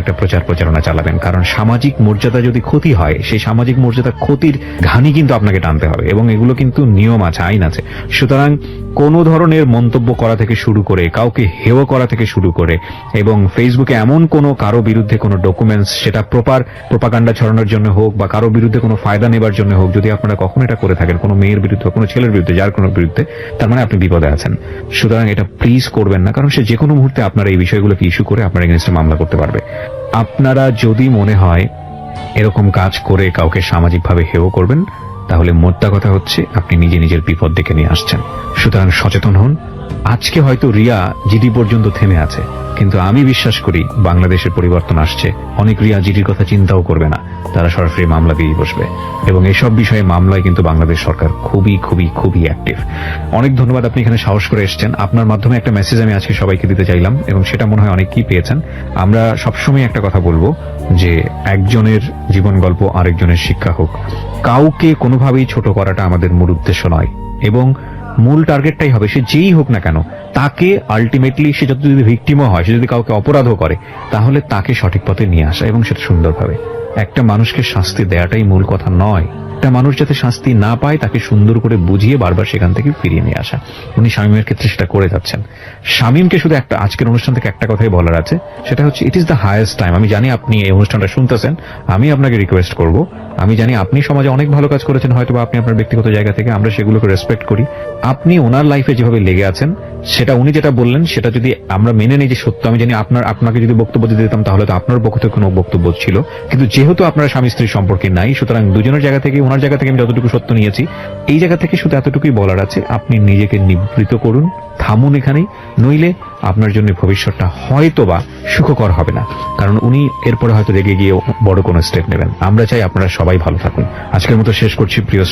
একটা প্রচারণা চালাবেন। কারণ সামাজিক মর্যাদা যদি ক্ষতি হয়, সেই সামাজিক মর্যাদা ক্ষতির ঘানি কিন্তু আপনাকে টানতে হবে, এবং এগুলো কিন্তু নিয়ম আছে, আইন আছে। সুতরাং কোন ধরনের মন্তব্য করা থেকে শুরু করে, কাউকে হেয় করা থেকে শুরু করে, এবং ফেসবুকে এমন কোনো কারো বিরুদ্ধে কোনো ডকুমেন্টস, সেটা প্রোপাগান্ডা ছড়ানোর জন্য হোক বা কারো বিরুদ্ধে কোনো ফায়দা নেবার জন্য হোক, যদি আপনারা কখনো এটা করে থাকেন কোনো মেয়ের বিরুদ্ধে, কোনো ছেলের বিরুদ্ধে, যার কোনো বিরুদ্ধে, তার মানে আপনি বিপদে আছেন। সুতরাং এটা প্লিজ করবেন না, কারণ সে যে কোনো মুহূর্তে আপনার এই বিষয়গুলোকে ইস্যু করে আপনার এগেইনস্টে মামলা করতে পারবে। আপনারা যদি মনে হয় এরকম কাজ করে কাউকে সামাজিকভাবে হেয় করবেন, তাহলে মোদ্দা কথা হচ্ছে আপনি নিজে নিজের বিপদ ডেকে নিয়ে আসছেন। সুতরাং সচেতন হন। আজকে হয়তো রিয়া জিডি পর্যন্ত থেমে আছে, কিন্তু আমি বিশ্বাস করি বাংলাদেশের পরিবর্তন আসছে। অনেক রিয়া জিডির কথা চিন্তাও করবে না, তারা সরাসরি মামলা দিয়ে বসবে, এবং এসব বিষয়ে মামলায় কিন্তু বাংলাদেশ সরকার খুবই খুবই খুবই অ্যাক্টিভ। অনেক ধন্যবাদ, আপনি এখানে সাহস করে এসেছেন। আপনার মাধ্যমে একটা মেসেজ আমি আজকে সবাইকে দিতে চাইলাম, এবং সেটা মনে হয় অনেকেই পেয়েছেন। আমরা সবসময় একটা কথা বলবো যে একজনের জীবন গল্প আরেকজনের শিক্ষা হোক। কাউকে কোনোভাবেই ছোট করাটা আমাদের মূল উদ্দেশ্য নয়, এবং মূল টার্গেটটাই হবে সে যেই হোক না কেন, তাকে আলটিমেটলি সে যত যদি ভিকটিমও হয়, সে যদি কাউকে অপরাধও করে, তাহলে তাকে সঠিক পথে নিয়ে আসা, এবং সেটা সুন্দরভাবে। একটা মানুষকে শাস্তি দেওয়াটাই মূল কথা নয়, একটা মানুষ যাতে শাস্তি না পায় তাকে সুন্দর করে বুঝিয়ে বারবার সেখান থেকে ফিরিয়ে নিয়ে আসা। উনি শামীমের ক্ষেত্রে সেটা করে যাচ্ছেন। শামীমকে শুধু একটা আজকের অনুষ্ঠান থেকে একটা কথাই বলার আছে, সেটা হচ্ছে it is the highest time. আমি জানি আপনি এই অনুষ্ঠানটা শুনতেছেন, আমি আপনাকে রিকোয়েস্ট করব, আমি জানি আপনি সমাজে অনেক ভালো কাজ করেছেন, হয়তো বা আপনি আপনার ব্যক্তিগত জায়গা থেকে, আমরা সেগুলোকে রেসপেক্ট করি। আপনি ওনার লাইফে যেভাবে লেগে আছেন, সেটা উনি যেটা বললেন সেটা যদি আমরা মেনে নিই যে সত্য, আমি জানি আপনাকে যদি বক্তব্য দিতে দিতাম তাহলে তো আপনার পক্ষ থেকে কোনো বক্তব্য ছিল, কিন্তু যেহেতু আপনারা স্বামী স্ত্রীর সম্পর্কে নাই, সুতরাং দুজনের জায়গা থেকে, ওনার জায়গা থেকে আমি যতটুকু সত্য নিয়েছি, এই জায়গা থেকে শুধু এতটুকুই বলার আছে, আপনি নিজেকে নিবৃত করুন, থামুন এখানেই, নইলে আপনার জন্য ভবিষ্যৎটা হয়তোবা সুখকর হবে না। কারণ উনি এরপরে হয়তো রেগে গিয়ে বড় কোনো স্টেপ নেবেন। আমরা চাই আপনারা সবাই ভালো থাকুন। আজকের মতো শেষ করছি প্রিয়